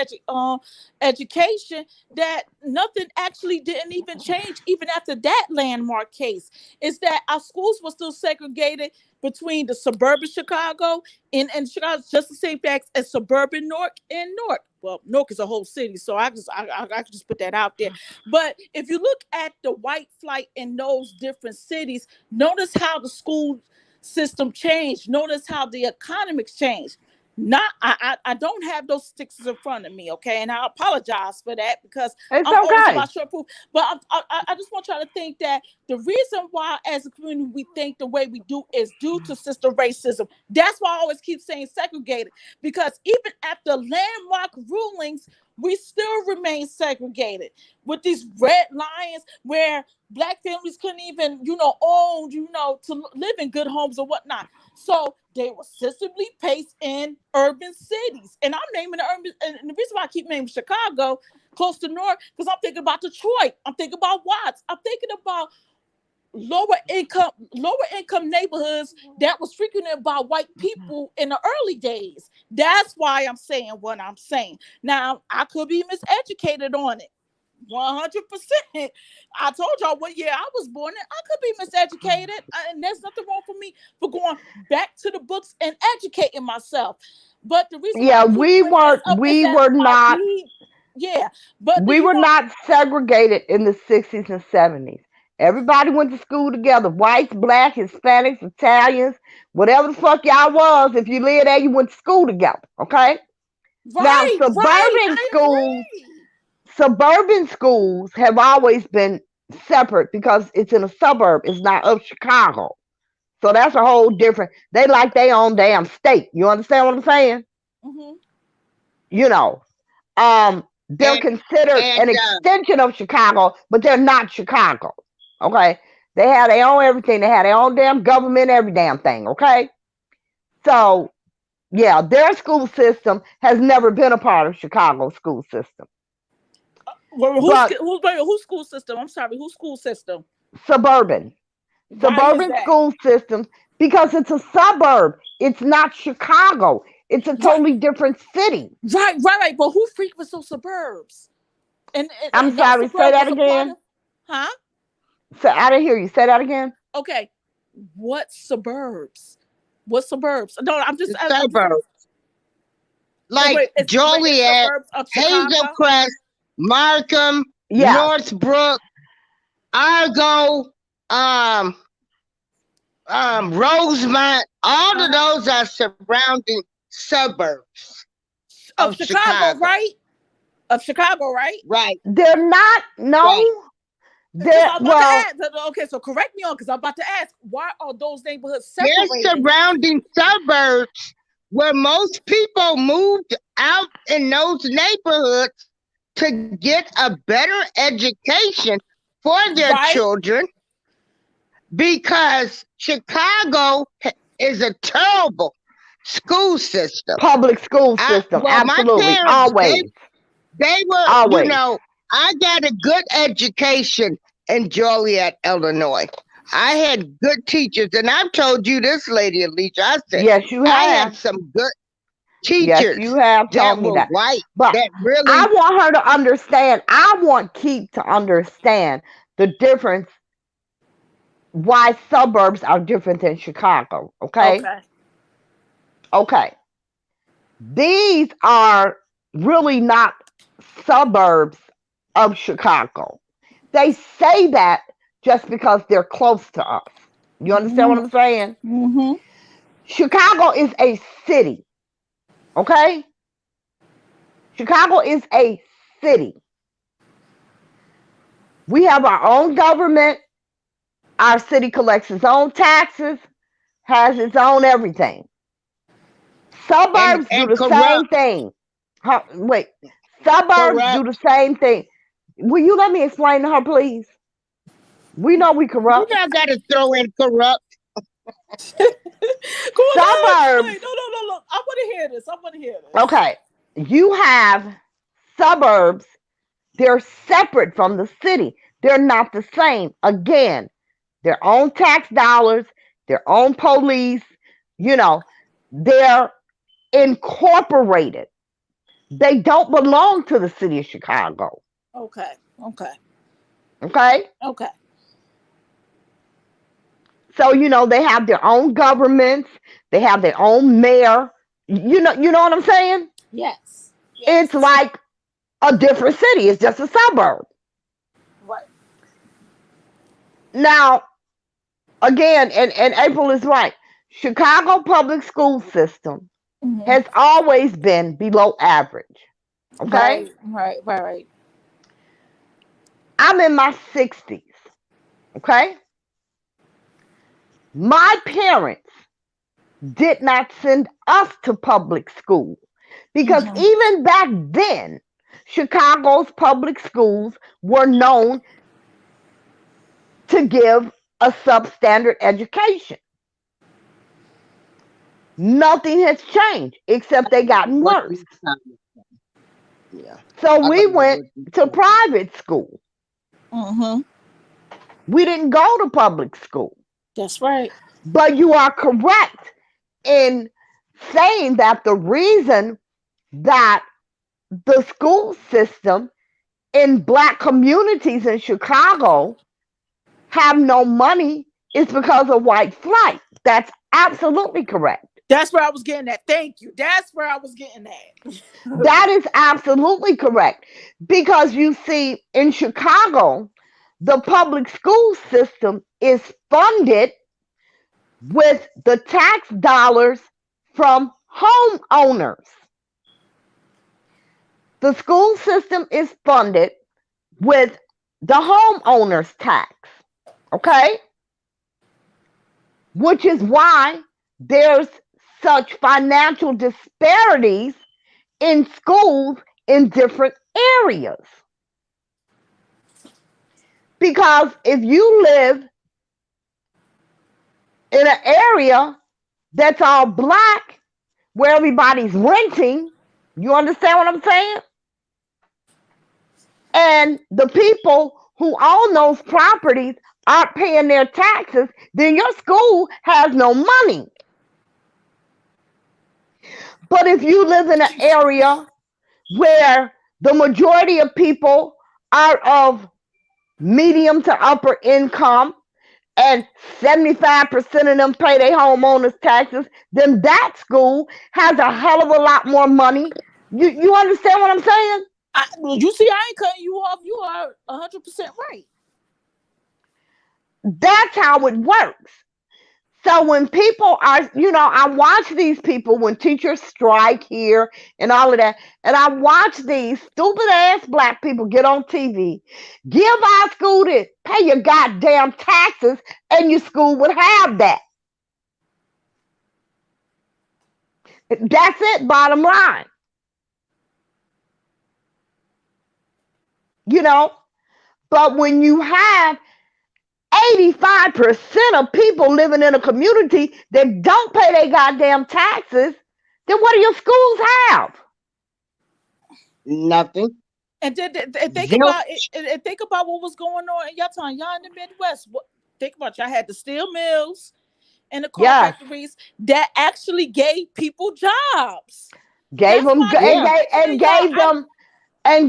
S4: education, that nothing actually didn't even change even after that landmark case. Is that our schools were still segregated between the suburban Chicago and Chicago, just the same facts as suburban Newark and Newark. Well, Newark is a whole city, so I can just put that out there. But if you look at the white flight in those different cities, notice how the school system changed. Notice how the economics changed. Not I don't have those sticks in front of me, okay, and I apologize for that because
S2: It's
S4: I'm always
S2: okay.
S4: about short proof. But I just want y'all to think that the reason why, as a community, we think the way we do is due to system racism. That's why I always keep saying segregated because even after landmark rulings, we still remain segregated with these red lines where black families couldn't even, own, to live in good homes or whatnot. So they were systemically placed in urban cities. And I'm naming the urban, and the reason why I keep naming Chicago close to North, because I'm thinking about Detroit. I'm thinking about Watts. I'm thinking about lower income neighborhoods that was frequented by white people in the early days. That's why I'm saying what I'm saying. Now I could be miseducated on it. 100%. I told y'all what year I was born in. I could be miseducated, and there's nothing wrong for me for going back to the books and educating myself. But the reason why I
S2: Yeah,
S4: keep
S2: we
S4: bringing this
S2: weren't.
S4: up is
S2: We
S4: that
S2: were
S4: I
S2: not.
S4: need, yeah. But do
S2: We
S4: you
S2: were
S4: know?
S2: not segregated in the 60s and 70s. Everybody went to school together. Whites, blacks, Hispanics, Italians, whatever the fuck y'all was. If you lived there, you went to school together. Okay. Now,
S4: Right, right. I agree.
S2: suburban schools have always been separate because it's in a suburb. It's not of Chicago. So that's a whole different. They like their own damn state. You understand what I'm saying?
S4: Hmm.
S2: You know, they're
S1: And
S2: considered
S1: and
S2: an extension of Chicago, but they're not Chicago. Okay, they have their own everything. They have their own damn government, every damn thing. Okay, so yeah, their school system has never been a part of Chicago's school system,
S4: Well,
S2: but
S4: whose school system? I'm sorry, whose school system?
S2: suburban
S4: Why is
S2: suburban
S4: that?
S2: school systems, because it's a suburb. It's not Chicago. It's a
S4: Right,
S2: totally different city.
S4: right, right, right. But who frequents those suburbs?
S2: I'm
S4: And that
S2: sorry. Say
S4: suburb
S2: that
S4: was a part
S2: again.
S4: of, huh?
S2: So I didn't hear you. Say that again.
S4: Okay, what suburbs? What suburbs? No,
S1: The
S4: I'm just
S1: suburbs like
S4: wait, it's
S1: Joliet,
S4: suburbs of Chicago.
S1: Hazelcrest, Markham,
S2: Yes,
S1: Northbrook, Argo, um, Rosemont. All of
S4: Uh-huh.
S1: those are surrounding suburbs of
S4: Of Chicago,
S1: Chicago.
S4: right? Of Chicago, right?
S1: Right,
S2: they're not.
S1: right.
S2: No,
S4: Because
S2: they're
S4: I'm about to
S2: well.
S4: ask. Okay, so correct me on because I'm about to ask why are those neighborhoods
S1: They're
S4: separated?
S1: surrounding suburbs where most people moved out in those neighborhoods to get a better education for their
S4: Right?
S1: children because Chicago is a terrible school system.
S2: Public school
S1: I
S2: system,
S1: well, my
S2: absolutely,
S1: parents
S2: always,
S1: they were,
S2: always.
S1: I got a good education in Joliet, Illinois. I had good teachers, and I've told you this, Lady Alicia. I said
S2: Yes, you
S1: I had
S2: have.
S1: some good
S2: Yes,
S1: teachers
S2: you have
S1: that
S2: told me
S1: were
S2: that.
S1: white
S2: But
S1: that
S2: I
S1: really
S2: want her to understand. I want Keith to understand the difference why suburbs are different than Chicago. Okay,
S4: Okay.
S2: okay. These are really not suburbs of Chicago. They say that just because they're close to us. You understand what
S4: Mm-hmm.
S2: I'm saying?
S4: Mm-hmm.
S2: Chicago is a city, okay? Chicago is a city. We have our own government. Our city collects its own taxes, has its own everything. Suburbs do
S1: and
S2: the same
S1: corrupt,
S2: thing. Wait, suburbs do the
S1: corrupt.
S2: same thing. Will you let me explain to her, please? We know we
S1: You
S2: corrupt.
S1: not got to throw in corrupt.
S4: Go on,
S2: Suburbs,
S4: explain. No, no, no, no. I want to hear this. I want to hear this.
S2: okay. You have suburbs, they're separate from the city. They're not the same. Again, their own tax dollars, their own police, you know, they're incorporated. They don't belong to the city of Chicago.
S4: Okay. Okay.
S2: Okay?
S4: Okay.
S2: So, they have their own governments, they have their own mayor. You know what I'm saying?
S4: Yes.
S2: It's
S4: Yes.
S2: like a different city. It's just a suburb.
S4: Right.
S2: Now, again, and April is right. Chicago public school system
S4: Mm-hmm.
S2: has always been below average. Okay?
S4: Right. Right. Right. Right.
S2: I'm in my 60s. Okay? My parents did not send us to public school because
S4: Mm-hmm.
S2: even back then, Chicago's public schools were known to give a substandard education. Nothing has changed except they gotten
S1: What
S2: worse.
S1: you saying? Yeah,
S2: So
S1: I
S2: we
S1: don't know
S2: went
S1: what you
S2: to
S1: saying.
S2: private school.
S4: Mm-hmm.
S2: We didn't go to public school.
S4: That's right.
S2: But you are correct in saying that the reason that the school system in black communities in Chicago have no money is because of white flight. That's absolutely correct.
S4: That's where I was getting at. Thank you. That's where I was getting at.
S2: That is absolutely correct. Because you see, in Chicago, the public school system is funded with the tax dollars from homeowners. The school system is funded with the homeowner's tax. Okay? Which is why there's such financial disparities in schools in different areas. Because if you live in an area that's all black, where everybody's renting, you understand what I'm saying? And the people who own those properties aren't paying their taxes, then your school has no money. But if you live in an area where the majority of people are of medium to upper income, and 75% of them pay their homeowners taxes, then that school has a hell of a lot more money. You understand what I'm saying?
S4: You see, I ain't cutting you off. You are 100% right.
S2: That's how it works. So when people are, I watch these people when teachers strike here and all of that, and I watch these stupid ass black people get on TV, give our school this, pay your goddamn taxes, and your school would have that. That's it, bottom line. You know, but when you have 85% of people living in a community that don't pay their goddamn taxes, then what do your schools have?
S1: Nothing.
S4: And think about it.
S1: Zilch.
S4: And think about what was going on in y'all time. Y'all in the Midwest. Think about y'all had the steel mills and the car
S2: Yes,
S4: factories that actually gave people jobs.
S2: gave
S4: That's
S2: them
S4: why I keep
S1: Yeah.
S2: and
S4: mentioning y'all.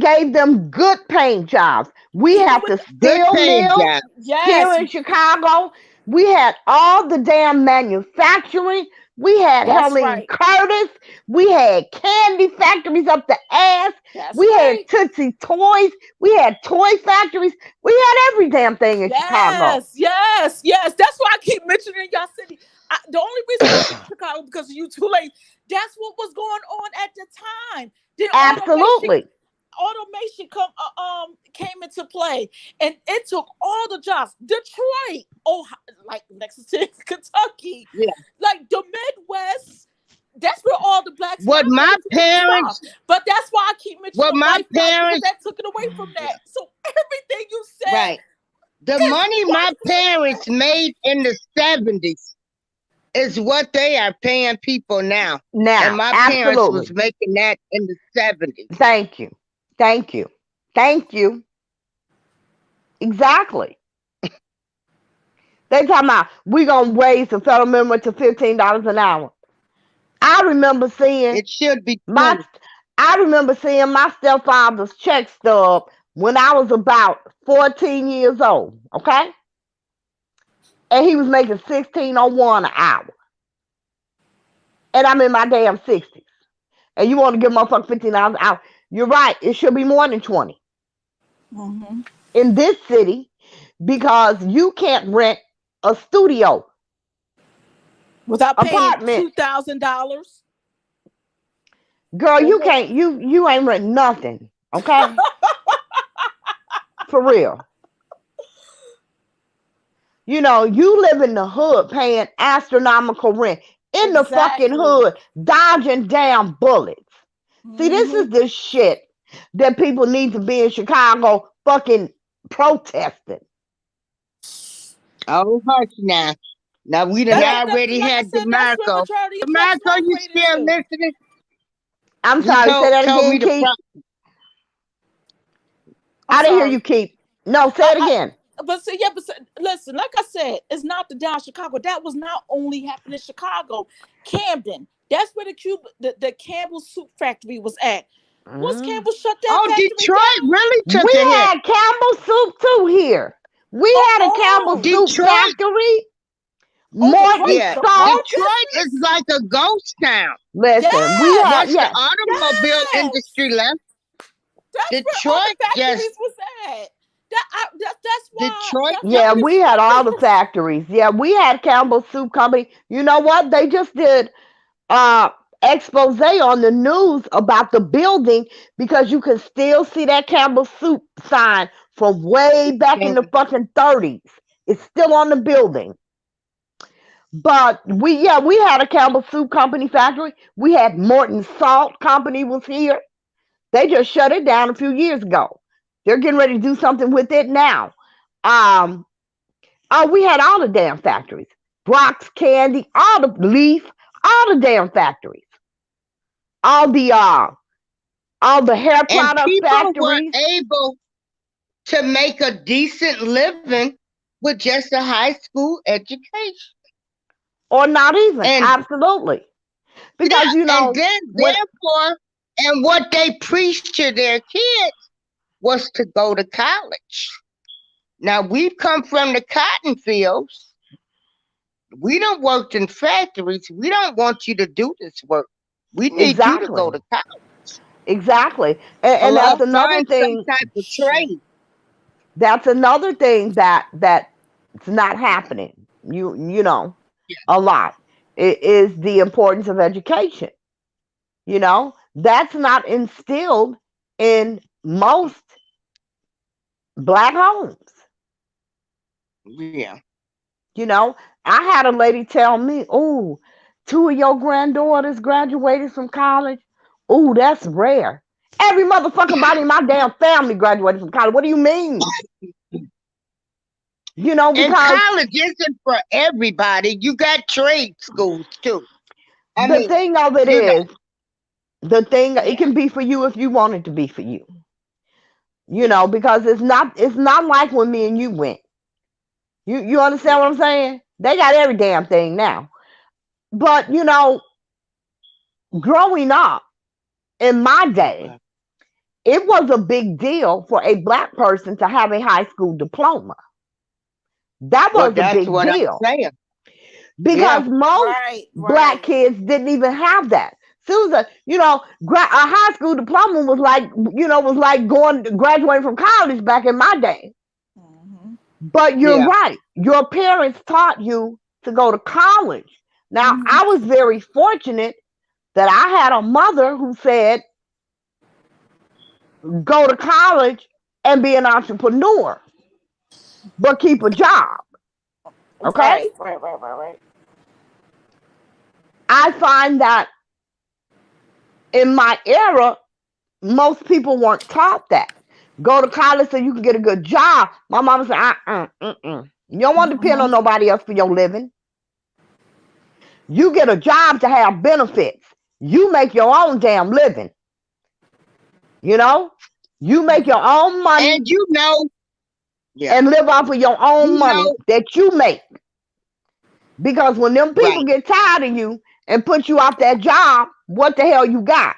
S2: gave them good paying jobs. We
S4: Even
S2: had
S4: with
S2: the
S1: Good
S2: steel
S1: paying
S2: mill
S1: job.
S2: here
S4: yes,
S2: in Chicago. We had all the damn manufacturing. We had
S4: that's
S2: Helene
S4: right.
S2: Curtis. We had candy factories up the ass.
S4: That's
S2: We had
S4: right.
S2: Tootsie Toys. We had toy factories. We had every damn thing in Chicago.
S4: Yes, yes, yes. That's why I keep mentioning y'all city. The only reason I picked Chicago because of you too late. That's what was going on at the time. Then
S2: Absolutely.
S4: automation came into play, and it took all the jobs. Detroit, Ohio, like Lexington, Kentucky,
S1: Yeah.
S4: like the Midwest. That's where all the blacks
S1: What my
S4: migrated to do the stuff.
S1: parents,
S4: But that's why I keep mentioning
S1: what
S4: the
S1: my
S4: white flight because
S1: parents,
S4: that took it away from that. So everything you said
S1: right. The
S4: is
S1: money my
S4: 100%.
S1: parents made in the 70s is what they are paying people now. And
S2: Now,
S1: my parents
S2: absolutely.
S1: was making that in the 70s.
S2: Thank you. Thank you. Thank you. Exactly. They talking about we gonna raise the federal minimum to $15 an hour. I remember seeing
S1: It should be
S2: my
S1: 20.
S2: I remember seeing my stepfather's check stub when I was about 14 years old. Okay, and he was making 16.01 an hour, and I'm in my damn 60s. And you want to give motherfucker $15 an hour? You're right. It should be more than 20
S4: Mhm.
S2: in this city because you can't rent a studio
S4: Without paying
S2: apartment.
S4: $2,000.
S2: Girl,
S4: Or
S2: you
S4: more.
S2: can't you ain't rent nothing. Okay? For real. You live in the hood paying astronomical rent in the fucking
S4: Exactly.
S2: hood, dodging damn bullets. See, this
S4: Hmm.
S2: is the shit that people need to be in Chicago fucking protesting.
S1: Oh, hush now. Now we done
S2: Yeah,
S1: already
S4: Like I
S1: had
S4: said, that's where
S1: DeMarco.
S4: majority of blacks
S1: DeMarco, you
S4: migrated
S1: still
S4: to.
S1: listening?
S2: I'm
S1: He
S2: sorry, say that
S1: told
S2: again,
S1: me to
S2: Keith.
S4: I'm
S2: I didn't hear
S4: sorry.
S2: you, Keith. No, say it
S4: I,
S2: again.
S4: but see, yeah, listen, like I said, it's not the down Chicago. That was not only happening in Chicago, Camden. That's where the Campbell Soup Factory was at. Once
S2: Mm.
S4: Campbell shut that
S1: Oh,
S4: factory
S1: Detroit
S4: down,
S1: really took
S2: We
S1: a hit.
S2: had Campbell soup too here. We
S4: oh,
S2: had a Campbell soup
S1: Detroit,
S2: factory.
S4: Detroit
S2: Morton
S4: was
S1: yeah.
S4: a
S2: salt.
S4: boom
S1: Detroit is
S4: business.
S1: like a ghost town.
S2: Listen, we had,
S1: Once
S4: Yes,
S1: the
S2: yeah,
S1: automobile
S4: yes.
S1: industry left,
S4: That's where all the
S1: Detroit just
S4: factories was at. That's why
S1: Detroit
S4: that's why
S2: yeah,
S4: I
S2: we had
S4: respect
S2: all
S4: this
S2: the factories. Yeah, we had Campbell Soup Company. You know what? They just did uh expose on the news about the building because you can still see that Campbell Soup sign from way back in the
S1: thing.
S2: fucking 30s. It's still on the building. But we had a Campbell Soup Company factory. We had Morton Salt Company was here. They just shut it down a few years ago. They're getting ready to do something with it now. Um, oh, we had all the damn factories. Brock's Candy, all the Leaf, all the damn factories. All the hair
S1: And
S2: product
S1: people were
S2: factories,
S1: able to make a decent living with just a high school education.
S2: or not even.
S1: And
S2: Absolutely. Because
S1: yeah, and then
S2: when
S1: therefore, and what they preached to their kids was to go to college. Now we've come from the cotton fields. We don't work in factories. We don't want you to do this work. We need you to
S2: Exactly.
S1: go to college
S2: Exactly. And
S1: or
S2: that's another
S1: find some
S2: thing.
S1: type of
S4: Shit.
S1: trade.
S2: That's another thing that's not happening. You know, a lot. It is the importance of education. That's not instilled in most black homes.
S1: Yeah.
S2: You know, I had a lady tell me, "Oh, two of your granddaughters graduated from college. Oh, that's rare. Every motherfucking body in my damn family graduated from college. What do you mean?
S1: And
S2: Because
S1: college isn't for everybody. You got trade schools too. I
S2: the
S1: mean,
S2: thing of it
S1: you know,
S2: is, the thing it
S1: yeah,
S2: can be for you if you want it to be for you. Because it's not like when me and you went. You understand
S1: yeah.
S2: what I'm saying? They got every damn thing now. But growing up in my day, it was a big deal for a black person to have a high school diploma. That
S1: Well,
S2: was a
S1: that's
S2: big
S1: what I'm
S2: deal
S1: saying.
S2: because
S1: Yeah.
S2: most
S4: Right,
S2: black
S4: right.
S2: kids didn't even have that. Susan, a high school diploma was like going graduating from college back in my day.
S4: Mm-hmm.
S2: But you're
S1: Yeah.
S2: right. Your parents taught you to go to college. Now,
S4: Mm-hmm.
S2: I was very fortunate that I had a mother who said, go to college and be an entrepreneur, but keep a job. Okay?
S4: Right, right, right, right, right.
S2: I find that in my era, most people weren't taught that. Go to college so you can get a good job. My mama said, You don't want to depend
S4: Mm-hmm.
S2: on nobody else for your living. You get a job to have benefits. You make your own damn living. You know, you make your own money
S1: And yeah,
S2: and live off of your own
S1: you
S2: money
S1: know,
S2: that you make. Because when them people
S1: right.
S2: get tired of you and put you off that job, what the hell you got?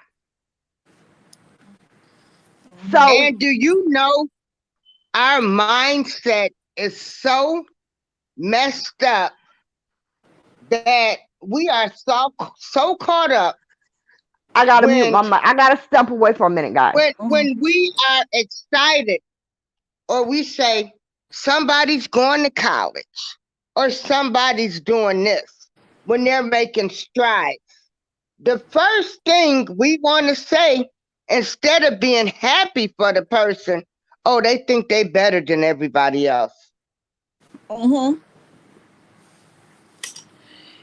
S4: Mm-hmm.
S2: So
S1: And do you know our mindset is so messed up that we are so caught up
S2: I gotta mute
S1: when
S2: my mic. I gotta step away for a minute, guys.
S4: Mm-hmm.
S1: when we are excited or we say somebody's going to college or somebody's doing this when they're making strides. The first thing we want to say, instead of being happy for the person, oh, they think they better than everybody else.
S4: Mm-hmm.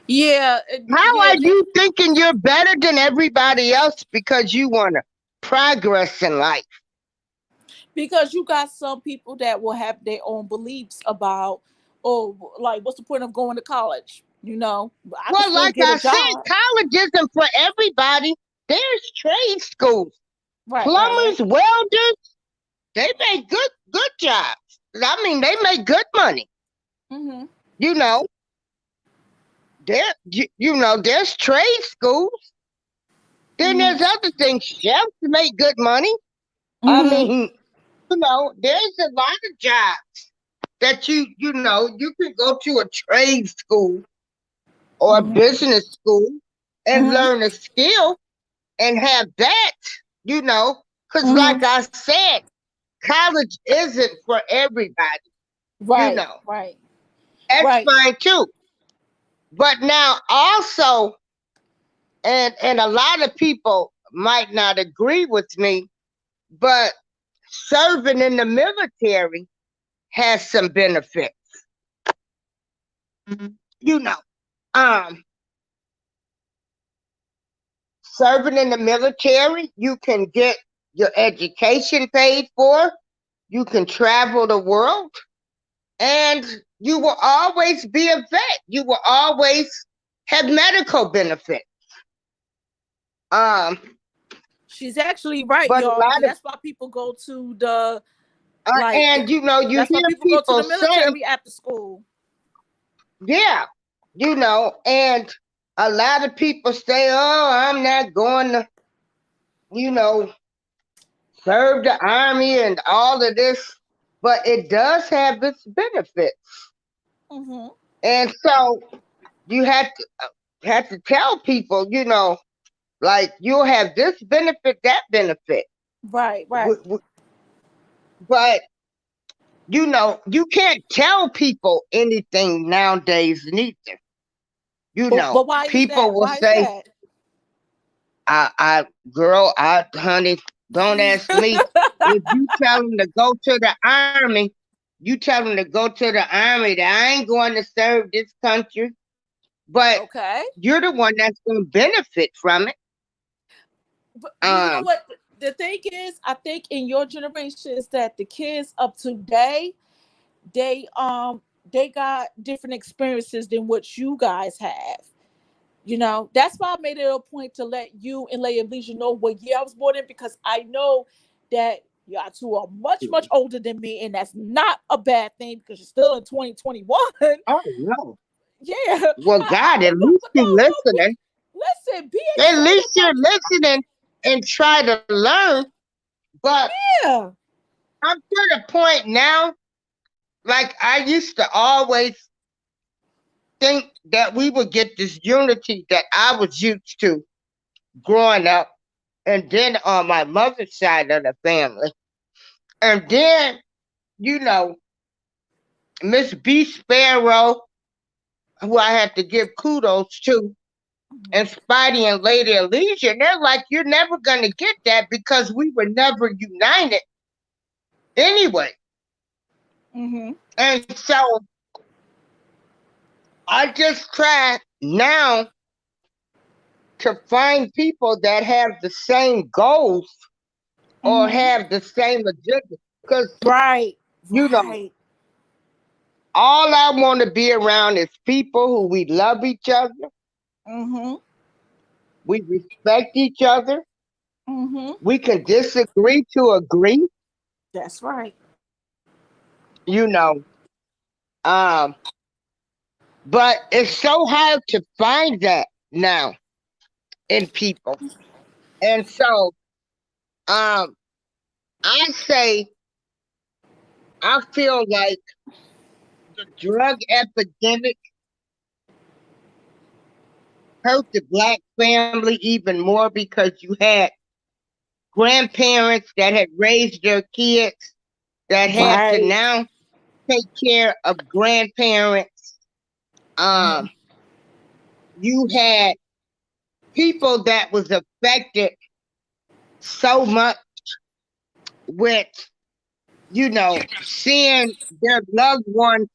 S4: Yeah,
S1: How
S4: yeah.
S1: are you thinking you're better than everybody else because you want to progress in life?
S4: Because you got some people that will have their own beliefs about, oh, like, what's the point of going to college? I can
S1: Well,
S4: still
S1: like
S4: get a
S1: I said,
S4: job.
S1: college isn't for everybody. There's trade schools,
S4: Right, right, right.
S1: plumbers, welders. They make good jobs. I mean, they make good money.
S4: Mm-hmm.
S1: You know, there's trade schools. Then
S4: Mm-hmm.
S1: there's other things. Chefs make good money. I
S4: Mm-hmm.
S1: mean, there's a lot of jobs that you can go to a trade school or a
S4: Mm-hmm.
S1: business school and
S4: Mm-hmm.
S1: learn a skill and have that, you know, because
S4: Mm-hmm.
S1: like I said, college isn't for everybody, you
S4: Right,
S1: know.
S4: right,
S1: That's
S4: right.
S1: fine too. But now also, and a lot of people might not agree with me, but serving in the military has some benefits. You know, um, serving in the military, you can get your education paid for, you can travel the world, and you will always be a vet. You will always have medical benefits. Um,
S4: She's actually right,
S1: but a
S4: y'all, because
S1: lot of
S4: that's why people go to the like.
S1: and you
S4: That's why
S1: hear
S4: people go to the
S1: people say,
S4: military after school.
S1: yeah, and a lot of people say, oh, I'm not going to, you know, serve the army and all of this. but it does have its benefits.
S4: Mm-hmm.
S1: And so you have to tell people, like you'll have this benefit, that benefit.
S4: Right, right.
S1: But you can't tell people anything nowadays neither.
S4: But why is
S1: People
S4: that?
S1: will
S4: Why is
S1: say,
S4: that?
S1: girl, honey, don't ask me. If you tell them to go to the army, you tell them to go to the army, that I ain't going to serve this country. But
S4: Okay.
S1: you're the one that's going to benefit from it.
S4: But you know
S1: Um,
S4: what? The thing is, I think in your generation is that the kids of today, they um they got different experiences than what you guys have. That's why I made it a point to let you and Leia Leisure know what year I was born in, because I know that y'all two are much, much older than me, and that's not a bad thing because you're still in 2021.
S1: oh no.
S4: Yeah.
S1: Well, God, at
S4: But
S1: least
S4: no,
S1: you listening.
S4: listen, be
S1: At
S4: excited
S1: least you're
S4: about
S1: listening and try to learn. But
S4: yeah.
S1: I'm to the point now, like I used to always think that we would get this unity that I was used to growing up, and then on my mother's side of the family. And then, you know, Miss B Sparrow, who I had to give kudos to, and Spidey and Lady Elysia, they're like, you're never going to get that because we were never united anyway.
S4: Mm-hmm.
S1: And so I just try now to find people that have the same goals or
S4: Mm-hmm.
S1: have the same agenda. Because,
S4: Right.
S1: you know,
S4: Right.
S1: all I want to be around is people who we love each other,
S4: Mm-hmm.
S1: we respect each other,
S4: Mm-hmm.
S1: we can disagree to agree,
S4: That's right.
S1: you know. Um, but it's so hard to find that now in people. And so um I say I feel like the drug epidemic hurt the black family even more because you had grandparents that had raised their kids that had to
S4: Right.
S1: now take care of grandparents.
S4: Mm-hmm.
S1: Um, you had people that was affected so much with, seeing their loved ones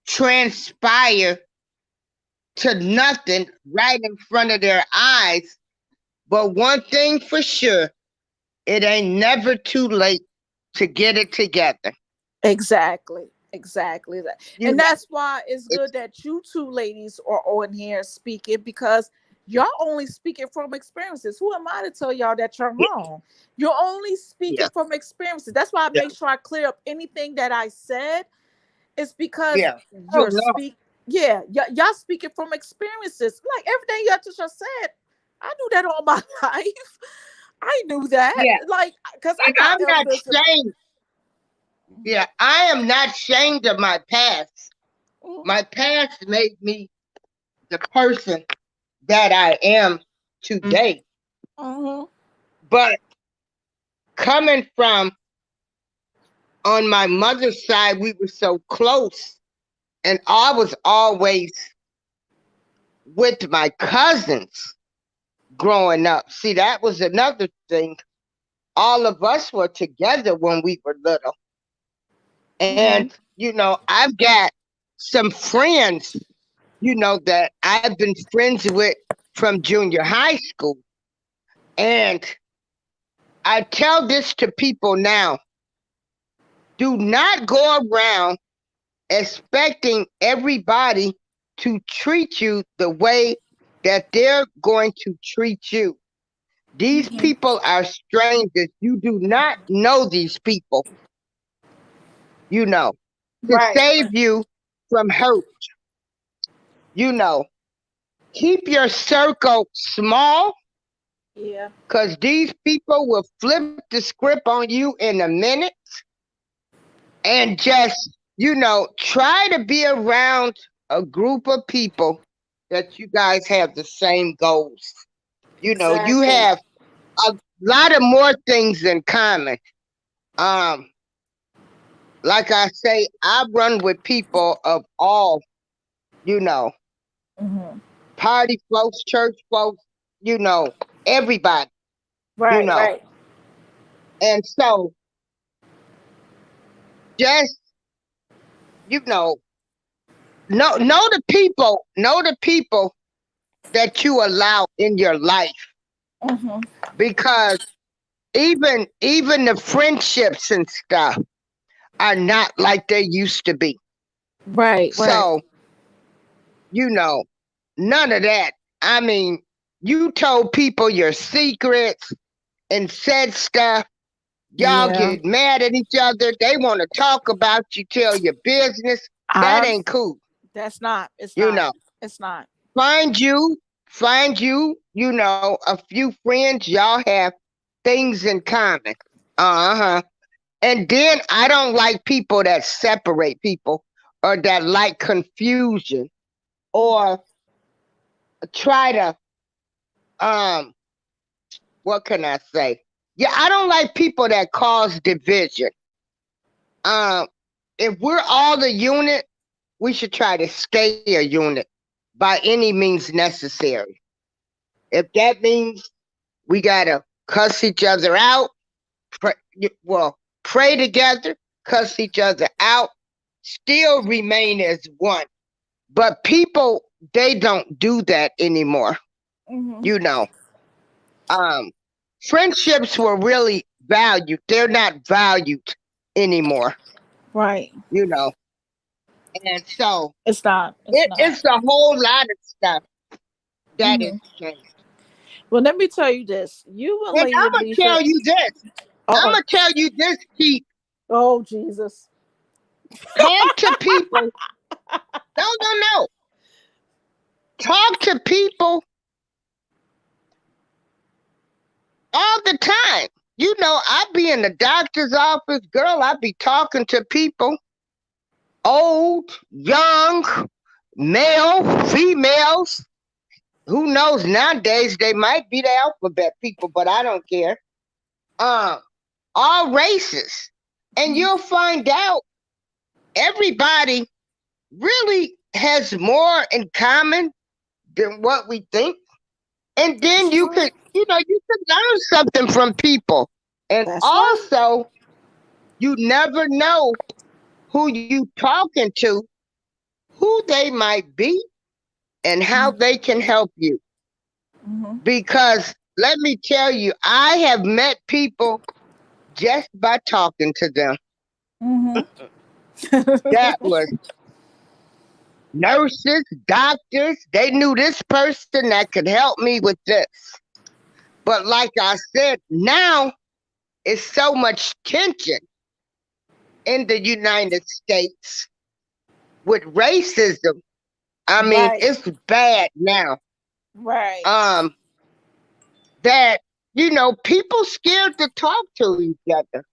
S1: transpire to nothing right in front of their eyes. But one thing for sure, it ain't never too late to get it together.
S4: Exactly. Exactly that.
S1: You
S4: And
S1: know,
S4: that's why it's
S1: it's
S4: good that you two ladies are on here speaking, because y'all only speaking from experiences. Who am I to tell y'all that you're
S1: yeah,
S4: wrong? You're only speaking
S1: yeah,
S4: from experiences. That's why I
S1: yeah,
S4: make sure I clear up anything that I said. It's because
S1: yeah. Oh
S4: you're
S1: no,
S4: yeah, y'all speaking from experiences. Like everything y'all just said, I knew that all my life. I knew that.
S1: yeah.
S4: Like, because I
S1: And
S4: got
S1: I'm not
S4: elders.
S1: ashamed. Yeah, I am not ashamed of my past.
S4: Mhm,
S1: My past made me the person that I am today.
S4: mhm,
S1: But coming from on my mother's side, we were so close, and I was always with my cousins growing up. See, that was another thing. All of us were together when we were little. And,
S4: mhm.
S1: I've got some friends, that I've been friends with from junior high school. And I tell this to people now, do not go around expecting everybody to treat you the way that they're going to treat you. These people are strangers. You do not know these people, you know, to
S4: Right,
S1: save
S4: right.
S1: you from hurt, you know. Keep your circle small
S4: Yeah.
S1: because these people will flip the script on you in a minute. and just, try to be around a group of people that you guys have the same goals. You
S4: Exactly.
S1: have a lot of more things in common. Um, like I say, I run with people of all, you know,
S4: Hmm.
S1: party folks, church folks, you know, everybody, you
S4: Right,
S1: know.
S4: right.
S1: And so just, you know the people that you allow in your life,
S4: Hmm.
S1: because even the friendships and stuff are not like they used to be.
S4: Right, right.
S1: So, you know, none of that. I mean, you told people your secrets and said stuff. Y'all
S4: Yeah.
S1: get mad at each other. They want to talk about you, tell your business. That
S4: I'm.
S1: ain't cool.
S4: That's not. It's
S1: You
S4: not.
S1: know,
S4: It's not.
S1: find you, a few friends. Y'all have things in common. Uh-huh. And then I don't like people that separate people or that like confusion or try to um what can I say? Yeah, I don't like people that cause division. Um if we're all a unit, we should try to stay a unit by any means necessary. If that means we gotta cuss each other out, pray, pray together, cuss each other out, still remain as one. But people, they don't do that anymore.
S4: Hmm.
S1: You know, um, friendships were really valued. They're not valued anymore.
S4: Right.
S1: You know, and so
S4: It's not. It's not.
S1: it's a whole lot of stuff that has
S4: Hmm.
S1: changed.
S4: Well, let me tell you this. You and
S1: And
S4: Lady
S1: I'm gonna
S4: Alicia.
S1: tell you this. I'm
S4: Oh,
S1: gonna tell you this, Keith.
S4: oh, Jesus.
S1: Talk to people. No, no, no. Talk to people all the time. I be in the doctor's office, girl. I be talking to people, old, young, male, females. Who knows? Nowadays they might be the alphabet people, but I don't care. Um, all races, and
S4: Mhm.
S1: you'll find out everybody really has more in common than what we think. And then
S4: That's
S1: you
S4: true.
S1: could, you could learn something from people. And
S4: That's right.
S1: also, you never know who you talking to, who they might be, and how they can help you.
S4: Hmm.
S1: Because let me tell you, I have met people just by talking to them.
S4: Hmm.
S1: That was nurses, doctors. They knew this person that could help me with this. But like I said, now it's so much tension in the United States with racism. I mean,
S4: Right.
S1: it's bad now.
S4: Right.
S1: Um, that people scared to talk to each other,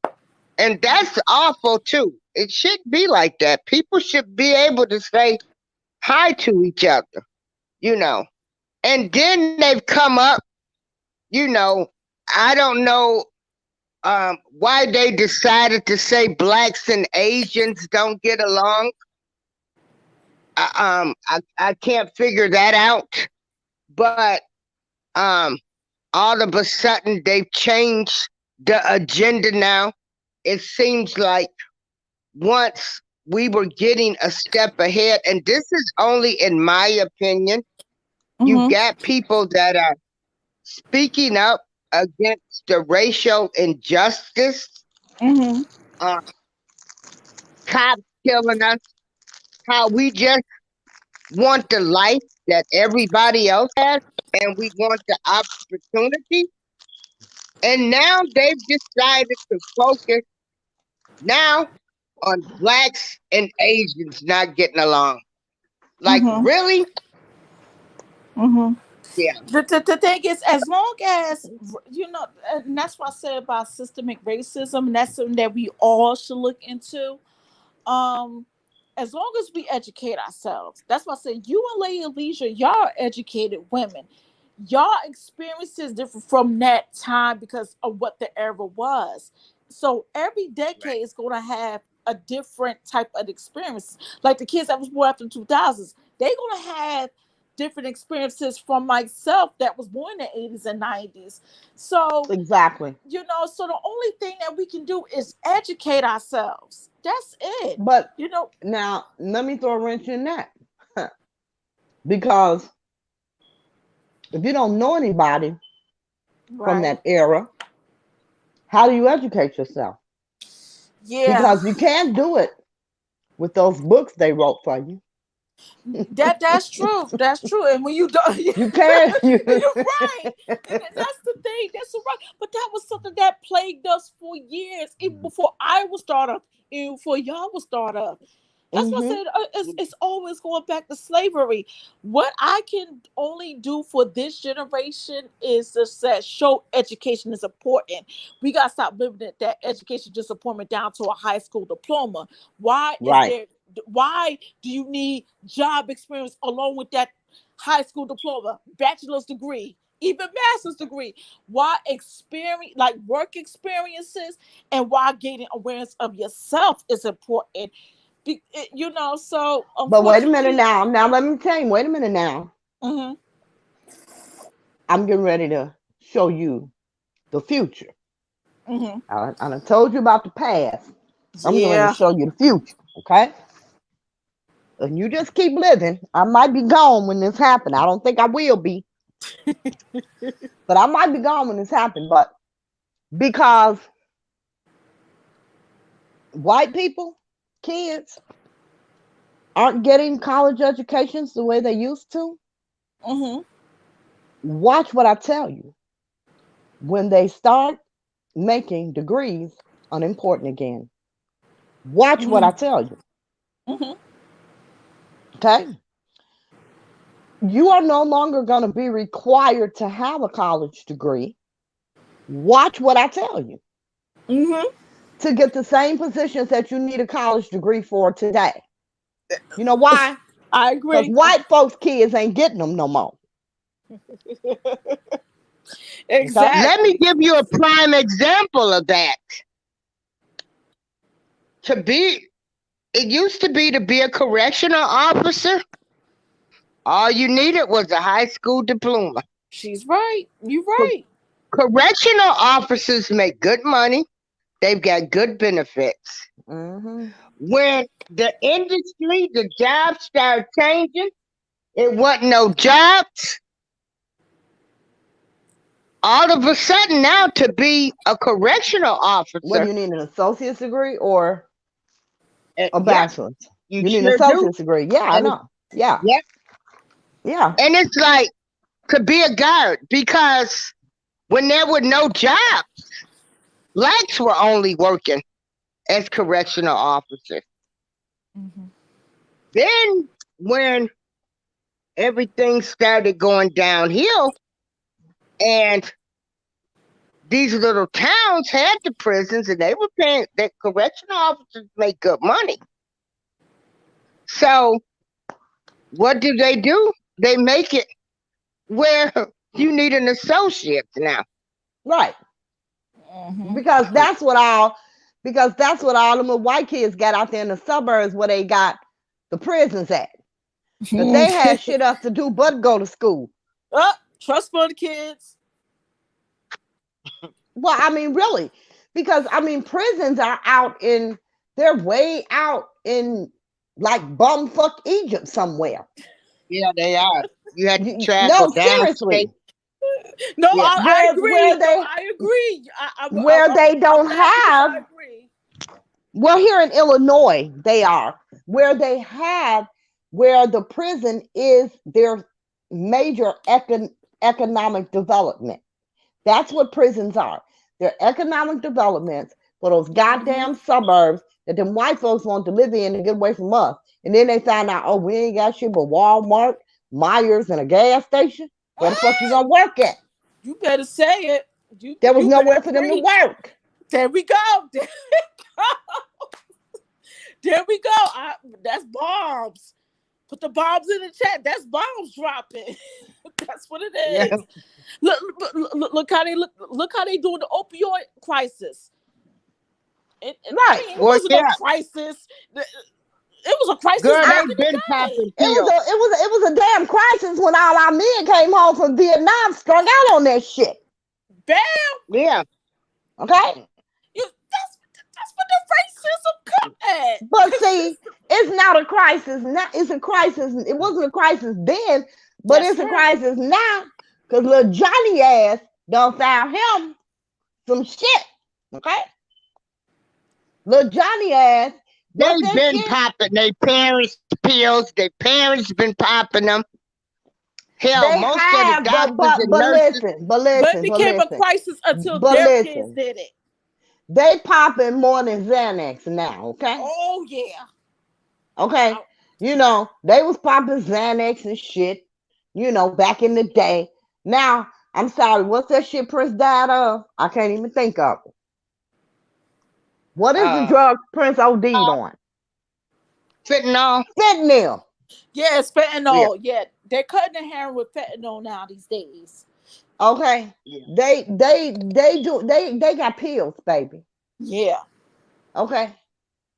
S1: and that's awful too. It should be like that. People should be able to say hi to each other, you know. And then they've come up, you know. I don't know why they decided to say blacks and Asians don't get along. I can't figure that out. But um, all of a sudden they've changed the agenda now. It seems like once we were getting a step ahead, and this is only in my opinion, you
S4: Hmm.
S1: got people that are speaking up against the racial injustice,
S4: Hmm.
S1: uh, cops killing us, how we just want the life that everybody else has, and we want the opportunity. And now they've decided to focus now on blacks and Asians not getting along. Like,
S4: Hmm.
S1: really?
S4: Hmm.
S1: Yeah.
S4: The thing is, as long as and that's what I said about systemic racism, and that's something that we all should look into. um as long as we educate ourselves, that's why I say you and Lady Alicia, y'all are educated women. Y'all experiences different from that time because of what the era was. So every
S1: Right.
S4: decade is going to have a different type of experience. Like the kids that was born after 2000s, they're going to have different experiences from myself that was born in the 80s and 90s. So
S2: Exactly.
S4: so the only thing that we can do is educate ourselves. That's it.
S2: But
S4: You know,
S2: now let me throw a wrench in that. Because if you don't know anybody from
S4: right?
S2: that era, how do you educate yourself?
S4: Yeah,
S2: Because you can't do it with those books they wrote for you.
S4: that's true. That's true. And when you don't, you're
S2: You can't.
S4: right. And that's the thing. That's so right. But that was something that plagued us for years, even before I was start up, even before y'all was start up. That's what I
S2: Hmm.
S4: said. It's always going back to slavery. What I can only do for this generation is to say, show education is important. We got to stop living that education disappointment down to a high school diploma. Why is
S2: Right.
S4: there? Why do you need job experience along with that high school diploma, bachelor's degree, even master's degree? Why experience, like work experiences, and why gaining awareness of yourself is important? So
S2: But wait a minute
S4: unfortunately,
S2: now. Now let me tell you. Wait a minute now.
S4: hmm
S2: I'm getting ready to show you the future.
S4: hmm
S2: I done told you about the past. I'm getting ready to
S4: yeah,
S2: show you the future. Okay. And you just keep living. I might be gone when this happens. I don't think I will be, but I might be gone when this happens. But because white people, kids, aren't getting college educations the way they used to,
S4: hmm
S2: watch what I tell you. When they start making degrees unimportant again, watch what
S4: hmm
S2: I tell you.
S4: hmm
S2: Okay. You are no longer going to be required to have a college degree. Watch what I tell you
S4: hmm
S2: to get the same positions that you need a college degree for today. You know why?
S4: I
S2: Because
S4: agree.
S2: white folks' kids ain't getting them no more. Okay.
S1: Let me
S4: Exactly.
S1: give you a prime example of that. To be, it used to be a correctional officer. All you needed was a high school diploma.
S4: She's right. You're
S1: Co-
S4: right.
S1: Correctional officers make good money. They've got good benefits.
S2: Mm-hmm.
S1: When the industry, the jobs started changing, it wasn't no jobs. All of a sudden now to be a correctional
S2: What do
S1: officer,
S2: you need, an associate's degree or a
S1: yep,
S2: bachelor's?
S1: you
S2: You need an
S1: sure do.
S2: associate's degree. Yeah, I
S1: And
S2: know. Yeah,
S1: yep,
S2: yeah.
S1: and it's like to be a guard because when there were no jobs, blacks were only working as correctional officers.
S4: hmm
S1: Then when everything started going downhill and these little towns had the prisons and they were paying, the correctional officers make good money. So what do? They make it where you need an associate now.
S2: Right.
S4: hmm
S2: Because that's what all them little white kids got out there in the suburbs where they got the prisons at. Because they had shit else to do but go to school.
S4: Trust fund kids.
S2: Well, I mean, really, because I mean, prisons are they're way out in like bumfuck Egypt somewhere.
S1: Yeah, they are. You had to travel
S2: No,
S1: downstate.
S2: seriously,
S4: No,
S1: Yeah.
S4: I agree. No, I agree.
S2: Where they
S4: I'm
S2: don't
S4: laughing because I
S2: have,
S4: agree.
S2: well, here in Illinois, they are where they have where the prison is their major economic development. That's what prisons are. They're economic developments for those
S4: hmm
S2: goddamn suburbs that them white folks want to live in and get away from us. And then they find out, oh, we ain't got shit but Walmart, Myers, and a gas station. Where the fuck you gonna work at?
S4: You better say it. You
S2: There was
S4: you better
S2: nowhere for them to
S4: preach.
S2: work.
S4: There we go. There we go. There we go. That's bombs. Put the bombs in the chat. That's bombs dropping. That's what it
S1: Yeah.
S4: is. Look how they doing the opioid crisis. I
S2: Right.
S4: mean, it
S1: Well,
S4: wasn't no
S1: yeah,
S4: crisis. It was a crisis
S1: girl,
S4: back
S1: they
S4: in
S1: been
S4: the day.
S1: popping pills.
S2: It was a damn crisis when all our men came home from Vietnam, strung out on that shit.
S4: Bam!
S1: Yeah.
S2: Okay.
S4: That's what the racism come at.
S2: But see, it's not a crisis now. It's a crisis. It wasn't a crisis then, but
S4: That's
S2: it's a
S4: right.
S2: crisis now because little Johnny ass done found him some shit. Okay? Little Johnny ass,
S1: They
S2: what's that
S1: been
S2: shit?
S1: popping their parents' pills. Their parents been popping them. Hell,
S2: They
S1: most of the
S2: have,
S1: doctors and
S2: but
S1: nurses.
S2: listen, but
S4: But it
S2: listen, but
S4: became a
S2: listen,
S4: crisis until
S2: but
S4: their kids
S2: listen.
S4: did it.
S2: They popping more than Xanax now, okay?
S4: Oh yeah.
S2: Okay.
S4: I-
S2: You know, they was popping Xanax and shit, back in the day. Now, I'm sorry, what's that shit Prince died of? I can't even think of it. What is the
S1: Uh,
S2: drug Prince OD'd on?
S1: fentanyl.
S2: Fentanyl.
S4: Yeah, it's
S1: Yeah.
S4: fentanyl. Yeah, they're cutting the hair with fentanyl now these days.
S2: Okay.
S1: Yeah.
S2: They got pills, baby.
S4: Yeah.
S2: Okay.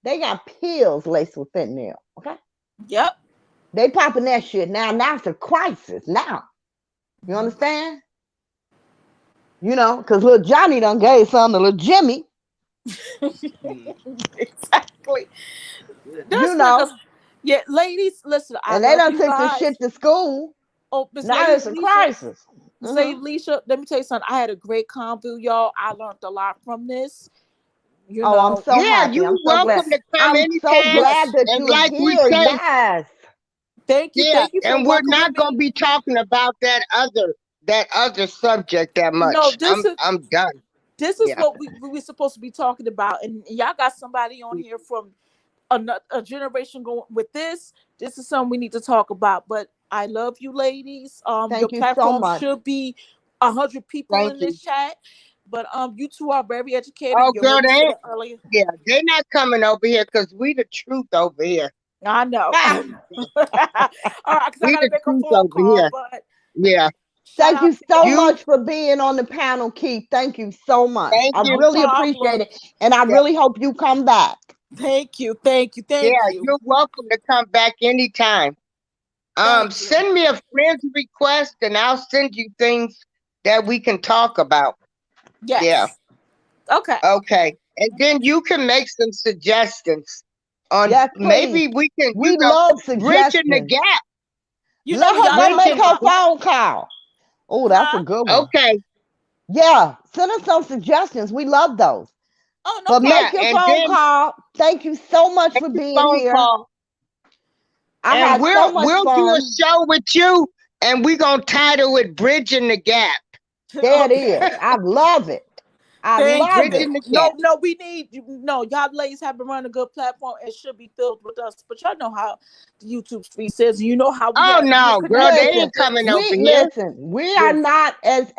S2: They got pills laced with fentanyl. Okay.
S4: Yep.
S2: They popping that shit now. Now it's a crisis. Now. You understand? Because little Johnny done gave some to little Jimmy.
S1: Mm.
S4: Exactly.
S2: You
S4: That's like a
S2: know,
S4: yeah, ladies. Listen, I
S2: and they
S4: love
S2: done
S4: you
S2: took this
S4: guys.
S2: shit to school.
S4: Oh, Miss
S2: Now
S4: Lady
S2: it's a
S4: Leisha,
S2: crisis.
S4: Miss Lady
S2: Hmm.
S4: Leisha. Let me tell you something. I had a great convo, y'all. I learned a lot from this. You
S2: Oh, I'm
S4: know,
S2: so
S1: Yeah,
S2: happy.
S1: you
S2: I'm so glad.
S1: welcome to come
S2: I'm so
S1: anytime.
S2: glad
S4: yes.
S2: that
S1: And
S2: you're
S1: like we
S2: here.
S1: say,
S2: Yes.
S1: yeah,
S4: Thank you for
S1: and we're
S4: welcoming
S1: not gonna
S4: me.
S1: be talking about that other subject that
S4: No,
S1: much. I'm done.
S4: this is
S1: Yeah.
S4: what we're supposed to be talking about, and y'all got somebody on here from a generation going with this. This is something we need to talk about. But I love you, ladies. Your
S2: Thank you so
S4: platform
S2: much.
S4: should be 100 people
S1: Thank
S4: in
S1: you.
S4: this chat. But you two are very educated.
S1: Oh,
S4: You
S1: girl,
S4: heard me
S1: they
S4: say
S1: ain't.
S4: that earlier.
S1: Yeah, they're not coming over here because we the truth over here.
S4: I know. All right, because I
S1: We
S4: gotta
S1: the
S4: make a
S1: truth
S4: phone
S1: over
S4: call.
S1: here.
S4: But
S1: Yeah.
S4: shout
S2: Thank
S4: out
S2: you
S4: to
S2: so
S4: y'all.
S1: You.
S2: much for being on the panel, Keith. Thank you so much.
S1: Thank
S2: I
S1: you.
S4: No
S2: really appreciate
S4: problem.
S2: it. And I
S1: Yeah.
S2: really hope you come back.
S4: Thank you. Thank you.
S1: Yeah.
S4: Thank you.
S1: You're welcome to come back anytime.
S4: Thank you.
S1: Send me a friend's request, and I'll send you things that we can talk about. Yeah.
S4: Yes. Okay.
S1: Okay. And then you can make some suggestions on
S2: Yes, please.
S1: maybe we can,
S2: We love
S1: bridging the
S2: suggestions.
S1: gap.
S4: You know
S2: Let
S4: what
S2: her
S4: y'all
S2: go
S4: talking
S2: make
S1: Bridging the
S2: her
S4: about?
S1: gap.
S2: phone call. Oh, that's a
S4: Huh?
S2: good one.
S1: Okay.
S2: Yeah, send us some suggestions. We love those.
S4: Oh, no
S2: But
S1: Yeah.
S2: make
S4: problem.
S2: your
S1: And
S2: phone
S1: then
S2: call. Thank you so much
S1: make
S2: for
S1: the
S2: being
S1: phone
S2: here.
S1: call,
S2: I
S1: and
S2: had
S4: I
S2: so
S1: we'll
S2: much
S1: we'll do a
S2: fun.
S1: show with you, and we're gonna title it "Bridging the Gap."
S2: There it is.
S4: okay.
S2: I love it. I
S4: Thank you.
S2: love
S1: Bridging
S2: it.
S1: the gap.
S4: No, we need no. Y'all ladies have been running a good platform. It should be filled with us. But y'all know how the YouTube street says. You know how
S1: Oh
S4: we're
S1: no, girl, they
S4: connected with
S2: Listen,
S1: ain't coming
S4: this.
S1: over here.
S2: we are
S1: Yeah.
S2: not as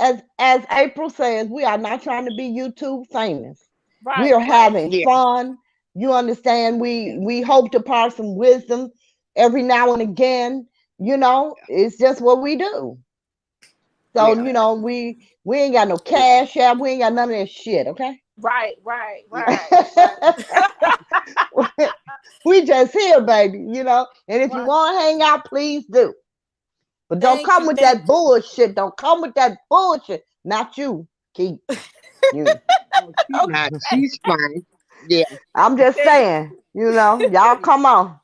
S2: April says, we are not trying to be YouTube famous. We
S4: Right,
S2: are
S4: right.
S2: having
S1: Yeah.
S2: fun. You understand? We hope to impart some wisdom every now and again. It's just what we do. So,
S1: Yeah.
S2: we ain't got no cash app. We ain't got none of that shit, okay?
S4: Right, right,
S1: Yeah.
S4: right, right.
S2: We just here, baby. And if you
S4: Right.
S2: want to hang out, please do. But don't
S4: Thank
S2: come
S4: you,
S2: with
S4: thank
S2: that
S4: you.
S2: bullshit. Don't come with that bullshit. Not you, Keith. You.
S1: Oh, she's not.
S4: Okay.
S1: She's fine. Yeah.
S2: I'm just
S4: Thank
S2: saying, y'all come on.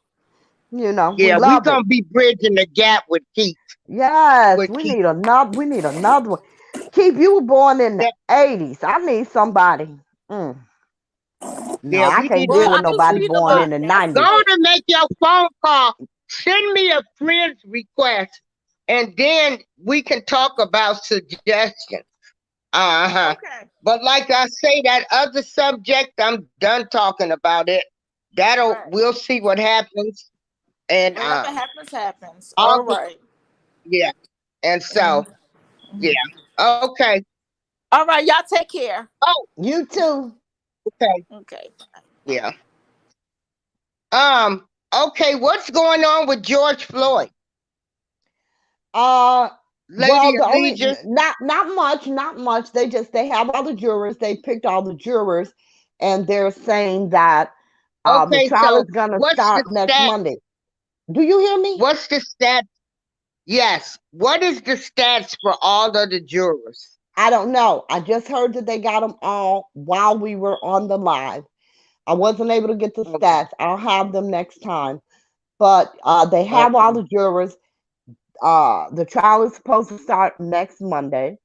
S2: We
S1: Yeah. We
S2: love it.
S1: gonna be bridging the gap with Keith.
S2: Yes,
S1: With
S2: we
S1: Keith.
S2: need another. We need another one. Keith, you were born in the
S1: Yeah.
S2: '80s. I need somebody. Mm. No,
S1: Yeah.
S2: I
S1: We
S2: can't
S1: need
S4: Well,
S2: deal
S1: to.
S2: with
S4: I can
S2: nobody
S4: speed them
S2: born
S1: Look,
S2: in
S4: up.
S2: the
S4: That's
S1: go
S2: '90s.
S4: it.
S1: to make your phone call. Send me a friend's request, and then we can talk about suggestions. Uh huh.
S4: Okay.
S1: But like I say, that other subject, I'm done talking about it.
S4: Right.
S1: We'll see what happens. And
S4: Whatever happens, happens. All
S1: August,
S4: right.
S1: yeah. And so,
S4: Mhm.
S1: yeah.
S4: Mhm.
S1: Okay.
S4: All right. Y'all take care.
S1: Oh,
S2: You too.
S1: okay.
S4: Okay.
S1: Yeah. Okay, what's going on with George Floyd?
S2: Uh,
S1: Lady
S2: well, the only
S1: Allegiance.
S2: not much. They have all the jurors. They picked all the jurors, and they're saying that the
S1: Okay,
S2: trial
S1: so
S2: is going to
S1: what's the
S2: start next
S1: stat?
S2: Monday. Do you hear me?
S1: What's the stat? Yes. What is the stats for all of the jurors?
S2: I don't know. I just heard that they got them all while we were on the live. I wasn't able to get the
S1: Okay.
S2: stats. I'll have them next time. But they have all
S1: Okay.
S2: the jurors. The trial is supposed to start next Monday.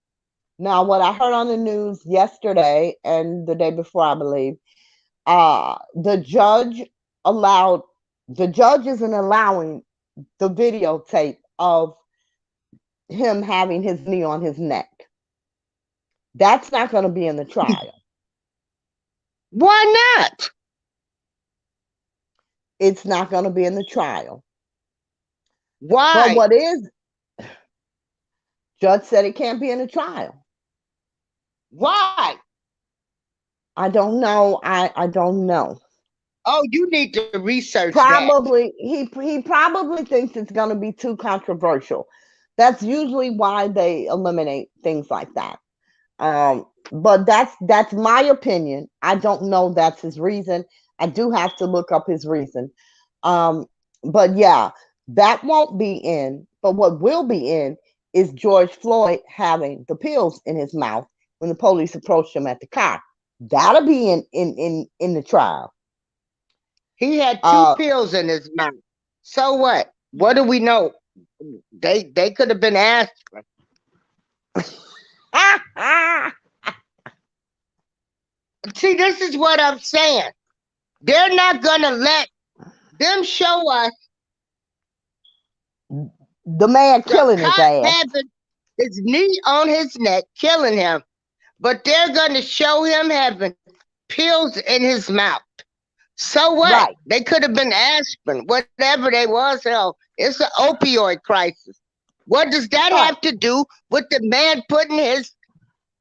S2: Now, what I heard on the news yesterday and the day before, I believe, the judge allowed the judge isn't allowing the videotape of him having his knee on his neck. That's not going to be in the trial.
S1: Why not?
S2: It's not going to be in the trial. But
S1: Why?
S2: what is judge said it can't be in the trial.
S1: Why?
S2: I don't know. I don't know.
S1: Oh, you need to research that.
S2: Probably he probably thinks it's going to be too controversial. That's usually why they eliminate things like that. But that's my opinion. I don't know that's his reason. I do have to look up his reason. Um, but yeah, that won't be in. But what will be in is George Floyd having the pills in his mouth when the police approached him at the car. That'll be in the trial.
S1: He had two
S2: Uh,
S1: pills in his mouth. So what? What do we know? They could have been aspirin. See, this is what I'm saying. They're not gonna let them show us
S2: the man
S1: the
S2: killing his
S1: cop
S2: ass.
S1: having his knee on his neck, killing him, but they're gonna show him having pills in his mouth. So what?
S2: Right.
S1: They could have been aspirin, whatever they was. Hell, it's an opioid crisis. What does that
S2: Right.
S1: have to do with the man putting his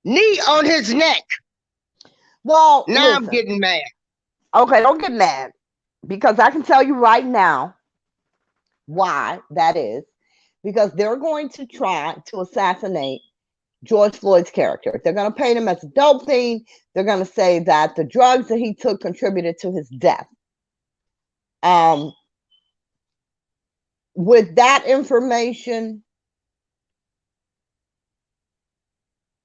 S1: knee on his neck?
S2: Well,
S1: Now I'm
S2: listen.
S1: getting mad.
S2: Okay, don't get mad because I can tell you right now why that is. Because they're going to try to assassinate George Floyd's character. They're going to paint him as a dope fiend. They're going to say that the drugs that he took contributed to his death. Um, with that information,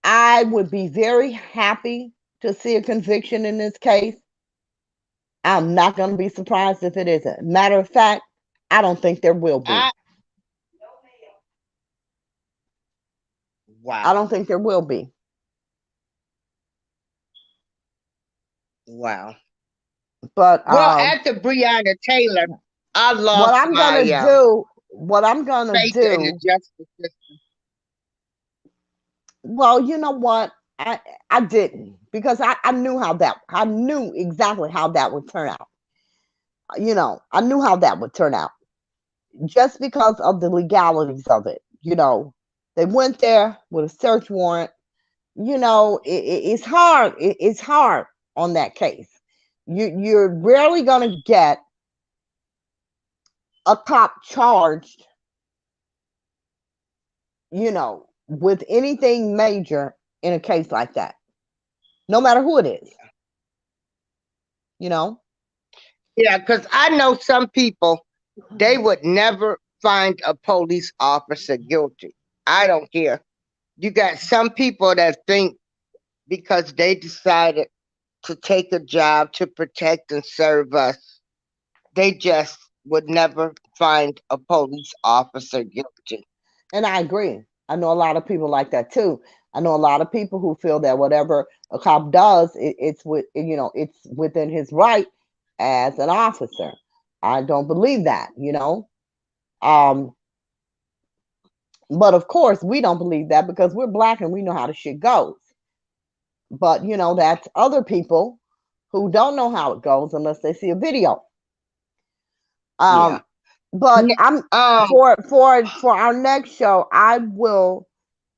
S2: I would be very happy to see a conviction in this case. I'm not going to be surprised if it isn't. Matter of fact, I don't think there will be.
S1: I
S2: I
S1: wow,
S2: don't think there will be.
S1: wow.
S2: But
S1: Well, after Breonna Taylor, I
S2: what
S1: lost
S2: I'm
S1: my
S2: gonna do, what I'm gonna
S1: faith in the
S2: do,
S1: justice system.
S2: well, you know what? I didn't because I knew I knew exactly how that would turn out. I knew how that would turn out just because of the legalities of it. They went there with a search warrant. It's hard. It's hard on that case. You're rarely gonna get a cop charged, with anything major in a case like that, no matter who it is, you know?
S1: Yeah, because I know some people, they would never find a police officer guilty. I don't care. You got some people that think because they decided to take a job to protect and serve us, they just would never find a police officer guilty.
S2: And I agree. I know a lot of people like that too. I know a lot of people who feel that whatever a cop does, it's within his right as an officer. I don't believe that. Um, but of course, we don't believe that because we're black and we know how the shit goes. But that's other people who don't know how it goes unless they see a video.
S1: Yeah.
S2: Um, but I'm
S1: Um,
S2: for our next show, I will.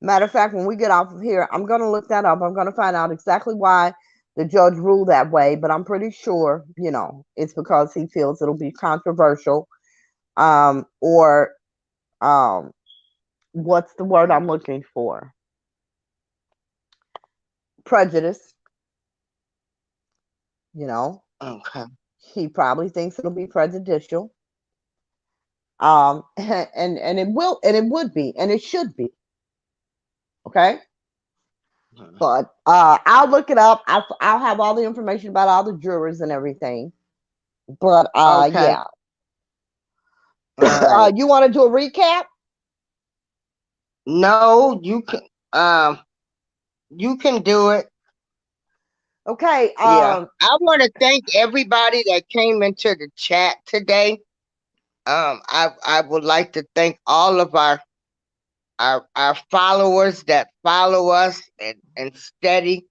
S2: Matter of fact, when we get off of here, I'm gonna look that up. I'm gonna find out exactly why the judge ruled that way, but I'm pretty sure, it's because he feels it'll be controversial, or what's the word I'm looking for? Prejudice, you know.
S1: Okay.
S2: He probably thinks it'll be prejudicial. And it will, and it would be, and it should be. Okay.
S1: Mhm.
S2: But I'll look it up. I'll have all the information about all the jurors and everything. But
S1: Okay.
S2: yeah.
S1: All right.
S2: You want to do a recap?
S1: No, um you can do it.
S2: Okay.
S1: Yeah. I want to thank everybody that came into the chat today. I would like to thank all of our followers that follow us and steady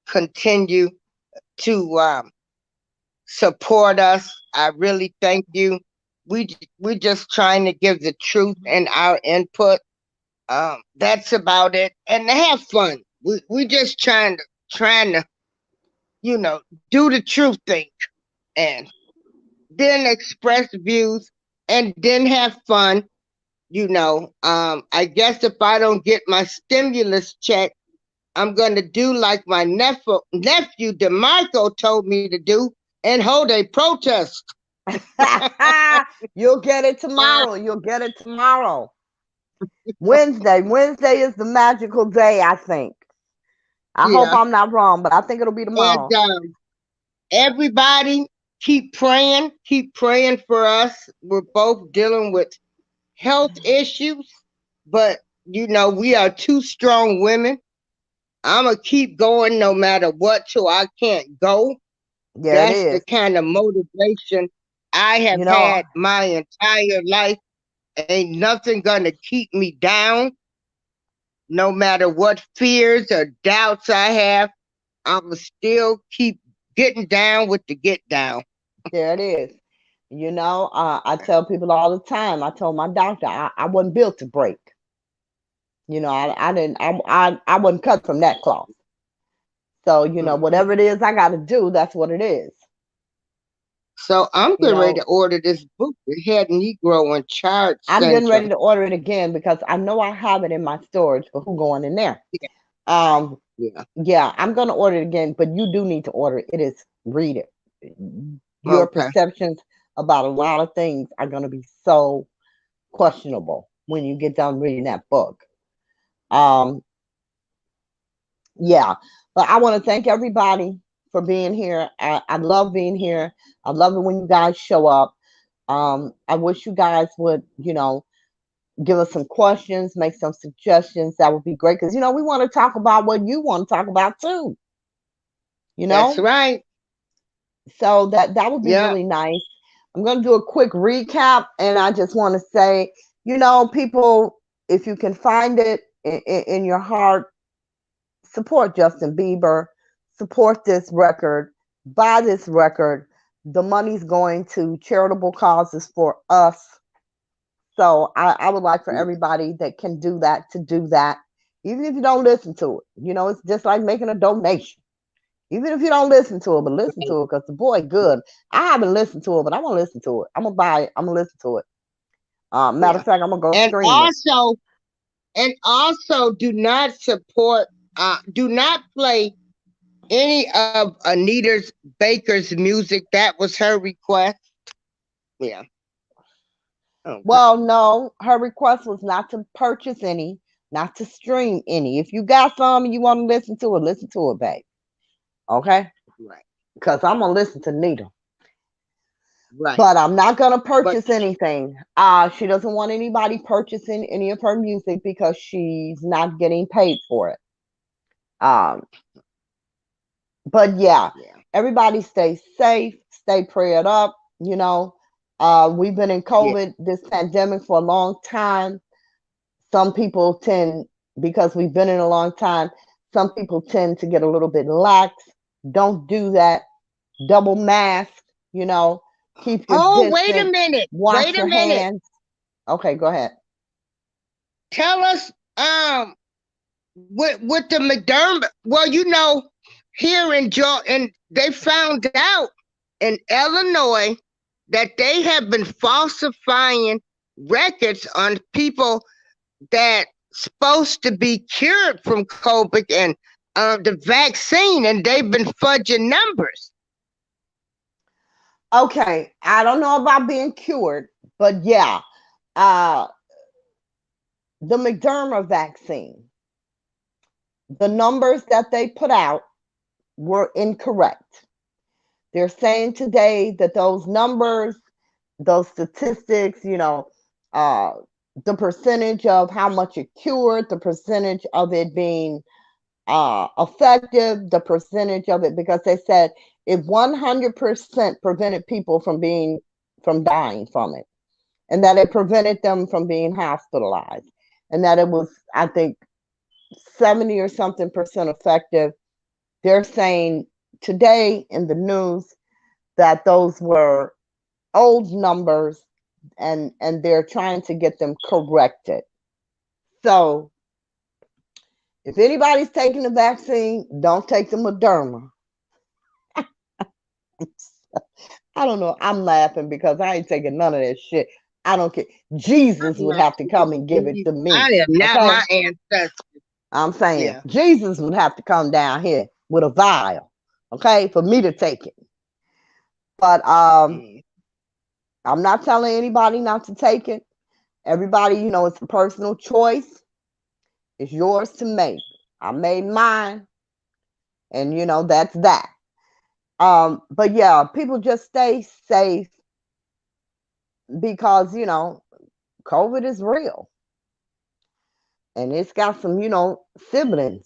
S1: continue to support us. I really thank you. We just trying to give the truth and our input. That's about it, and to have fun. We just trying to do the truth thing, and then express views, and then have fun. I guess if I don't get my stimulus check, I'm gonna do like my nephew DeMarco told me to do and hold a protest.
S2: You'll get it tomorrow. You'll get it tomorrow. Wednesday. Wednesday is the magical day, I think. I hope
S1: Yeah,
S2: I'm not wrong, but I think it'll be
S1: and
S2: tomorrow.
S1: everybody keep praying for us. We're both dealing with health issues, but we are two strong women. I'm gonna keep going no matter what till I can't go.
S2: There it
S1: That's the
S2: is.
S1: kind of motivation I have
S2: You know,
S1: had my entire life. Ain't nothing gonna keep me down, no matter what fears or doubts I have. I'ma still keep getting down with the get down.
S2: there it is. I tell people all the time. I told my doctor I wasn't built to break. I didn't. I wasn't cut from that cloth. So
S1: Mhm.
S2: whatever it is I got to do, that's what it is.
S1: So I'm
S2: You
S1: getting ready to
S2: know,
S1: order this book, The Head Negro and Charge
S2: I'm getting ready
S1: Syndrome.
S2: to order it again because I know I have it in my storage, but who going in there? Um,
S1: Yeah.
S2: yeah, I'm gonna order it again, but you do need to order it. It is read it. Your
S1: Okay.
S2: perceptions about a lot of things are gonna be so questionable when you get done reading that book. Um, yeah, but I want to thank everybody for being here. I love being here. I love it when you guys show up. I wish you guys would, give us some questions, make some suggestions. That would be great because we want to talk about what you want to talk about too. You
S1: That's
S2: know,
S1: right.
S2: so that would be
S1: Yeah.
S2: really nice. I'm going to do a quick recap, and I just want to say, people, if you can find it in your heart, support Justin Bieber, support this record, buy this record. The money's going to charitable causes for us. So I would like for
S1: Yeah.
S2: everybody that can do that to do that, even if you don't listen to it. It's just like making a donation. Even if you don't listen to it, but listen to it because the boy good. I haven't listened to it, but I want to listen to it. I'm gonna buy it. I'm gonna listen to it. Matter of
S1: Yeah.
S2: fact, I'm gonna go
S1: And
S2: stream it.
S1: also, do not play any of Anita's Baker's music. That was her request. Yeah. Okay.
S2: Well, no, her request was not to purchase any, not to stream any. If you got some and you want to listen to it, babe. Okay?
S1: Right.
S2: Because I'm gonna listen to Nita.
S1: Right.
S2: But I'm not gonna
S1: But
S2: purchase anything. She doesn't want anybody purchasing any of her music because she's not getting paid for it. Um, but yeah,
S1: yeah.
S2: everybody stay safe, stay prayed up. We've been in
S1: Yeah.
S2: COVID, this pandemic for a long time. Some people tend, because we've been in a long time, some people tend to get a little bit lax. Don't do that. Double mask, you know, keep your
S1: Oh, wait a
S2: distance,
S1: minute.
S2: wash
S1: Wait a
S2: your
S1: minute.
S2: hands. Okay, go ahead.
S1: Tell us with the McDermott. Well, here in Georgia, and they found out in Illinois that they have been falsifying records on people that supposed to be cured from COVID and the vaccine, and they've been fudging numbers.
S2: Okay, I don't know about being cured, but yeah, uh, the Moderna vaccine, the numbers that they put out were incorrect. They're saying today that those numbers, those statistics, uh, the percentage of how much it cured, the percentage of it being effective, the percentage of it, because they said it 100% prevented people from dying from it, and that it prevented them from being hospitalized, and that it was, I think, 70 or something percent effective. They're saying today in the news that those were old numbers, and they're trying to get them corrected. So if anybody's taking the vaccine, don't take the Moderna. I don't know. I'm laughing because I ain't taking none of that shit. I don't care. Jesus
S1: I'm
S2: would
S1: not
S2: have to come and give it to
S1: I
S2: me.
S1: am not
S2: Okay?
S1: my ancestors.
S2: I'm saying
S1: Yeah.
S2: Jesus would have to come down here with a vial, okay, for me to take it. But
S1: Mm.
S2: I'm not telling anybody not to take it. Everybody, it's a personal choice. It's yours to make. I made mine, and that's that. But yeah, people just stay safe because COVID is real, and it's got some siblings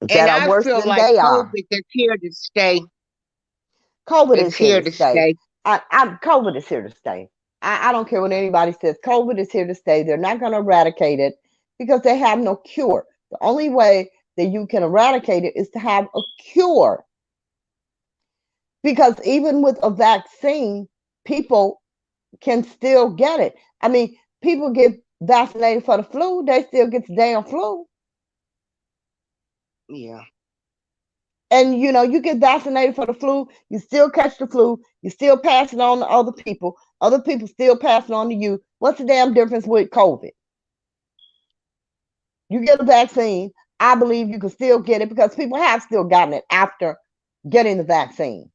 S1: And
S2: that are
S1: I
S2: worse
S1: feel
S2: than
S1: like
S2: they are.
S1: COVID is here to stay.
S2: COVID is
S1: It's
S2: here
S1: here
S2: to
S1: to
S2: stay.
S1: stay.
S2: COVID is here to stay. I don't care what anybody says. COVID is here to stay. They're not going to eradicate it because they have no cure. The only way that you can eradicate it is to have a cure. Because even with a vaccine, people can still get it. I mean, people get vaccinated for the flu, they still get the damn flu.
S1: Yeah.
S2: And you get vaccinated for the flu, you still catch the flu, you still pass it on to other people still pass it on to you. What's the damn difference with COVID? You get a vaccine, I believe you can still get it because people have still gotten it after getting the vaccine.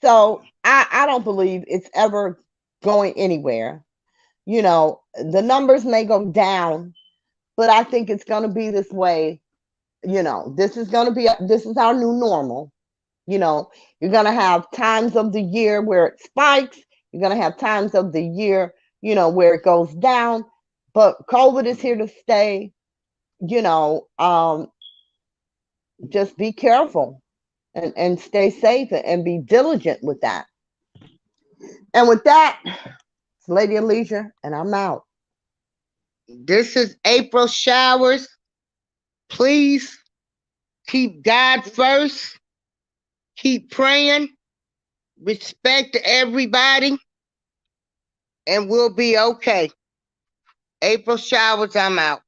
S2: So I don't believe it's ever going anywhere. The numbers may go down, but I think it's going to be this way. This is our new normal. You're going to have times of the year where it spikes. You're going to have times of the year, where it goes down. But COVID is here to stay. You know, um, just be careful and stay safe and be diligent with that. And with that, it's Lady Alicia, and I'm out.
S1: This is April Showers. Please keep God first. Keep praying. Respect everybody. And we'll be okay. April Showers, I'm out.